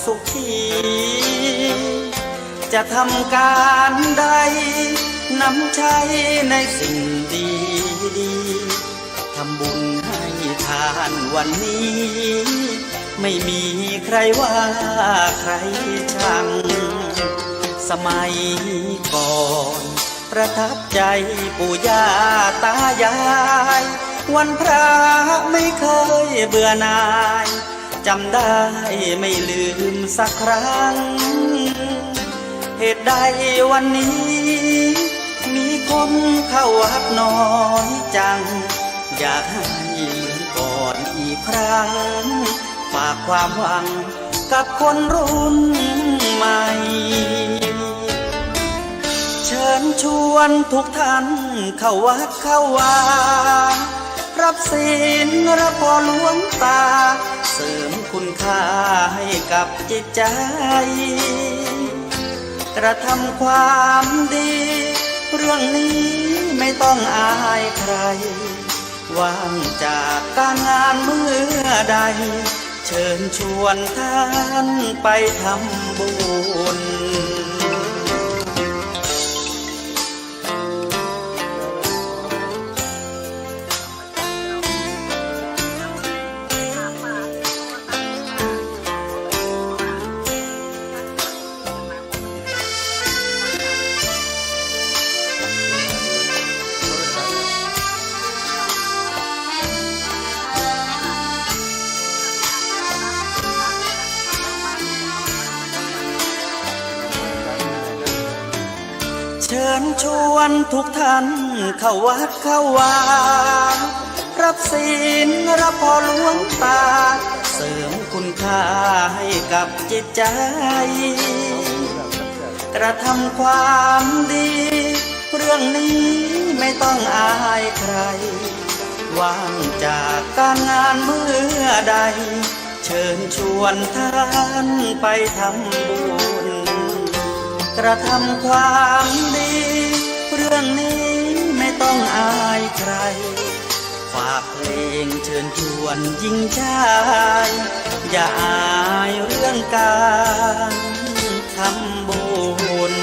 สุขีจะทำการใดนำใช้ในสิ่งดีดีทำบุญให้ทานวันนี้ไม่มีใครว่าใครชังสมัยก่อนประทับใจปู่ย่าตายายวันพระไม่เคยเบื่อหน่ายจำได้ไม่ลืมสักครั้งเหตุใดวันนี้มีคนเข้าวัดน้อยจังอยากให้ก่อนอีกครั้งฝากความหวังกับคนรุ่นใหม่เชิญชวนทุกท่านเข้าวัดเข้าวารับศีลรับพรหลวงตาเสริมคุณค่าให้กับจิตใจกระทำความดีเรื่องนี้ไม่ต้องอายใครว่างจากการงานเมื่อใดเชิญชวนท่านไปทำบุญเชิญชวนทุกท่านเข้าวัดเข้าวารับศีลรับพรหลวงตาเสริมคุณค่าให้กับจิตใจกระทำความดีเรื่องนี้ไม่ต้องอายใครว่างจากการงานเมื่อใดเชิญชวนท่านไปทำบุญกระทำความดีเรื่องนี้ไม่ต้องอายใครฝากเพลงเชิญชวนหญิงชายอย่าอายเรื่องการทำบุญ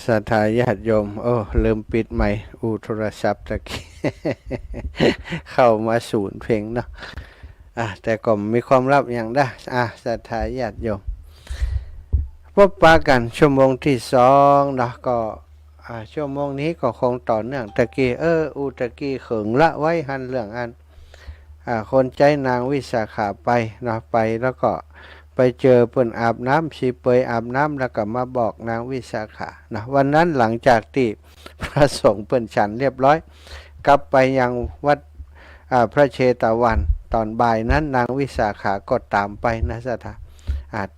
ศรัทธาญาติโยมลืมปิดไมค์โทรศัพท์ตะกี้ เข้ามาศูนย์เพลงเนาะแต่ก็มีความลับอย่างได้ศรัทธาญาติโยมพบปะกันชั่วโมงที่2เนาะก็ชั่วโมงนี้ก็คงต่อเนื่องตะกี้ตะกี้เขิงละไว้หันเรื่องอัน คนใจนางวิสาขาไปเนาะไปแล้วก็ไปเจอเปิ่นอาบน้ำชีเปยอาบน้ำแล้วก็มาบอกนางวิสาขานะวันนั้นหลังจากที่พระสงฆ์เปิ่นฉันเรียบร้อยกลับไปยังวัดพระเชตวันตอนบ่ายนั้นนางวิสาขาก็ตามไปนะสัทธา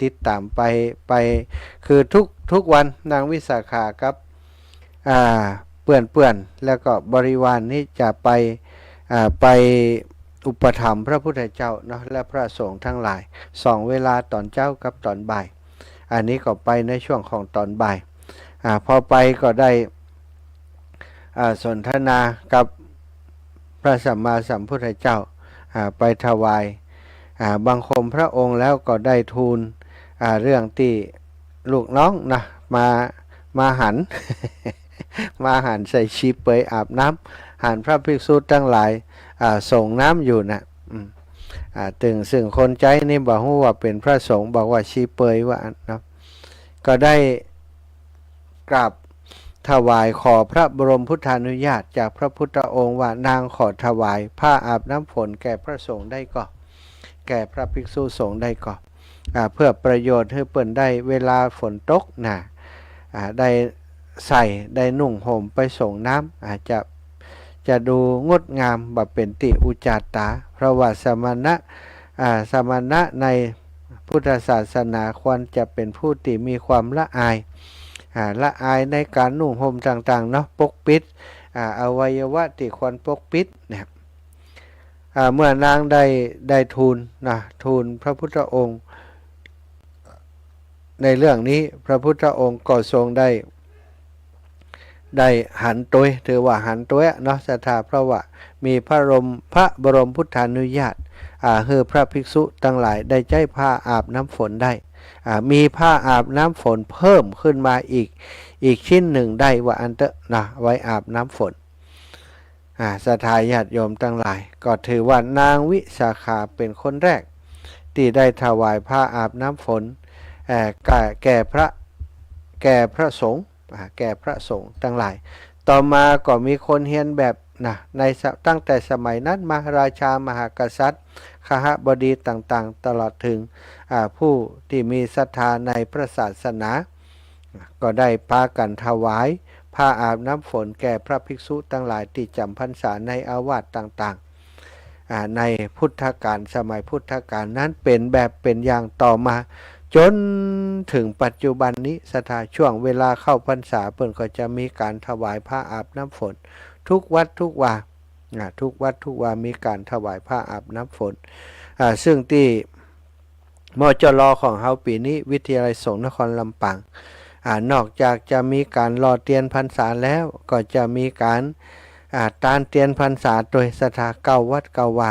ติดตามไปคือทุกวันนางวิสาขากับเปื่อนแล้วก็บริวารนี้จะไปอุปถัมภ์พระพุทธเจ้าเนาะและพระสงฆ์ทั้งหลาย2 เวลาตอนเช้ากับตอนบ่ายอันนี้ก็ไปในช่วงของตอนบ่ายพอไปก็ได้สนทนากับพระสัมมาสัมพุทธเจ้าไปถวายบังคมพระองค์แล้วก็ได้ทูลเรื่องที่ลูกน้องนะมาหัน มาหันใส่ชีเปยอาบน้ำหันพระภิกษุทั้งหลายส่งน้ำอยู่นะตึงซึ่งคนใจนี่บอกว่าเป็นพระสงฆ์บอกว่าชีเปยว่านะก็ได้กราบถวายขอพระบรมพุทธานุญาตจากพระพุทธองค์ว่านางขอถวายผ้าอาบน้ำฝนแก่พระสงฆ์ได้ก็แก่พระภิกษุสงฆ์ได้ก็เพื่อประโยชน์ให้เปิ่นได้เวลาฝนตกนะได้ใส่ได้นุ่งห่มไปส่งน้ำอาจจะดูงดงามแบบเป็นติอุจจาตาเพราะว่าสมณะในพุทธศาสนาควรจะเป็นผู้ที่มีความละอายในการนุ่งห่มต่างๆเนาะปกปิดอวัยวะที่ควรปกปิดนะครับเมื่อนางได้ทูลพระพุทธองค์ในเรื่องนี้พระพุทธองค์ก็ทรงได้หันตัวถือว่าหันตัวเนาะศรัทธาเพราะว่ามีพระบรมพุทธานุญาตให้พระภิกษุทั้งหลายได้ใช้ผ้าอาบน้ำฝนได้มีผ้าอาบน้ำฝนเพิ่มขึ้นมาอีกชิ้นหนึ่งได้ว่าอันเตนะไว้อาบน้ำฝนศรัทธาญาติโยมทั้งหลายก็ถือว่านางวิสาขาเป็นคนแรกที่ได้ถวายผ้าอาบน้ำฝนแก่พระสงฆ์แก่พระสงฆ์ทั้งหลายต่อมาก็มีคนเฮียนแบบในตั้งแต่สมัยนั้นมาราชามหากษัตริย์ขหบดีต่างๆตลอดถึงผู้ที่มีศรัทธาในพระศาสนาก็ได้พากันถวายผ้าอาบน้ำฝนแก่พระภิกษุทั้งหลายที่จำพรรษาในอาวาสต่างๆในพุทธกาลสมัยพุทธกาลนั้นเป็นแบบเป็นอย่างต่อมาจนถึงปัจจุบันนี้สถานช่วงเวลาเข้าพรรษาเพิ่นก็จะมีการถวายผ้าอาบน้ำฝนทุกวัดทุกวามีการถวายผ้าอาบน้ำฝนซึ่งที่มจร.ของเฮาปีนี้วิทยาลัยสงฆ์นครลำปางนอกจากจะมีการรอเตียนพรรษาแล้วก็จะมีการตานเตียนพรรษาโดยสถาเก้าวัดเก้าวา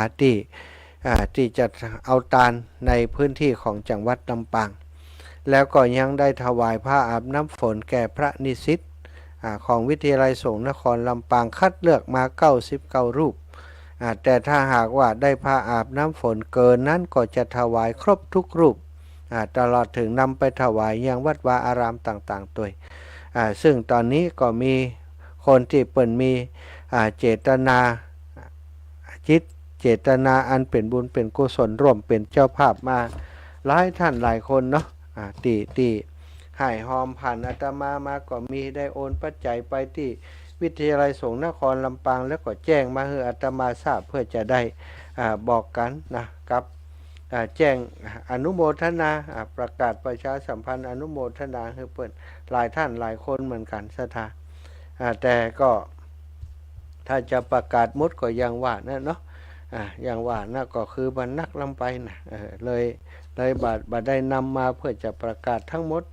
ที่จะเอาตานในพื้นที่ของจังหวัดลำปางแล้วก็ยังได้ถวายผ้าอาบน้ำฝนแก่พระนิสิตของวิทยาลัยสงฆ์นครลำปางคัดเลือกมา99รูปแต่ถ้าหากว่าได้ผ้าอาบน้ำฝนเกินนั้นก็จะถวายครบทุกรูปตลอดถึงนำไปถวายยังวัดวาอารามต่างๆตัวซึ่งตอนนี้ก็มีคนที่เปิ่นมีเจตนาอันเป็นบุญเป็นกุศลร่วมเป็นเจ้าภาพมาหลายท่านหลายคนเนาะที่ให้หอมผ่านอาตมาก็มีได้โอนปัจจัยไปที่วิทยาลัยสงฆ์นครลำปางแล้วก็แจ้งมาให้อาตมาทราบเพื่อจะได้บอกกันนะครับแจ้งอนุโมทนาประกาศประชาสัมพันธ์อนุโมทนาให้เปิดหลายท่านหลายคนเหมือนกันศรัทธาแต่ก็ถ้าจะประกาศหมดก็ยังว่านะเนาะอย่างว่านะก็คือมันนักลำไปนะเลยบาได้นำมาเพื่อจะประกาศทั้งหมด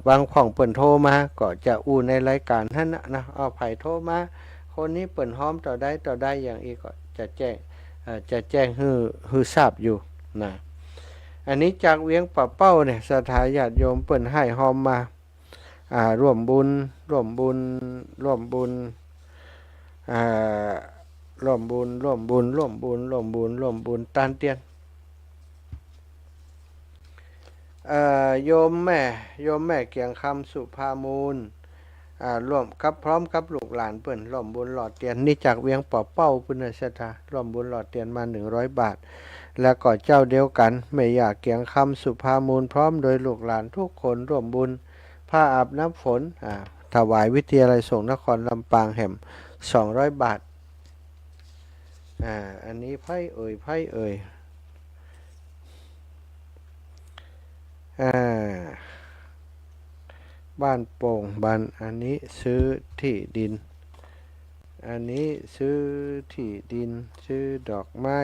บางของเปิ่นโทรมาก็จะอู้ในรายการท่านนะเอาไผ่โทรมาคนนี้เปิ่นห้อมต่อได้อย่างอีกก็จะแจ้งฮือทราบอยู่นะอันนี้จากเวียงป่าเป้าเนี่ยสถาญาติโยมเปิ่นให้หอมมาร่วมบุญตานเตียนโยมแม่เกียงคำสุภามูล ร่วมกับพร้อมกับลูกหลานเปิ้นร่วมบุญหลอดเตียนนี่จากเวียงป่อเป้าพุทธศรัทธาร่วมบุญหลอดเตียนมา100 บาทแล้วก็เจ้าเดียวกันไม่อยากเกียงคำสุภามูลพร้อมโดยลูกหลานทุกคนร่วมบุญผ้าอาบน้ำฝนถวายวิทยาลัยสงฆ์นครลำปางแห่ม200 บาทอันนี้ไพ่เอ่ยบ้านโป่งบ้านอันนี้ซื้อที่ดินอันนี้ซื้อที่ดินซื้อดอกไม้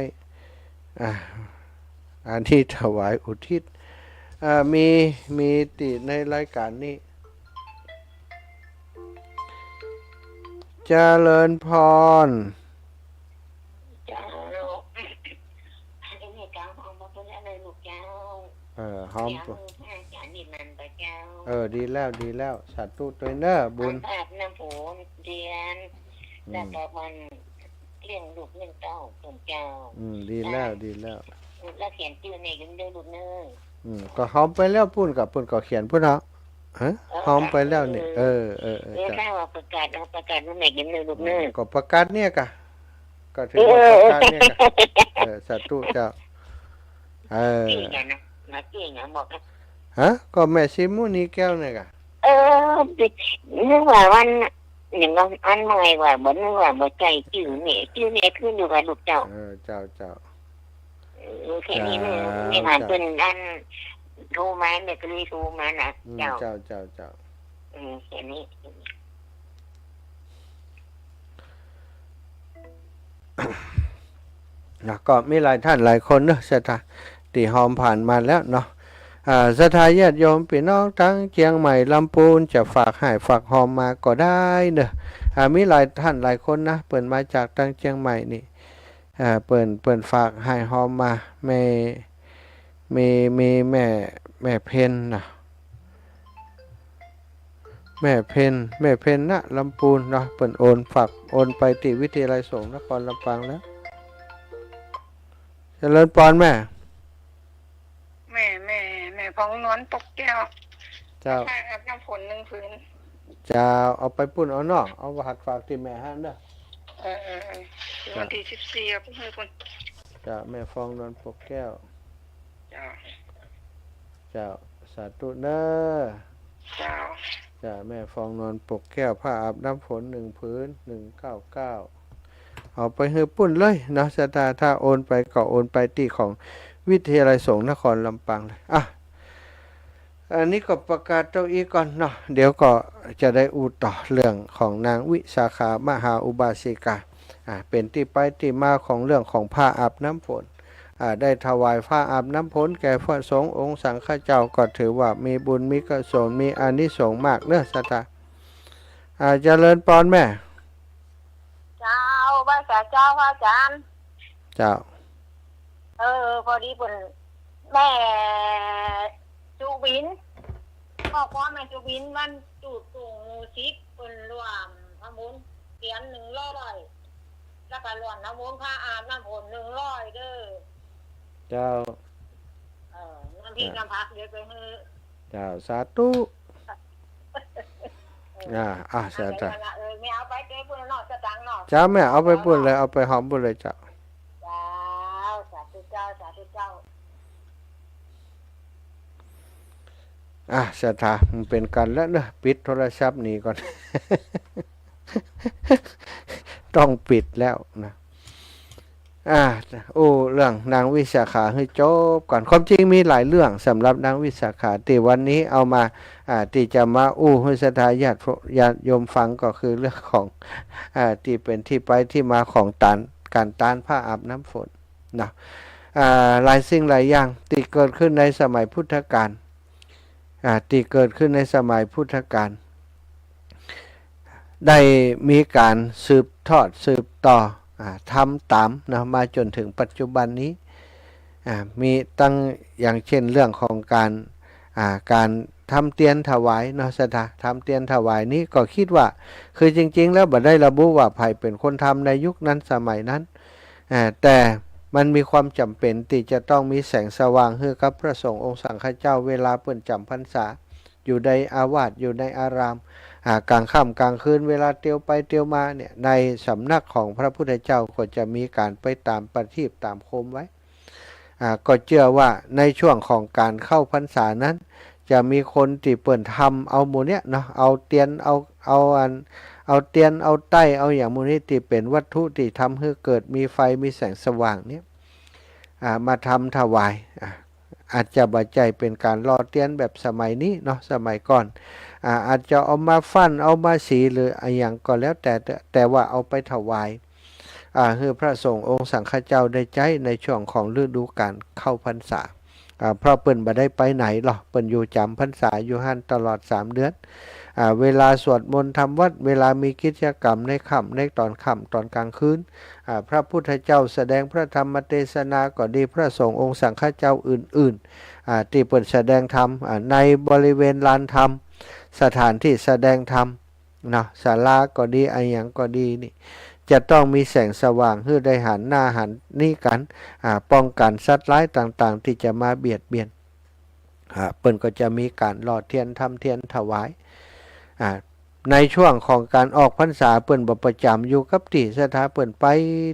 อันที่ถวายอุทิศมีติในรายการนี้เจริญพรเจ้าอันนี้กลางห้องมาเป็นอะไรลูกเจ้าหอม เจ้าจานนี่มันไปเจ้าดีแล้วสาธุตัวเนอบุญอาบน้ำฝนเรียนแล้วก็มันเลี้ยงลูกเลี้ยงเต้าของเจ้าดีแล้วแล้วเขียนชื่อเนี่ยยังได้ลูกเนอก็หอมไปแล้วปุ่นก็เขียนพุ่นเนาะหอมไปแล้วนี่ถ้าว่าประกาศว่าแม่ยังได้ลูกเนอก็ประกาศเนี่ยก็ถือว่าประกาศเนี่ยสาธุเจ้าจริงนะมาจริงนะบอกก็แม่ซิมูนี่แก้วเนี่ยกะนึกว่าวันอย่างนั้นอันเมื่อว่าบ่นึกว่าบ่ใจชื่อเนี่ยขึ้นอยู่กับลูกเจ้าเจ้าแค่นี้นี่หาเป็นอันโทรมาเนี่ยก็เลยโทรมานะเจ้าแค่นี้ก็มีหลายท่านหลายคนเนอะสถาที่หอมผ่านมาแล้วเนาะสถาญาติโยมพี่น้องทั้งเชียงใหม่ลำพูนจะฝากให้ฝากหอมมาก็ได้เนอะมีหลายท่านหลายคนนะเปิดมาจากทางเชียงใหม่นี่เปิดฝากให้หอมมาแม่เพนนะแม่เพนนะลำพูนเนาะเปิดโอนไปที่วิทยาลัยสงฆ์นครลำปางแล้วเจริญพรแม่พองนวลปกแก้วเจ้าอาบน้ำฝน1 ผืนจะเอาไปปุ่นเอาเนาะเอาหัดฝากที่แม่ฮะเด้อวันที่14เอาไปให้พุ่นจ้าแม่ฟองนวลปกแก้วเจ้าสาธุเด้อจ้าแม่ฟองนวลปกแก้วผ้าอาบน้ำฝน1 ผืน199เอาไปให้ปุ่นเลยเนาะถ้าโอนไปก็โอนไปที่ของวิทยาลัยสงฆ์นครลำปางเลยอันนี้ก็ประกาศเจ้าอีก่อนเนาะเดี๋ยวก็จะได้อูต่อเรื่องของนางวิสาขามหาอุบาสิกาเป็นที่ไปที่มาของเรื่องของผ้าอาบน้ำฝนได้ถวายผ้าอาบน้ำฝนแก่พระสงฆ์องค์สังฆเจ้าก็ถือว่ามีบุญมีกุศลมีอานิสงส์มากเนอะสัตว์เจริญพรแม่เจ้าบ้านเจ้าพระอาจารย์เจ้าพอดีเป็นแม่จูบินบอกว่าแม่จูบินมันจูดสูงชิปเป็นรวมน้ำมนต์เตียน100แล้วก็รวมน้ำมนต์ผ้าอาบน้ำฝน100เด้อเจ้าน้ำพริกน้ำผักเดี๋ยวไปให้เจ้าสาธุสาธุไม่เอาไปเจ้าปุ่นนอกจะตังนอกจ้าแม่เอาไปปุ่นเลยเอาไปหอมปุ่นเลยเจ้าสาธุเจ้าสถามันเป็นกันแล้วเนอะปิดโทรศัพท์นี้ก่อน ต้องปิดแล้วนะเรื่องนางวิสาขาให้จบก่อนความจริงมีหลายเรื่องสำหรับนางวิสาขาที่วันนี้เอามาที่จะมาให้สถาญาติโยมฟังก็คือเรื่องของที่เป็นที่ไปที่มาของการต้านผ้าอาบน้ำฝนนะหลายสิ่งหลายอย่างที่เกิดขึ้นในสมัยพุทธกาลที่เกิดขึ้นในสมัยพุทธกาลได้มีการสืบทอดสืบต่อทำตามนะมาจนถึงปัจจุบันนี้มีตั้งอย่างเช่นเรื่องของการทำเตียนถวายเนาะทำเตียนถวายนี้ก็คิดว่าคือจริงๆแล้วบ่ได้ระบุว่าใครเป็นคนทำในยุคนั้นสมัยนั้นแต่มันมีความจำเป็นที่จะต้องมีแสงสว่างให้กับพระสงฆ์องค์สังฆเจ้าเวลาเปิ่นจำพรรษาอยู่ในอาวาสอยู่ในอาราม กลางค่ำกลางคืนเวลาเตียวไปเตียวมาเนี่ยในสำนักของพระพุทธเจ้าก็จะมีการไปตามประทีปตามโคมไว้ก็เชื่อว่าในช่วงของการเข้าพรรษานั้นจะมีคนที่เปิ่นทำเอาหมู่เนี้ยเนาะเอาเตียนเอาเตียนเอาใต้เอาอย่างมูลนี้ที่เป็นวัตถุที่ทำให้เกิดมีไฟมีแสงสว่างเนี้ยมาทำถวายอาจจะบัจจัยเป็นการรอเตียนแบบสมัยนี้เนาะสมัยก่อนอาจจะเอามาฟันเอามาสีหรืออย่างก็แล้วแต่ว่าเอาไปถวายคือพระสงฆ์องค์สังฆเจ้าได้ใจในช่วงของฤดูกาลเข้าพรรษาเพราะเปิ้นบ่ได้ไปไหนหรอกเปิ้นอยู่จำพรรษาอยู่หั่นตลอด3 เดือนเวลาสวดมนต์ทำวัดเวลามีกิจกรรมในค่ำในตอนค่ำตอนกลางคืนพระพุทธเจ้าแสดงพระธรรมเทศนาก็ดีพระสงฆ์องค์สังฆเจ้าอื่นๆที่เปิดแสดงธรรมในบริเวณลานธรรมสถานที่แสดงธรรมเนาะศาลาก็ดีอะไรอย่างก็ดีนี่จะต้องมีแสงสว่างเพื่อได้หันหน้าหันนี่กันป้องกันสัตว์ร้ายต่างๆที่จะมาเบียดเบียนเปิ้นก็จะมีการหล่อเทียนทำเทียนถวายในช่วงของการออกพรรษาเปิ้นบ่ประจำอยู่กับที่สถานเปิ้นไป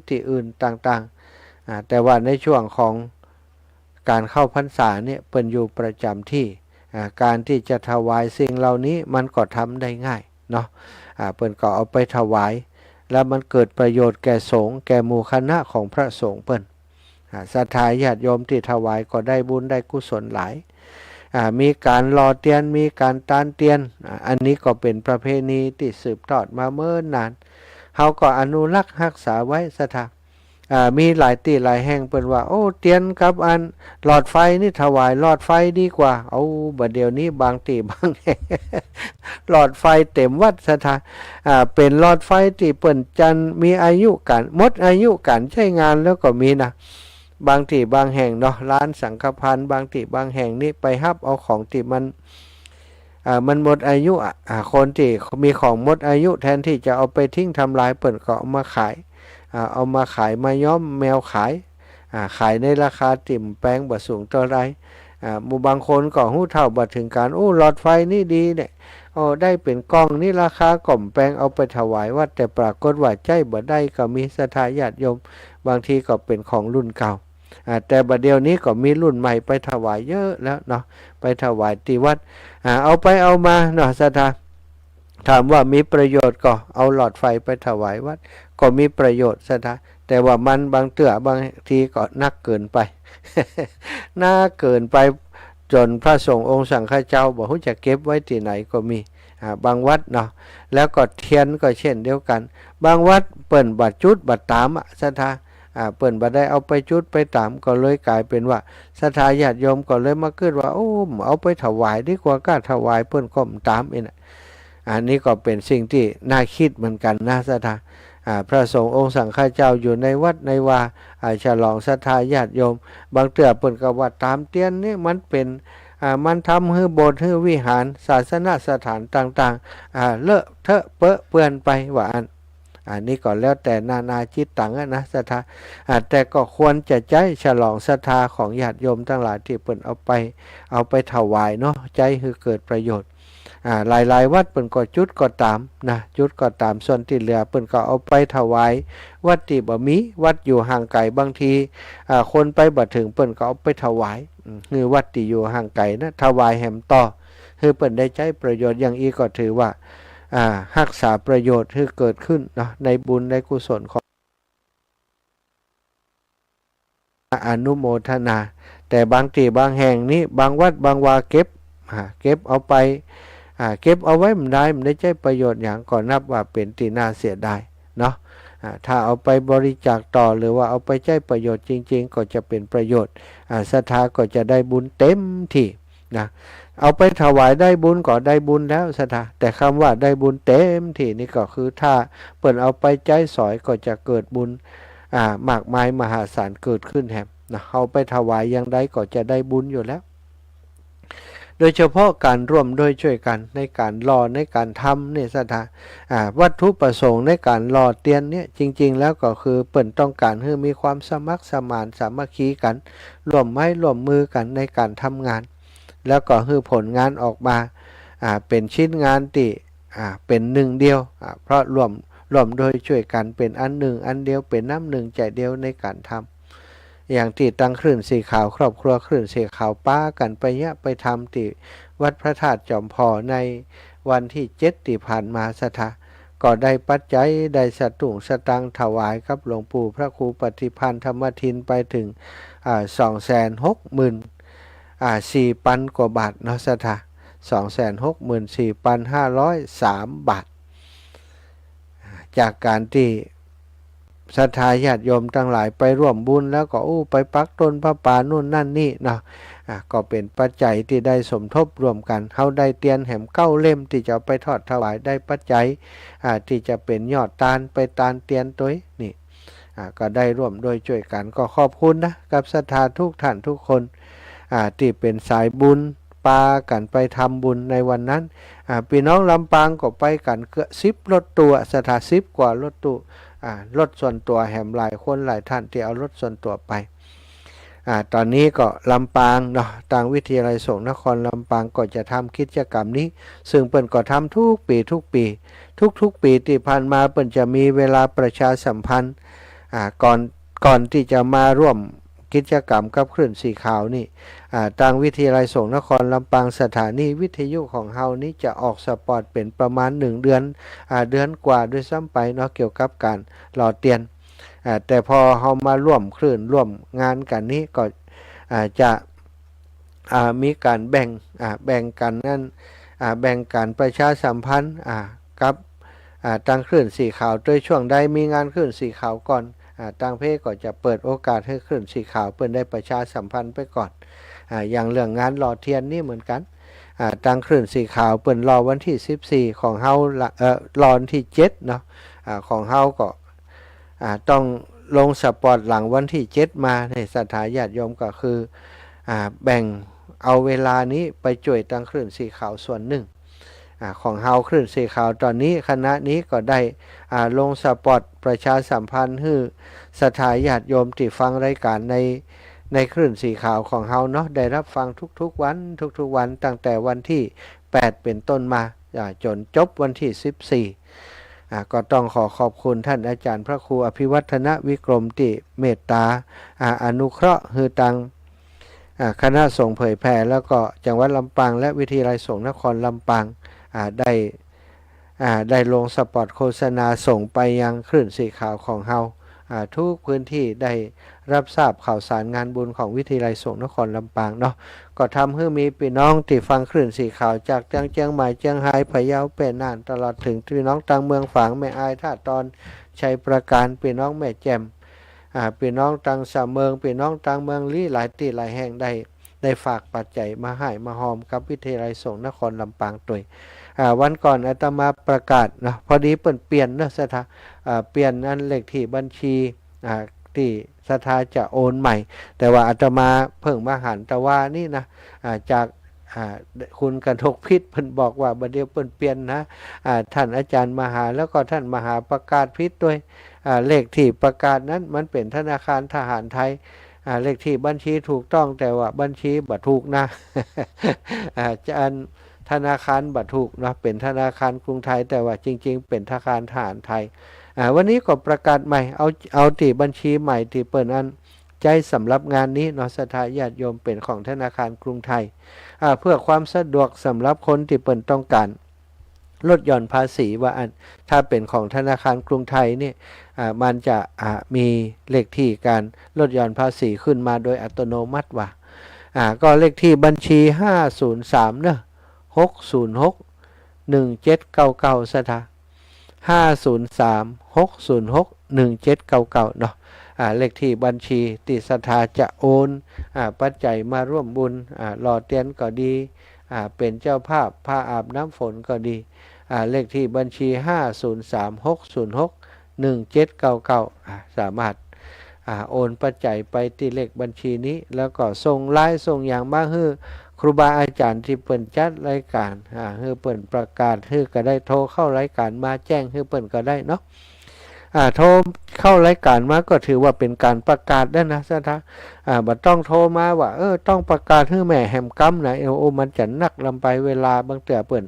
ที่อื่นต่างๆแต่ว่าในช่วงของการเข้าพรรษาเนี่ยเปิ้นอยู่ประจำที่การที่จะถวายสิ่งเหล่านี้มันก็ทำได้ง่ายเนาะเปิ้นก็เอาไปถวายแล้วมันเกิดประโยชน์แก่สงฆ์แก่หมู่คณะของพระสงฆ์เปิ้นศรัทธาญาติโยมที่ถวายก็ได้บุญได้กุศลหลายมีการรอเตียนมีการตานเตียนอันนี้ก็เป็นประเพณีที่สืบทอดมาเมื่อนานเขาก็อนุรักษ์รักษาไว้ศรัทธามีหลายที่หลายแห่งเปิ้นว่าโอ้เตียนกับอันหลอดไฟนี่ถวายหลอดไฟดีกว่าเอาบัดเดี๋ยวนี้บางที่บางแห่ง หลอดไฟเต็มวัดศรัทธาเป็นหลอดไฟที่เปิ้นจันมีอายุการหมดอายุการใช้งานแล้วก็มีนะบางที่บางแห่งเนาะร้านสังฆพันธ์บางที่บางแห่งนี่ไปฮับเอาของที่มันหมดอายุคนที่มีของหมดอายุแทนที่จะเอาไปทิ้งทำลายเปิ้นก็เอามาขายมาย้อมแมวขายในราคาติ่มแปลงบ่สูงเท่าไรหมู่บางคนก็หู้เท่าบ่ถึงการหลอดไฟนี่ดีเนี่ยได้เป็นกล้องนี่ราคาก่อมแปลงเอาไปถวายวัดแต่ปรากฏว่าใจบ่ได้ก็มีศรัทธาญาติโยมบางทีก็เป็นของรุ่นเก่าแต่บัดเดี๋ยวนี้ก็มีรุ่นใหม่ไปถวายเยอะแล้วเนาะไปถวายที่วัดเอาไปเอามาเนาะศรัทธาถามว่ามีประโยชน์ก็เอาหลอดไฟไปถวายวัดก็มีประโยชน์ศรัทธาแต่ว่ามันบางเตื้อบางทีก็นักเกินไป น่าเกินไปจนพระสงฆ์องค์สังฆเจ้าบอกว่าจะเก็บไว้ที่ไหนก็มีบางวัดเนาะแล้วก็เทียนก็เช่นเดียวกันบางวัดเปิ้นบัดจุดบัดตามศรัทธาเปิ้นบ่ได้เอาไปจุดไปตามก็เลยกลายเป็นว่าศรัทธาญาติโยมก็เลยมาคิดว่าเอาไปถวายดีกว่าก็ถวายเปิ้นก็ตามอีกอันนี้ก็เป็นสิ่งที่น่าคิดเหมือนกันนะศรัทธาพระสงฆ์องค์สังฆเจ้าอยู่ในวัดในวาฉลองศรัทธาญาติโยมบางเตื้อเปิ้นก็ว่าตามเตียนนี่มันเป็นมันทำให้โบสถ์ให้วิหารศาสนสถานต่างๆเลอะเทอะเปื้อนไปว่าอันนี้ก็แล้วแต่นาจิตตังนะศรัทธาแต่ก็ควรจะใจฉลองศรัทธาของญาติโยมทั้งหลายที่เปิ้นเอาไปถวายเนาะใจคือเกิดประโยชน์หลายวัดเปิ้นก็จุดก็ตามนะจุดก็ตามส่วนที่เหลือเปิ้นก็เอาไปถวายวัดที่บ่มีวัดอยู่ห่างไกลบางทีคนไปบ่ถึงเปิ้นก็เอาไปถวายคือวัดที่อยู่ห่างไกลนะถวายแหมต่อคือเปิ้นได้ใจประโยชน์อย่างอีก็ถือว่ารักษาประโยชน์ที่เกิดขึ้นเนาะในบุญในกุศลของอนุโมทนาแต่บางที่บางแห่งนี้บางวัดบางวาเก็บเอาไปเก็บเอาไว้มันได้ใจประโยชน์อย่างก่อนนับว่าเป็นที่น่าเสียดายเนาะถ้าเอาไปบริจาคต่อหรือว่าเอาไปใช้ประโยชน์จริงๆก็จะเป็นประโยชน์ศรัทธาก็จะได้บุญเต็มที่นะเอาไปถวายได้บุญก็ได้บุญแล้วศรัทธาแต่คำว่าได้บุญเต็มที่นี่ก็คือถ้าเปิดเอาไปใจสอยก็จะเกิดบุญมากมายมหาศาลเกิดขึ้นแฮมนะเอาไปถวายอย่างใดก็จะได้บุญอยู่แล้วโดยเฉพาะการร่วมด้วยช่วยกันในการรอในการทำเนี่ยศรัทธาวัตถุประสงค์ในการรอเตียนเนี่ยจริงๆแล้วก็คือเปิ่นต้องการให้มีความสมัครสมานสามัคคีกันร่วมไม้ร่วมมือกันในการทำงานแล้วก็ให้ผลงานออกมาเป็นชิ้นงานที่ เป็นหนึ่งเดียวเพราะรวมโดยช่วยกันเป็นอันหนึ่งอันเดียวเป็นน้ำหนึ่งใจเดียวในการทำอย่างที่ตั้งคลื่นสีขาวครอบครัวคลื่นสีขาวป้ากันไปไปทำที่วัดพระธาตุจอมพอในวันที่7ที่ผ่านมาสถาก็ได้ปัจจัยได้สตุ้งสตังถวายกับหลวงปู่พระครูปฏิพันธ์ธรรมทินไปถึง260,400 กว่าบาทเนาะสถา264,503 บาทจากการที่ศรัทธาญาติโยมทั้งหลายไปร่วมบุญแล้วก็ไปปักต้นพระป่านู่นนั่นนี่เนาะก็เป็นปัจจัยที่ได้สมทบรวมกันเฮาได้เตียนแหม9 เล่มที่จะไปทอดถวายได้ปัจจัยที่จะเป็นยอดตาลไปตาลเตียนตัวนี่ก็ได้ร่วมโดยช่วยกันก็ขอบคุณนะกับศรัทธาทุกท่านทุกคนที่เป็นสายบุญปากันไปทำบุญในวันนั้นพี่น้องลำปางก็ไปกันเกือบ10 รถตู้ศรัทธา10 กว่ารถตู้รถส่วนตัวแหมหลายคนหลายท่านที่เอารถส่วนตัวไปตอนนี้ก็ลำปางเนาะทางวิทยาลัยสงฆ์นครลำปางก็จะทำกิจกรรมนี้ซึ่งเปิ้นก็ทำทุกปีทุกปีที่ผ่านมาเปิ้นจะมีเวลาประชาสัมพันธ์ก่อนที่จะมาร่วมกิจกรรมกับคลื่นสีขาวนี่ทางวิทยาลัยสงฆ์นครลำปางสถานีวิทยุของเฮานี้จะออกสปอตเป็นประมาณ1 เดือนเดือนกว่าด้วยซ้ำไปเนาะเกี่ยวกับการหล่อเตียนแต่พอเฮามาร่วมคลื่นร่วมงานกันนี้ก็จะมีการแบ่งกันนั่นแบ่งกันประชาสัมพันธ์กับทางคลื่นสีขาวโดยช่วงใดมีงานคลื่นสีขาวก่อนทางเพศก็จะเปิดโอกาสให้คลื่นสีขาวเปิ้นได้ประชาสัมพันธ์ไปก่อนอย่างเรื่องงานหล่อเทียนนี่เหมือนกันทางคลื่นสีขาวเปิ้นรอวันที่14ของเฮารอวันที่7เนาะของเฮาก็ต้องลงสปอร์ตหลังวันที่7มาในศรัทธาญาติโยมก็คือแบ่งเอาเวลานี้ไปช่วยทางคลื่นสีขาวส่วนหนึ่งของเฮาคลื่นสีขาวตอนนี้คณะนี้ก็ได้ลงสปอร์ตประชาสัมพันธ์ให้ศรัทธาญาติโยมที่ฟังรายการในคลื่นสีขาวของเฮาเนาะได้รับฟังทุกๆวันตั้งแต่วันที่8เป็นต้นมาจนจบวันที่14ก็ต้องขอบคุณท่านอาจารย์พระครูอภิวัฒนวิกรมที่เมตตาอนุเคราะห์คือตังคณะสงฆ์เผยแผ่แล้วก็จังหวัดลำปางและวิทยาลัยสงฆ์นครลำปางได้ลงสปอตโฆษณาส่งไปยังคลื่นสีขาวของเฮาทุกพื้นที่ได้รับทราบข่าวสารงานบุญของวิทยาลัยสงฆ์นครลำปางเนาะก็ทำให้มีพี่น้องที่ฟังคลื่นสีขาวจากจังเชียงใหม่เชียงรายพะเยาเป็นน่านตลอดถึงพี่น้องต่างเมืองฝางแม่อายท่าตอนชัยประการพี่น้องแม่แจ่มพี่น้องต่างสามเมืองพี่น้องต่างเมืองลี้หลายที่หลายแห่งได้ฝากปัจจัยมาให้มาหอมกับวิทยาลัยสงฆ์นครลำปางตัววันก่อนอาตมาประกาศนะพอดีเปลี่ยนนะสถาเปลี่ยนอันเลขที่บัญชีที่ศรัทธาจะโอนใหม่แต่ว่าอาตมาเพิ่งมาหันตะว่านี่นะจากคุณกันทกพิษเพิ่นบอกว่าบัดเดียวเปลี่ยนนะท่านอาจารย์มหาแล้วก็ท่านมหาประกาศพิษด้วยเลขที่ประกาศนั้นมันเป็นธนาคารทหารไทยเลขที่บัญชีถูกต้องแต่ว่าบัญชีบ่ถูกนะธนาคารบัตรถูกนะเป็นธนาคารกรุงไทยแต่ว่าจริงๆเป็นธนาคารทหารไทยวันนี้ก็ประกาศใหม่เอาที่บัญชีใหม่ที่เปิดอันใจสำหรับงานนี้เนาะศรัทธาญาติโยมเป็นของธนาคารกรุงไทยเพื่อความสะดวกสำหรับคนที่เปิดต้องการลดหย่อนภาษีว่าถ้าเป็นของธนาคารกรุงไทยนี่มันจะมีเลขที่การลดหย่อนภาษีขึ้นมาโดยอัตโนมัติว่าก็เลขที่บัญชี503เนาะ6061799สถา503-606-1799เนาะเลขที่บัญชีที่ศรัทธาจะโอนปัจจัยมาร่วมบุญหล่อเตียนก็ดีเป็นเจ้าภาพผ้าอาบน้ำฝนก็ดีเลขที่บัญชี503-606-1799สามารถโอนปัจจัยไปที่เลขบัญชีนี้แล้วก็ส่งไลน์ส่งอย่างมาให้ครูบาอาจารย์ที่เปิ่นจัดรายการให้เปิ่นประกาศให้ก็ได้โทรเข้ารายการมาแจ้งให้เปิ่นก็ได้เนาะโทรเข้ารายการมาก็ถือว่าเป็นการประกาศได้นะซะท่าบัดต้องโทรมาว่าต้องประกาศให้แม่แหมกำนะมันจะนักลำไปเวลาบางเตือเปิ่น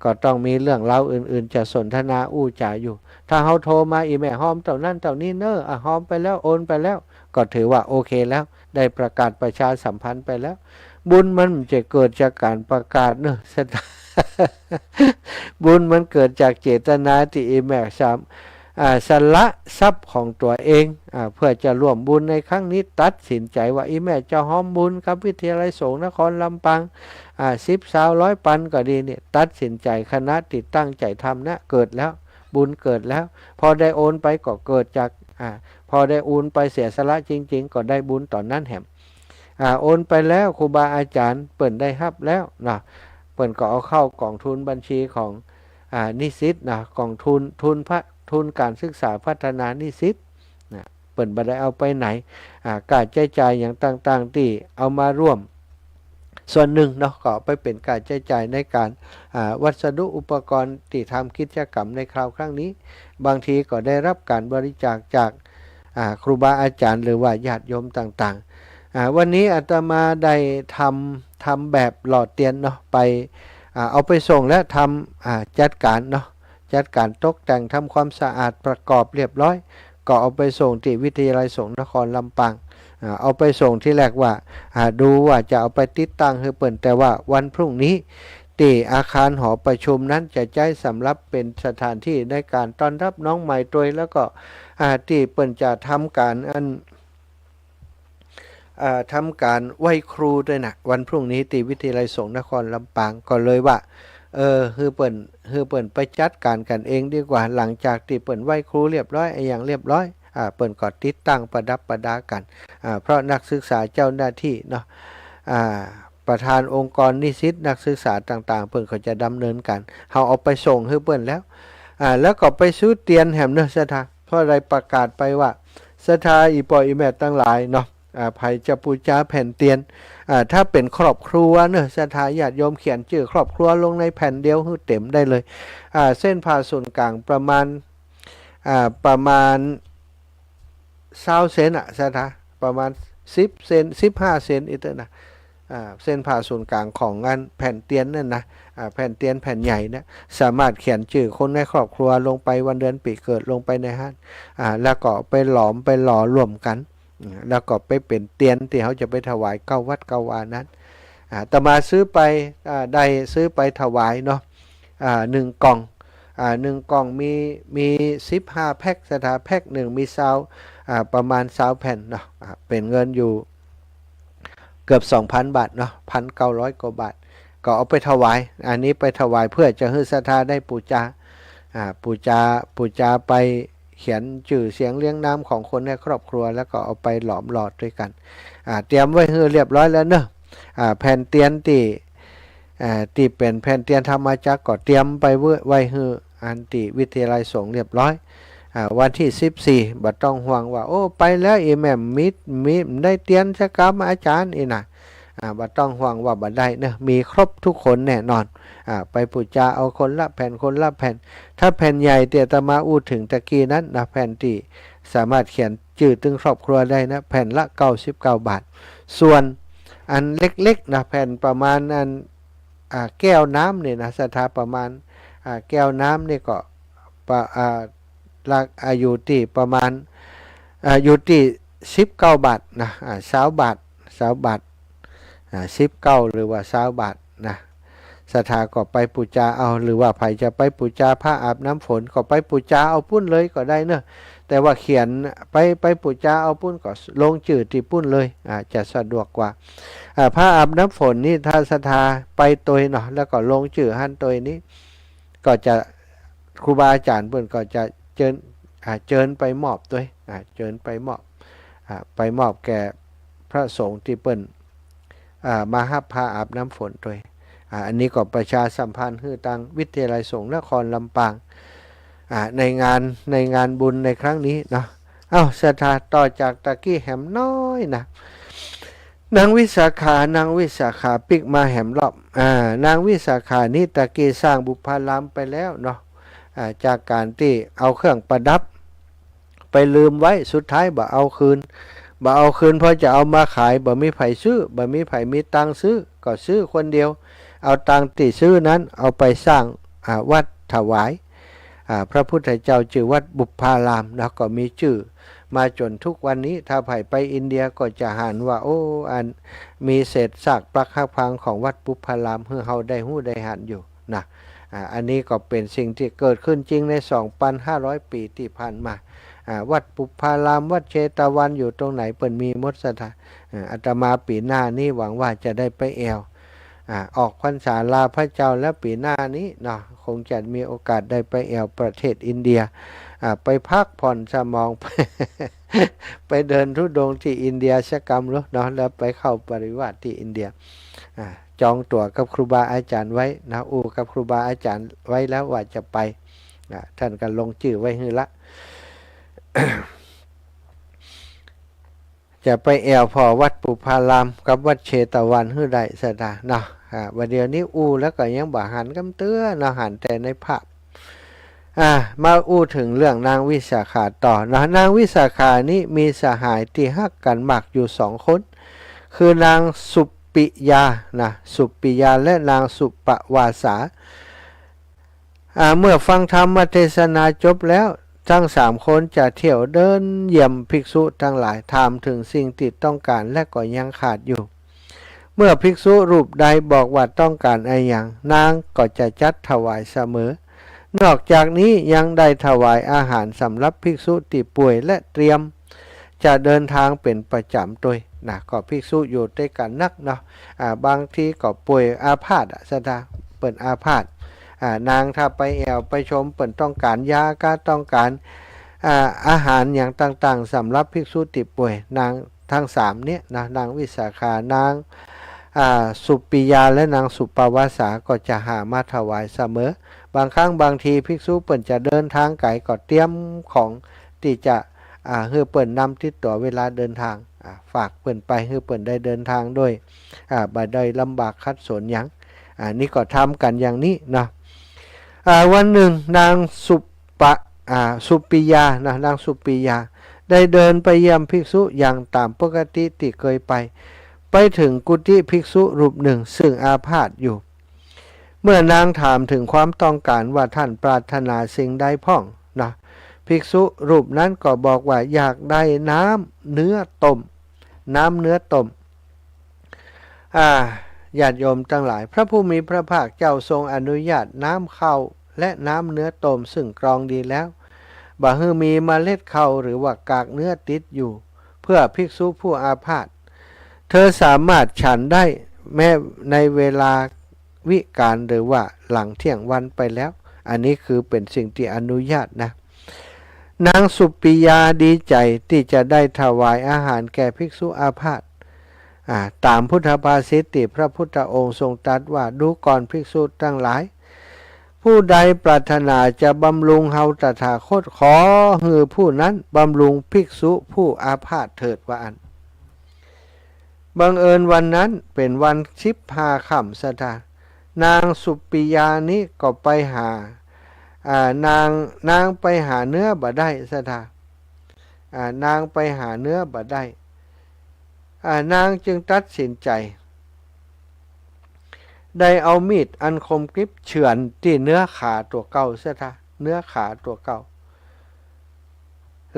ก็ต้องมีเรื่องเล่าอื่นๆจะสนทนาอู้จ่าอยู่ถ้าเขาโทรมาอีแม่หอมเต่านั่นเต่านี้เนอะหอมไปแล้วโอนไปแล้วก็ถือว่าโอเคแล้วได้ประกาศประชาสัมพันธ์ไปแล้วบุญมันจะเกิดจากการประกาศเนอะ บุญมันเกิดจากเจตนาที่อีแม่สละทรัพย์ของตัวเองเพื่อจะร่วมบุญในครั้งนี้ตัดสินใจว่าอีแม่จะหอมบุญกับวิทยาลัยสงฆ์นครลำปาง10 20 100 ปันก็ดีเนี่ยตัดสินใจคณะติดตั้งใจทำนะเกิดแล้วบุญเกิดแล้วพอได้โอนไปก็เกิดจากพอได้โอนไปเสียสละจริงๆก็ได้บุญตอนนั้นแหมโอนไปแล้วครูบาอาจารย์เปิ่นได้รับแล้วนะเปิ่นก็เอาเข้ากองทุนบัญชีของนิสิตนะกองทุนการศึกษาพัฒนานิสิตนะเปิ่นบ่ได้เอาไปไหนการใช้จ่ายอย่างต่างๆที่เอามาร่วมส่วนหนึ่งเนาะก็ไปเป็นการใช้จ่ายในการวัสดุอุปกรณ์ที่ทำกิจกรรมในคราวครั้งนี้บางทีก็ได้รับการบริจาคจากครูบาอาจารย์หรือว่าญาติโยมต่างๆวันนี้อาตมาได้ทำแบบหล่อเตียนเนาะไปเอาไปส่งและทำจัดการเนาะจัดการตกแต่งทำความสะอาดประกอบเรียบร้อยก็เอาไปส่งที่วิทยาลัยสงฆ์นครลำปางเอาไปส่งที่แรกว่าดูว่าจะเอาไปติดตั้งให้เปิ่นแต่ว่าวันพรุ่งนี้ที่อาคารหอประชุมนั้นจะใช้สำหรับเป็นสถานที่ในการต้อนรับน้องใหม่ตัวแล้วก็ที่เปิ่นจะทำการทำการไหว้ครูด้วยนะวันพรุ่งนี้ที่วิทยาลัยสงฆ์นครลำปางก็เลยว่าฮือเปิ่นไปจัดการกันเองดีกว่าหลังจากที่เปิ่นไหว้ครูเรียบร้อยอย่างเรียบร้อยเปิ่นก็ติดตั้งประดับประดากันเพราะนักศึกษาเจ้าหน้าที่เนาะประธานองค์กรนิสิตนักศึกษาต่างๆเปิ่นเขาจะดำเนินการเขาเอาไปส่งให้เปิ่นแล้วก็ไปซื้อเตียนแหมเนอะสถาเพราะอะไรประกาศไปว่าสถาอีปออีแม่ตั้งหลายเนาะภัยจะปูจาแผ่นเตียนถ้าเป็นครอบครัวเนอะสถาญาติโยมเขียนชื่อครอบครัวลงในแผ่นเดียวให้เต็มได้เลยเส้นผ่าศูนย์กลางประมาณ20 เซนสถาประมาณ10 เซน15 เซนอีกนะเส้นผ่าศูนย์กลางของงานแผ่นเตียนนั่นนะแผ่นเตียนแผ่นใหญ่นะสามารถเขียนชื่อคนในครอบครัวลงไปวันเดือนปีเกิดลงไปในฮั่นแล้วก็ไปหลอมไปหล่อรวมกันแล้วก็ไปเป็นเตียนที่เขาจะไปถวายเก้าวัดเก้าวานั้นแต่มาซื้อไปได้ซื้อไปถวายเนาะ1 กล่อง1 กล่องมี15 แพ็คสถาแพ็ค1มีซาวประมาณ20 แผ่นเนาะเป็นเงินอยู่เกือบ 2,000 บาทเนาะ 1,900 กว่าบาทก็เอาไปถวายอันนี้ไปถวายเพื่อจะให้ศรัทธาได้ปูจาไปเขียนชื่อเสียงเลี้ยงน้ำของคนในครอบครัวแล้วก็เอาไปหลอมหลอดด้วยกันเตรียมไว้ให้เรียบร้อยแล้วเนอะแผ่นเตียนที่เป็นแผ่นเตียนธรรมจักรก็เตรียมไปไว้ให้อันติวิทยาลัยสงฆ์เรียบร้อยวันที่14บัดต้องห่วงว่าโอ้ไปแล้วอีแม่มีได้เตียนชะกรรมอาจารย์อีน่ะบัดต้องห่วงว่าบัดได้เนอะมีครบทุกคนแน่นอนไปปูจาเอาคนละแผ่นถ้าแผ่นใหญ่เตียตมาอู้ถึงตะกี้นั้นนะแผ่นที่สามารถเขียนชื่อตึงครอบครัวได้นะแผ่นละ99 บาทส่วนอันเล็กๆนะแผ่นประมาณอันแก้วน้ำเนี่ยนะสถาประมาณแก้วน้ำนี่ก็อยู่ที่ประมาณอยู่ที่19 บาทนะ20 บาท19หรือว่า20 บาทนะศรัทธาก็ไปปูจาเอาหรือว่าใครจะไปปูจาผ้าอาบน้ำฝนก็ไปปูจาเอาปุ้นเลยก็ได้เนอะแต่ว่าเขียนไปปูจาเอาปุ้นก็ลงชื่อที่ปุ้นเลยจะสะดวกกว่าผ้าอาบน้ำฝนนี่ถ้าศรัทธาไปตัวเนาะแล้วก็ลงชื่อหั่นตัวนี้ก็จะครูบาอาจารย์เพิ่นก็จะเชิญไปมอบด้วยเชิญไปมอบแก่พระสงฆ์ที่เปิ้นมารับผ้าอาบน้ำฝนด้วยอันนี้ก็ประชาสัมพันธ์คือทางวิทยาลัยสงฆ์นครลำปางในงานบุญในครั้งนี้เนาะศรัทธาต่อจากตะกี้แหมน้อยนะนางวิสาขาปิกมาแหมรอบนางวิสาขานี้ตะกี้สร้างบุพารามไปแล้วเนาะจากการที่เอาเครื่องประดับไปลืมไว้สุดท้ายบ่เอาคืนเพราะจะเอามาขายบ่มีไผซื้อบ่มีไผมีตังซื้อก็ซื้อคนเดียว เอาตังค์ที่ซื้อนั้นเอาไปสร้างวัดถวายพระพุทธเจ้าชื่อวัดบุพารามแล้วก็มีชื่อมาจนทุกวันนี้ถ้าไผ่ไปอินเดียก็จะหันว่าโอ้อันมีเศษซากปรักหักพังของวัดบุพารามเพื่อเฮาได้หู้ได้หันอยู่นะอันนี้ก็เป็นสิ่งที่เกิดขึ้นจริงใน 2,500 ปีที่ผ่านมาวัดปุพารามวัดเชตวันอยู่ตรงไหนเปิ่นมีมดสถานอาตมาปีหน้านี้หวังว่าจะได้ไปแอวออกพรรษาลาพระเจ้าและปีหน้านี้เนาะคงจะมีโอกาสได้ไปแอวประเทศอินเดียไปพักผ่อนสมอง ไปเดินทุดงที่อินเดียสักกรรมเนาะแล้วไปเข้าปริวาสที่อินเดียจองตั๋วกับครูบาอาจารย์ไว้นะกับครูบาอาจารย์ไว้แล้วว่าจะไปท่านก็ลงชื่อไว้ให้ละ จะไปแอวพอวัดปุพารามกับวัดเชตวันให้ได้สดาเนาะวันเดียวนี้แล้วก็ยังบ่หันกำเตื้อเนาะหันแต่ในภาพมาถึงเรื่องนางวิสาขาต่อนะนางวิสาขานี้มีสหายที่ฮักกันมากอยู่2 คนคือนางสุปิยานะสุปิยาและนางสุปวาสาเมื่อฟังธรรมเทศนาจบแล้วทั้ง3 คนจะเที่ยวเดินเยี่ยมภิกษุทั้งหลายถามถึงสิ่งที่ต้องการและก็ยังขาดอยู่เมื่อภิกษุรูปใดบอกว่าต้องการอะไรอย่างนางก็จะจัดถวายเสมอนอกจากนี้ยังได้ถวายอาหารสำหรับภิกษุที่ป่วยและเตรียมจะเดินทางเป็นประจำด้วยนะก็ภิกษุอยู่ด้วยกันนักเนาะบางทีก็ป่วยอาพาธสดาเปิดอาพาธนางถ้าไปแอวไปชมเปิดต้องการยาก็ต้องการอาหารอย่างต่างๆสำหรับภิกษุที่ป่วยนางทั้ง3เนี่ยนะนางวิสาขานางสุปิยาและนางสุปวาสาก็จะหามาถวายเสมอบางครั้งบางทีภิกษุเปิ่นจะเดินทางไกลก็เตรียมของที่จะให้เปิ่นนำติดตัวเวลาเดินทางฝากเปิ่นไปให้เปิ่นได้เดินทางด้วยบ่ได้ลำบากคัดสนหยังนี่ก็ทำกันอย่างนี้นะวันหนึ่งนางสุปิยานะนางสุปิยาได้เดินไปเยี่ยมภิกษุอย่างตามปกติที่เคยไปถึงกุฏิภิกษุรูปหนึ่งซึ่งอาพาธอยู่เมื่อนางถามถึงความต้องการว่าท่านปรารถนาสิ่งใดพ้องนะภิกษุรูปนั้นก็บอกว่าอยากได้น้ำเนื้อต้มญาติโยมทั้งหลายพระผู้มีพระภาคเจ้าทรงอนุญาตน้ำข้าวและน้ำเนื้อต้มซึ่งกรองดีแล้วบ่ให้มีเมล็ดข้าวหรือว่ากากเนื้อติดอยู่เพื่อภิกษุผู้อาพาธเธอสามารถฉันได้แม้ในเวลาวิกาลหรือว่าหลังเที่ยงวันไปแล้วอันนี้คือเป็นสิ่งที่อนุญาตนะนางสุปิยาดีใจที่จะได้ถวายอาหารแก่ภิกษุอาพาธตามพุทธภาษิตที่พระพุทธองค์ทรงตรัสว่าดูก่อนภิกษุทั้งหลายผู้ใดปรารถนาจะบำรุงเฮาตถาคตขอให้ผู้นั้นบำรุงภิกษุผู้อาพาธเถิดว่าอันบังเอิญวันนั้นเป็นวัน15 ค่ำสถานนางสุปิยานี้ก็ไปหานางไปหาเนื้อบ่ได้สถานางไปหาเนื้อบ่ได้นางจึงตัดสินใจได้เอามีดอันคมกริบเฉือนที่เนื้อขาตัวเก่าสถาเนื้อขาตัวเก่า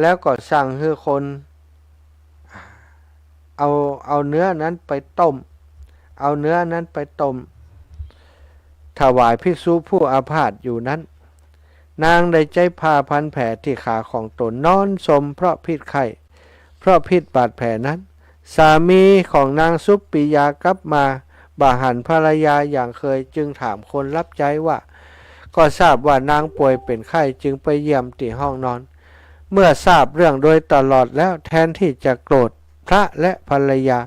แล้วก็สั่งให้คนเอาเนื้อนั้นไปต้มถวายภิกษุผู้อาพาธอยู่นั้นนางได้ใจผ้าพันแผลที่ขาของตนนอนสมเพราะพิษไข้เพราะพิษบาดแผลนั้นสามีของนางสุปิยากลับมาบ่าหันภรรยาอย่างเคยจึงถามคนรับใช้ว่าก็ทราบว่านางป่วยเป็นไข้จึงไปเยี่ยมที่ห้องนอนเมื่อทราบเรื่องโดยตลอดแล้วแทนที่จะโกรธพระและภรรยา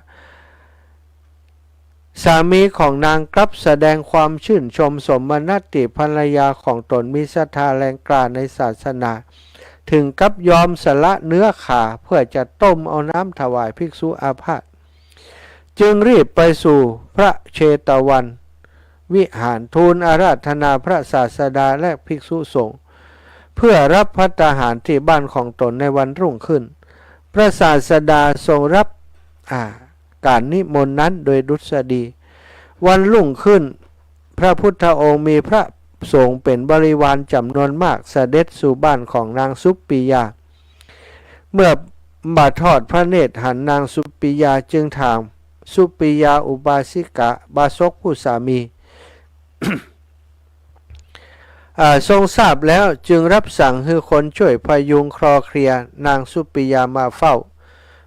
สามีของนางกลับแสดงความชื่นชมสมนัตติภรรยาของตนมีศรัทธาแรงกล้าในศาสนาถึงกับยอมสละเนื้อขาเพื่อจะต้มเอาน้ำถวายภิกษุอาพาธจึงรีบไปสู่พระเชตวันวิหารทูลอาราธนาพระศาสดาและภิกษุสงฆ์เพื่อรับภัตตาหารที่บ้านของตนในวันรุ่งขึ้นพระศาสดาทรงรับการนิมนต์นั้นโดยดุษฎีวันรุ่งขึ้น พระพุทธองค์มีพระสงฆ์เป็นบริวารจำนวนมากเสด็จสู่บ้านของนางสุปปิยาเมื่อบาทอดพระเนตรหันนางสุปปิยาจึงถามสุปปิยาอุบาสิกะบาศกผู้สามี ทรงทราบแล้วจึงรับสั่งให้คนช่วยพยุงคลอเคลียนางสุปปิยามาเฝ้า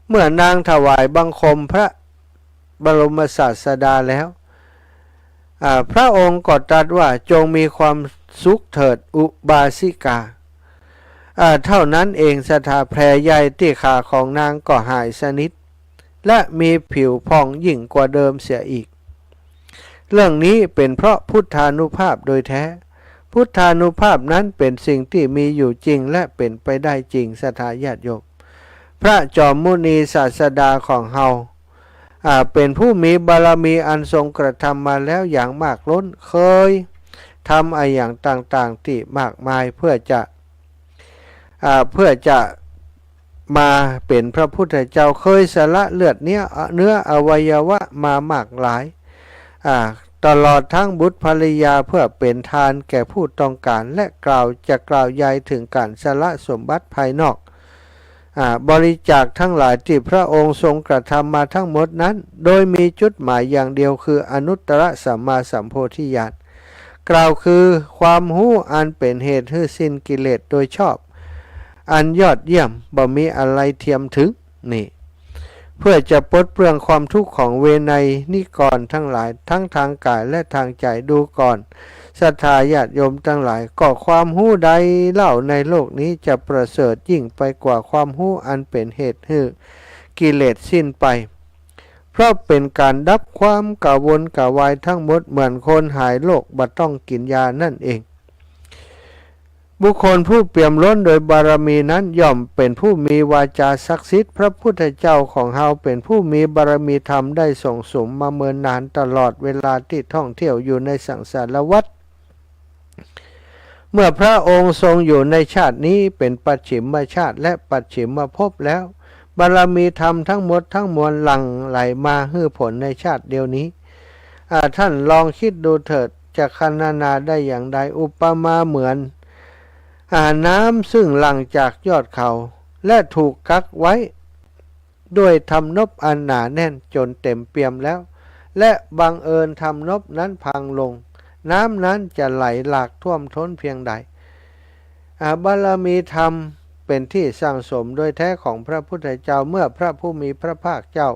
เมื่อนางถวายบังคมพระบรมศาสดาแล้วพระองค์ก็ตรัสว่าจงมีความสุขเถิดอุบาสิกาเท่านั้นเองสถาแผลใหญ่ที่ขาของนางก็หายสนิทและมีผิวพองยิ่งกว่าเดิมเสียอีกเรื่องนี้เป็นเพราะพุทธานุภาพโดยแท้พุทธานุภาพนั้นเป็นสิ่งที่มีอยู่จริงและเป็นไปได้จริงสถาญาติโยมพระจอมมุนีศาสดาของเฮาเป็นผู้มีบารมีอันทรงกระทำมาแล้วอย่างมากล้นเคยทำอย่างต่างๆที่มากมายเพื่อจะมาเป็นพระพุทธเจ้าเคยสละเลือดเนื้ออวัยวะมามากหลายตลอดทั้งบุตรภริยาเพื่อเป็นทานแก่ผู้ต้องการและกล่าวใหญ่ถึงการสละสมบัติภายนอกบริจาคทั้งหลายที่พระองค์ทรงกระทำมาทั้งหมดนั้นโดยมีจุดหมายอย่างเดียวคืออนุตตรสัมมาสัมโพธิญาณกล่าวคือความรู้อันเป็นเหตุให้สิ้นกิเลสโดยชอบอันยอดเยี่ยมบ่มีอะไรเทียมถึงนี่เพื่อจะปลดเปลื้องความทุกข์ของเวไนนิกรทั้งหลายทั้งทางกายและทางใจดูก่อนศรัทธาญาติโยมทั้งหลายก็ความรู้ใดเล่าในโลกนี้จะประเสริฐยิ่งไปกว่าความรู้อันเป็นเหตุให้กิเลสสิ้นไปเพราะเป็นการดับความกระวนกระวายทั้งหมดเหมือนคนหายโรคบ่ต้องกินยานั่นเองบุคคลผู้เปี่ยมล้นโดยบารมีนั้นย่อมเป็นผู้มีวาจาศักดิ์สิทธิ์พระพุทธเจ้าของเฮาเป็นผู้มีบารมีธรรมได้ส่งสมมาเมินนานตลอดเวลาที่ท่องเที่ยวอยู่ในสังสารวัฏเมื่อพระองค์ทรงอยู่ในชาตินี้เป็นปัจฉิมชาติและปัจฉิมภพแล้วบารมีธรรมทั้งหมดทั้งมวลหลั่งไหลมาให้ผลในชาติเดียวนี้ท่านลองคิดดูเถิดจะครรณนาได้อย่างใดอุปมาเหมือนน้ำซึ่งหลั่งจากยอดเขาและถูกกักไว้ด้วยทำนบอันหนาแน่นจนเต็มเปี่ยมแล้วและบังเอิญทำนบนั้นพังลงน้ำนั้นจะไหลหลากท่วมท้นเพียงใดบารมีธรรมเป็นที่สั่งสมโดยแท้ของพระพุทธเจ้าเมื่อพระผู้มีพระภาคเจ้า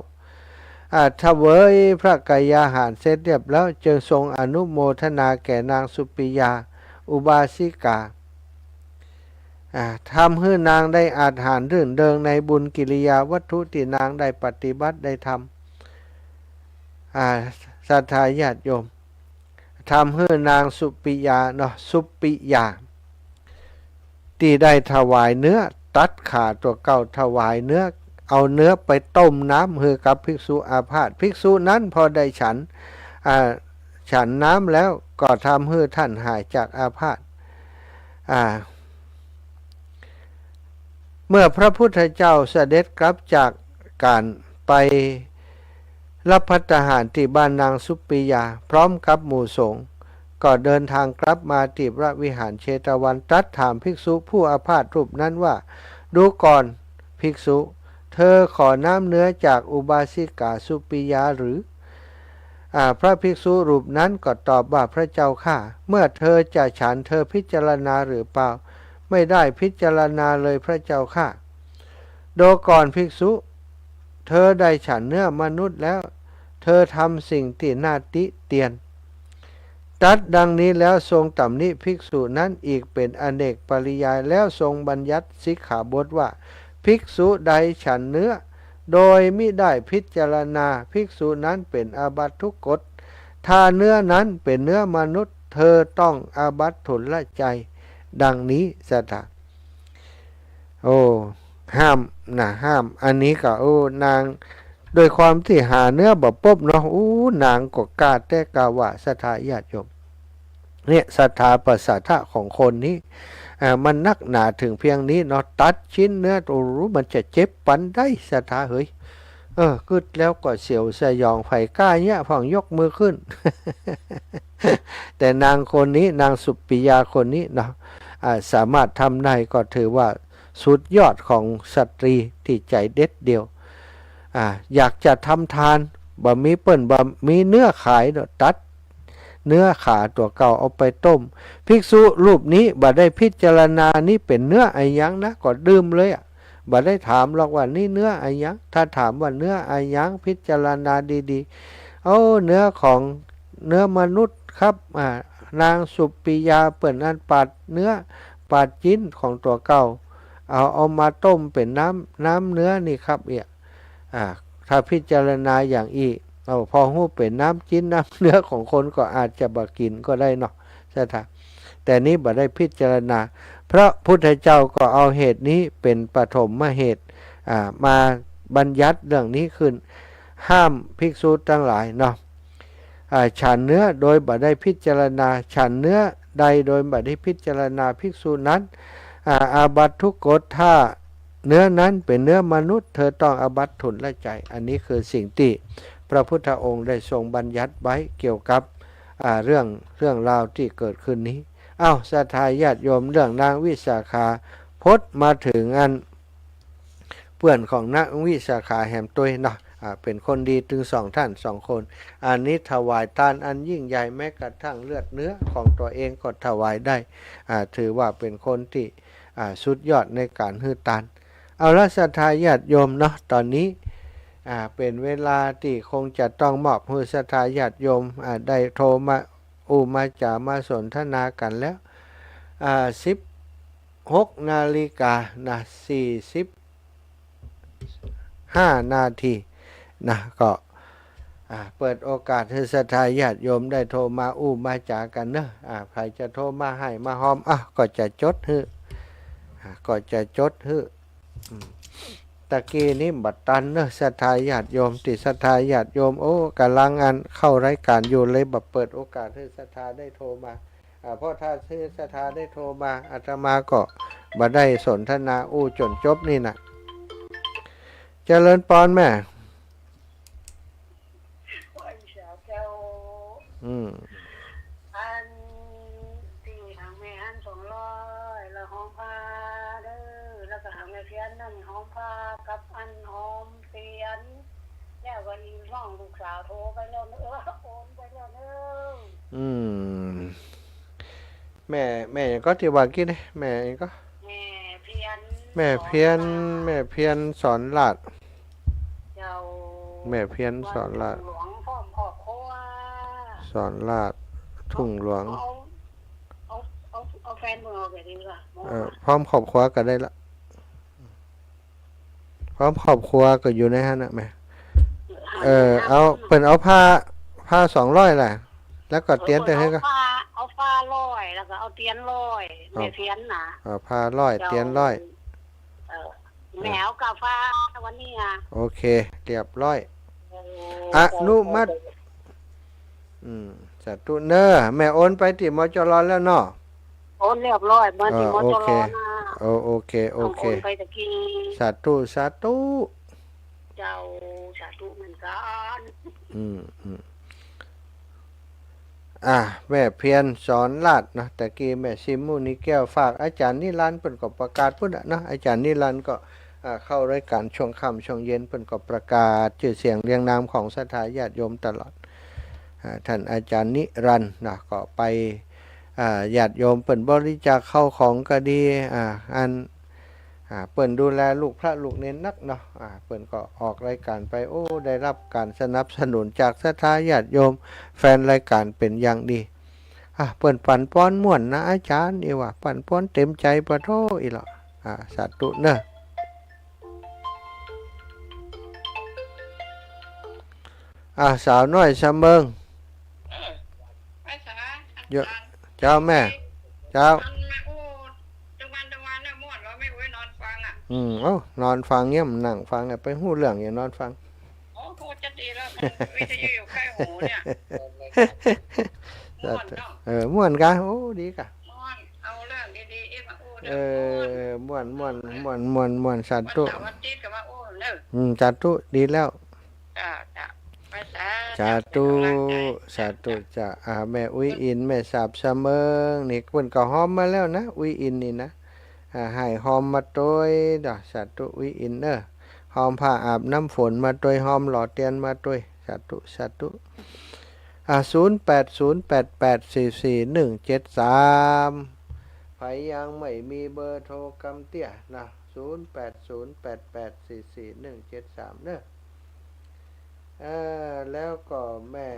ถเวยพระกายาหารเสร็จเรียบแล้วจึงทรงอนุโมทนาแก่นางสุปปิยาอุบาสิกาทำให้นางได้อาจหารรื่นเริงในบุญกิริยาวัตถุที่นางได้ปฏิบัติได้ทำศรัทธาญาติโยมทำให้นางสุปปิยาสุปปิยาที่ได้ถวายเนื้อตัดขาตัวเก่าถวายเนื้อเอาเนื้อไปต้มน้ำให้กับภิกษุอาพาธภิกษุนั้นพอได้ฉันน้ำแล้วก็ทำให้ท่านหายจากอาพาธเมื่อพระพุทธเจ้าเสด็จกลับจากการไปรับภัตตาหารที่บ้านนางสุปปิยาพร้อมกับหมู่สงฆ์ก็เดินทางกลับมาที่พระวิหารเชตวันตรัสถามภิกษุผู้อาพาธรูปนั้นว่าดูก่อนภิกษุเธอขอน้ำเนื้อจากอุบาสิกาสุปปิยาหรือพระภิกษุรูปนั้นก็ตอบว่าพระเจ้าข้าเมื่อเธอจะฉันเธอพิจารณาหรือเปล่าไม่ได้พิจารณาเลยพระเจ้าข้าดูก่อนภิกษุเธอได้ฉันเนื้อมนุษย์แล้วเธอทำสิ่งที่น่าติเตียนตรัสดังนี้แล้วทรงตำหนิภิกษุนั้นอีกเป็นอเนกปริยายแล้วทรงบัญญัติสิกขาบทว่าภิกษุใดฉันเนื้อโดยมิได้พิจารณาภิกษุนั้นเป็นอาบัติทุกกฎถ้าเนื้อนั้นเป็นเนื้อมนุษย์เธอต้องอาบัติทุลใจดังนี้สถาห้ามอันนี้ก็นางโดยความที่หาเนื้อบ่พบเนาะนางก็กล้าแต่กล่าวว่าศรัทธาญาติโยมเนี่ยศรัทธาประสาทะของคนนี้มันนักหนาถึงเพียงนี้เนาะตัดชิ้นเนื้อรู้มันจะเจ็บปันได้ศรัทธาเฮ้ยกึดแล้วก็เสียวสยองไฟกล้าเนี่ยฝั่งยกมือขึ้น แต่นางคนนี้นางสุปิยาคนนี้เนาะสามารถทำได้ก็ถือว่าสุดยอดของสตรีที่ใจเด็ดเดียวอยากจะทำทานบ่มีเปิ้นบ่มีเนื้อขายเนาะตัดเนื้อขาตัวเก่าเอาไปต้มภิกษุรูปนี้บ่ได้พิจารณานี่เป็นเนื้อไอ้ยังนะก็ดื่มเลยบ่ได้ถามหรอกว่านี่เนื้อไอ้ยังถ้าถามว่าเนื้อไอ้ยังพิจารณาดีๆเอาเนื้อของเนื้อมนุษย์ครับนางสุปิยาเปิ้นอันปัดเนื้อปัดจิ้นของตัวเก่าเอามาต้มเป็นน้ำเนื้อนี่ครับถ้าพิจารณาอย่างอีพอหู้เป็นน้ำจิ้นน้ำเนื้อของคนก็อาจจะบ่กินก็ได้เนาะใช่ไหมแต่นี้บ่ได้พิจารณาพระพุทธเจ้าก็เอาเหตุนี้เป็นปฐมเหตุมาบัญญัติเรื่องนี้ขึ้นห้ามภิกษุทั้งหลายเนาะฉันเนื้อโดยบ่ได้พิจารณาฉันเนื้อใดโดยบ่ได้พิจารณาภิกษุนั้นอาบัตทุกกฎถ้าเนื้อนั้นเป็นเนื้อมนุษย์เธอต้องอาบัตทุนละใจอันนี้คือสิ่งที่พระพุทธองค์ได้ทรงบัญญัติไว้เกี่ยวกับเรื่องราวที่เกิดขึ้นนี้ศรัทธาญาติโยมเรื่องนางวิสาขาพจน์มาถึงอันเพื่อนของนางวิสาขาแหมตัวเนาะเป็นคนดีถึง2 ท่าน 2 คนอันนี้ถวายทานอันยิ่งใหญ่แม้กระทั่งเลือดเนื้อของตัวเองก็ถวายได้ถือว่าเป็นคนที่สุดยอดในการฮือทานเอาละศรัทธาญาติโยมเนาะตอนนี้เป็นเวลาที่คงจะต้องมอบให้ศรัทธาญาติโยมได้โทรมามาจามาสนทนากันแล้ว16 นาฬิกานะ45 นาทีนะก็เปิดโอกาสให้ศรัทธาญาติโยมได้โทรมามาจากันเนอะใครจะโทรมาให้มาหอมก็จะจดให้ตะกี้นี้บัดตันเนอะศรัทธาญาติโยมติศรัทธาญาติโยมกำลังเข้ารายการอยู่เลยแบบเปิดโอกาสให้ศรัทธาได้โทรมาเพราะถ้าศรัทธาได้โทรมาอาตมาก็บ่ได้สนทนาจนจบนี่นะเจริญปอนแม่อันที่หางแม่อัน200แล้วหอมผ้าเด้อแล้วก็หางแม่เพียนนั่นหอมผ้ากับอันหอมเตียนแล้วก็อีกน้องลูกสาวโทรไปแล้วเนอะโอนไปแล้วเนอะแม่ยังก็ที่ว่ากี้นี่แม่ยังก็แม่เพียนสอนลาดแม่เพียนสอนลาดสอนลาดทุ่งหลวงเอาแฟนมึงเอาไปดีกว่าพร้อมครอบครัวก็ได้ละพร้อมครอบครัวก็อยู่ในนั้นนะแม่เอาเป็นเอาผ้า200แหละแล้วก็เตียนแต่ให้ก็เอาผ้า100แล้วก็เอาเตียน100แม่เพียนนะผ้า100เตียน100แมวกาฟ้าวันนี้โอเคเรียบร้อยอนุมัติสาธุเนอแม่โอนไปที่มจรแล้วเนาะโอนเรียบร้อยมาที่มจรนะโอเคโอนไปตะกี้สาธุเจ้าสาธุเหมือนกันแม่เพียรสอนลาดนะตะกี้แม่ซิมูนี่แก้วฝากอาจารย์นิรันดร์เพิ่นก็ประกาศพุ่นนะอาจารย์นิรันดร์ก็เข้ารายการช่วงค่ำช่วงเย็นเพิ่นก็ประกาศชื่อเสียงเรียงนามของศรัทธาญาติโยมตลอดท่านอาจารย์นิรันดร์นะก็ไปญาติโยมเปิ่นบริจาคเข้าของก็ดีเปิ่นดูแลลูกพระลูกเน้นนักเนาะเปิ่นก็ออกรายการไปได้รับการสนับสนุนจากศรัทธาญาติโยมแฟนรายการเป็นอย่างดีเปิ่นปั่นป้อนม่วนนะอาจารย์นี่ว่าปั่นป้อนเต็มใจปะโทอีหรอสาธุเนอะสาวน้อยชะเมิงเจ้าแม่เจ้านอนฟังเงี้ยมันนั่งฟังไปหู้เรื่องอย่างนอนฟังพูดจะดีแล้ววิทยุอยู่ใกล้หูเนี่ยม่วนกันดีกะเอาเรื่องดีๆม่วนสัตว์ตุสัตว์ตุดีแล้วไป สาธุสาธุจะแม่อุ้ยอินแม่สาบเสมอนี่เพิ่นก็หอมมาแล้วนะอุ้ยอินนี่นะให้หอมมาตวยดอกสาธุอุ้ยอินเด้อหอมผ้าอาบน้ำฝนมาตวยหอมหล่อเตียนมาตวยสาธุสาธุ0808444173ใครยังไม่มีเบอร์โทรกำเตี้ยนะ0808844173เด้อแล้วก็แม่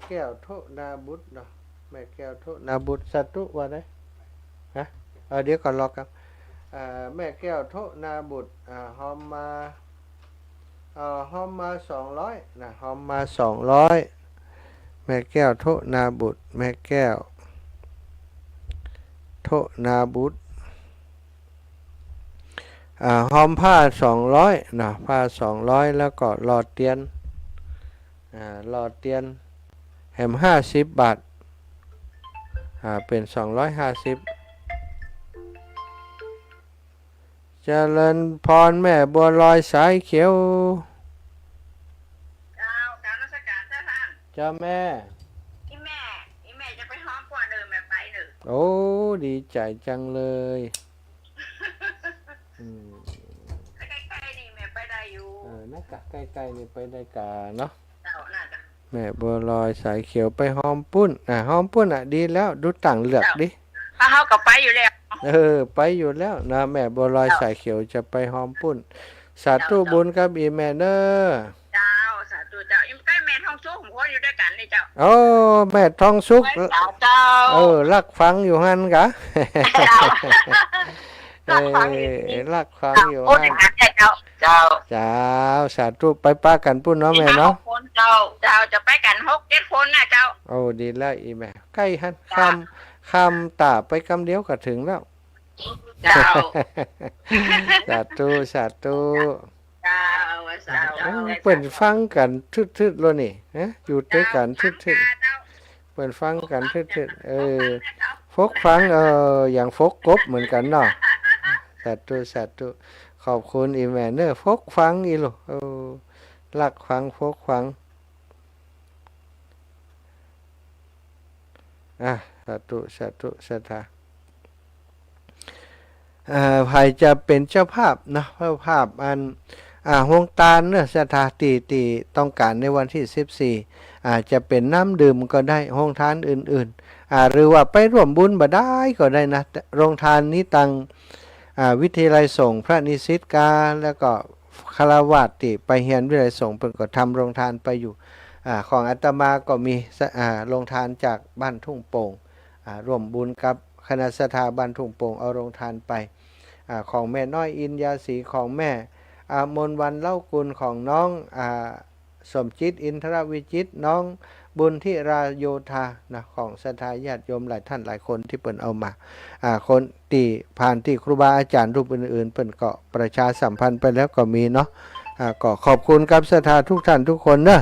แก้วโทนาบุตรเนาะแม่แก้วโทนาบุตรสาธุว่าได้ฮะเดี๋ยวก่อนรอครับแม่แก้วโทนาบุตรหอมมา200นะหอมมา200แม่แก้วโทนาบุตรแม่แก้วโทนาบุตรหอมผ้า200นะผ้า200แล้วก็หลอดเตียนหลอดเตียนแหม50 บาทเป็น250เจริญพรแม่บัวลอยสายเขียวการราชการเจ้าท่าน จ้าแม่อีแม่จะไปห้องก่อนเดินแม่ไปหนึ่ง โอ้ดีใจจังเลยใกล้ๆนี่แม่ไปได้อยู่นักกะใกล้ๆนี่ไปได้กะเนาะเจ้าน่าจะแม่บัวลอยสายเขียวไปหอมปุ้นหอมปุ้นดีแล้วดูต่างเลือกดิถ้าเขาก็ไปอยู่แล้วไปอยู่แล้วนะแม่บัวลอยสายเขียวจะไปหอมปุ้นสาธุบุญครับอีแม่เด้อเจ้าสาธุเจ้ายังใกล้แม่ทองสุกผมก็อยู่ด้วยกันนี่เจ้าโอ้แม่ทองสุกเจ้ารักฟังอยู่หันกะรักฟังอยู่หันเจ้าสาธุไปป้ากันปุ้นเนาะแม่เนาะเจ้าจะไปกัน6-7 คนนะเจ้าโอ้ดีแล้วอีแม่ใกล้หันคำตาไปคำเดียวก็ถึงแล้วเจ้าสาธุเจ้าเปิ่นฟังกันทึดๆแล้วนี่อยู่ด้วยกันทึดๆเปิ่นฟังกันทึดๆฟกฟังอย่างฟกกบเหมือนกันเนาะสาธุขอบคุณอีแม่เนอฟกฟังอีหลรักฟังฟกฟังสาธุสาธุใครจะเป็นเจ้าภาพนะเจ้าภาพอันโฮงตาลเนื้อสถาตีต้องการในวันที่14จะเป็นน้ำดื่มก็ได้โฮงทานอื่นๆหรือว่าไปร่วมบุญบ่ได้ก็ได้นะโรงทานนี้ตังวิทยาลัยสงฆ์พระนิสิตกาแล้วก็คารวะติไปเรียนวิทยาลัยสงฆ์เพิ่นก็ทำโรงทานไปอยู่ของอาตมาก็มีโรงทานจากบ้านทุ่งโป่งร่วมบุญกับคณะสถาบันทุ่งโป่งเอาโรงทานไปของแม่น้อยอินยาศรีของแม่มนวันเล่ากุลของน้องสมจิตอินทรวิจิตน้องบุญที่ราโยธานะของศรัทธาญาติโยมหลายท่านหลายคนที่เปิ่นเอามาคนที่ผ่านที่ครูบาอาจารย์รูปอื่นๆเปิ่นก็ประชาสัมพันธ์ไปแล้วก็มีเนาะก็ขอบคุณกับศรัทธาทุกท่านทุกคนนะ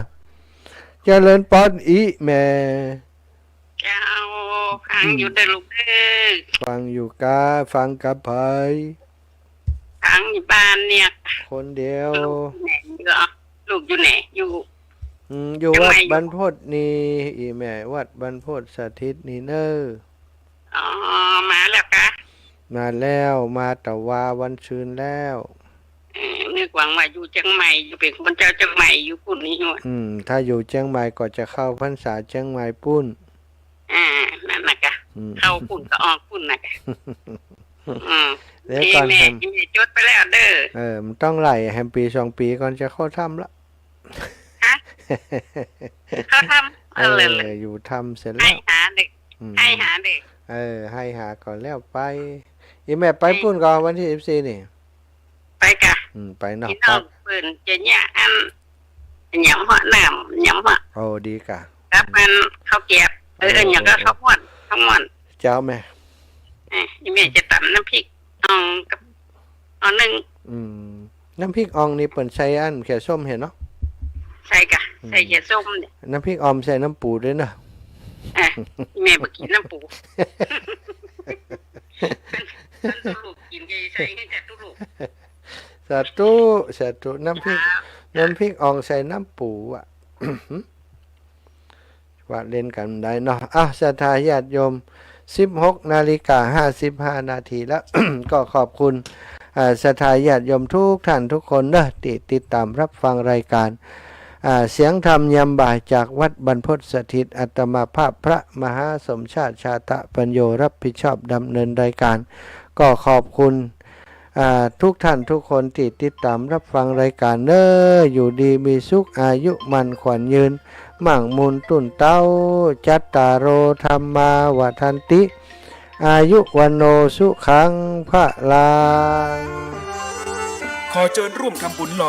เจริญปอนอีแม่เจ้าฟังอยู่แต่ลูกฟังอยู่กาฟังกับไผฟังอยู่บ้านเนี่ยคนเดียวลูกอยู่ไหนอยู่วัดบรรพตนี่อีแม่วัดบรรพตสถิตนี่เนอมาแล้วกะมาแล้วมาตะวาวันชื่นแล้วนึกหวังว่าอยู่เชียงใหม่อยู่เป็นคนเจ้าเชียงใหม่อยู่ปุ่นนี่ฮะถ้าอยู่เชียงใหม่ก็จะเข้าพรรษาเชียงใหม่ปุ้นนั่นนะกะเข้าปุ่นก็ออกปุ่นนะกะแล้วก่อนแม่จดไปแล้วเด้อมันต้องไหลแฮมปี2 ปีก่อนจะเข้าถ้ำละเขาทำอยู่ทำเสร็จแล้วให้หาเด็กให้หาก่อนแล้วไปอีแม่ไปปุ้นก่อนวันที่14นี่ไปกะไปเนาะพี่น้องเปิ้นจะเนี่ยอันหยำหัวน้ำหยำหัวโอ้ดีกะครับมันข้าวเกี๊ยบอย่างก็ข้าวม่วนเจ้าแม่แม่จะตำน้ำพริกอ่องกับอ่องนึงน้ำพริกอ่องนี่เปิ้นใช้อันแค่ส้มเห็นเนาะใช่กะใส่แค่ส้มเนี่ยน้ำพริกอ่อมใส่น้ำปูด้วยนะแม่บ่กินน้ำปูลูกกินใส่ให้แต่ลูกสาธุน้ำพริก น้ำพริกอ่องใส่น้ำปูอ่ะ ว่าเล่นกันได้เนาะศรัทธาญาติโยม16:55 นาทีแล้ว ก็ขอบคุณศรัทธาญาติโยมทุกท่านทุกคนเนอะที่ติดตามรับฟังรายการเสียงธรรมยามบ่ายจากวัดบรรพตสถิตอัตมาภาพพระมหาสมชาติชาตะปัญโยรับผิดชอบดำเนินรายการก็ขอบคุณทุกท่านทุกคนที่ติดตามรับฟังรายการเนออยู่ดีมีสุขอายุมันขวัญยืนมั่งมูลตุนเต้าจัตตารโอธรรมาวทันติอายุวันโนสุขังพระลัง ขอเชิญร่วมทำบุญหล่อ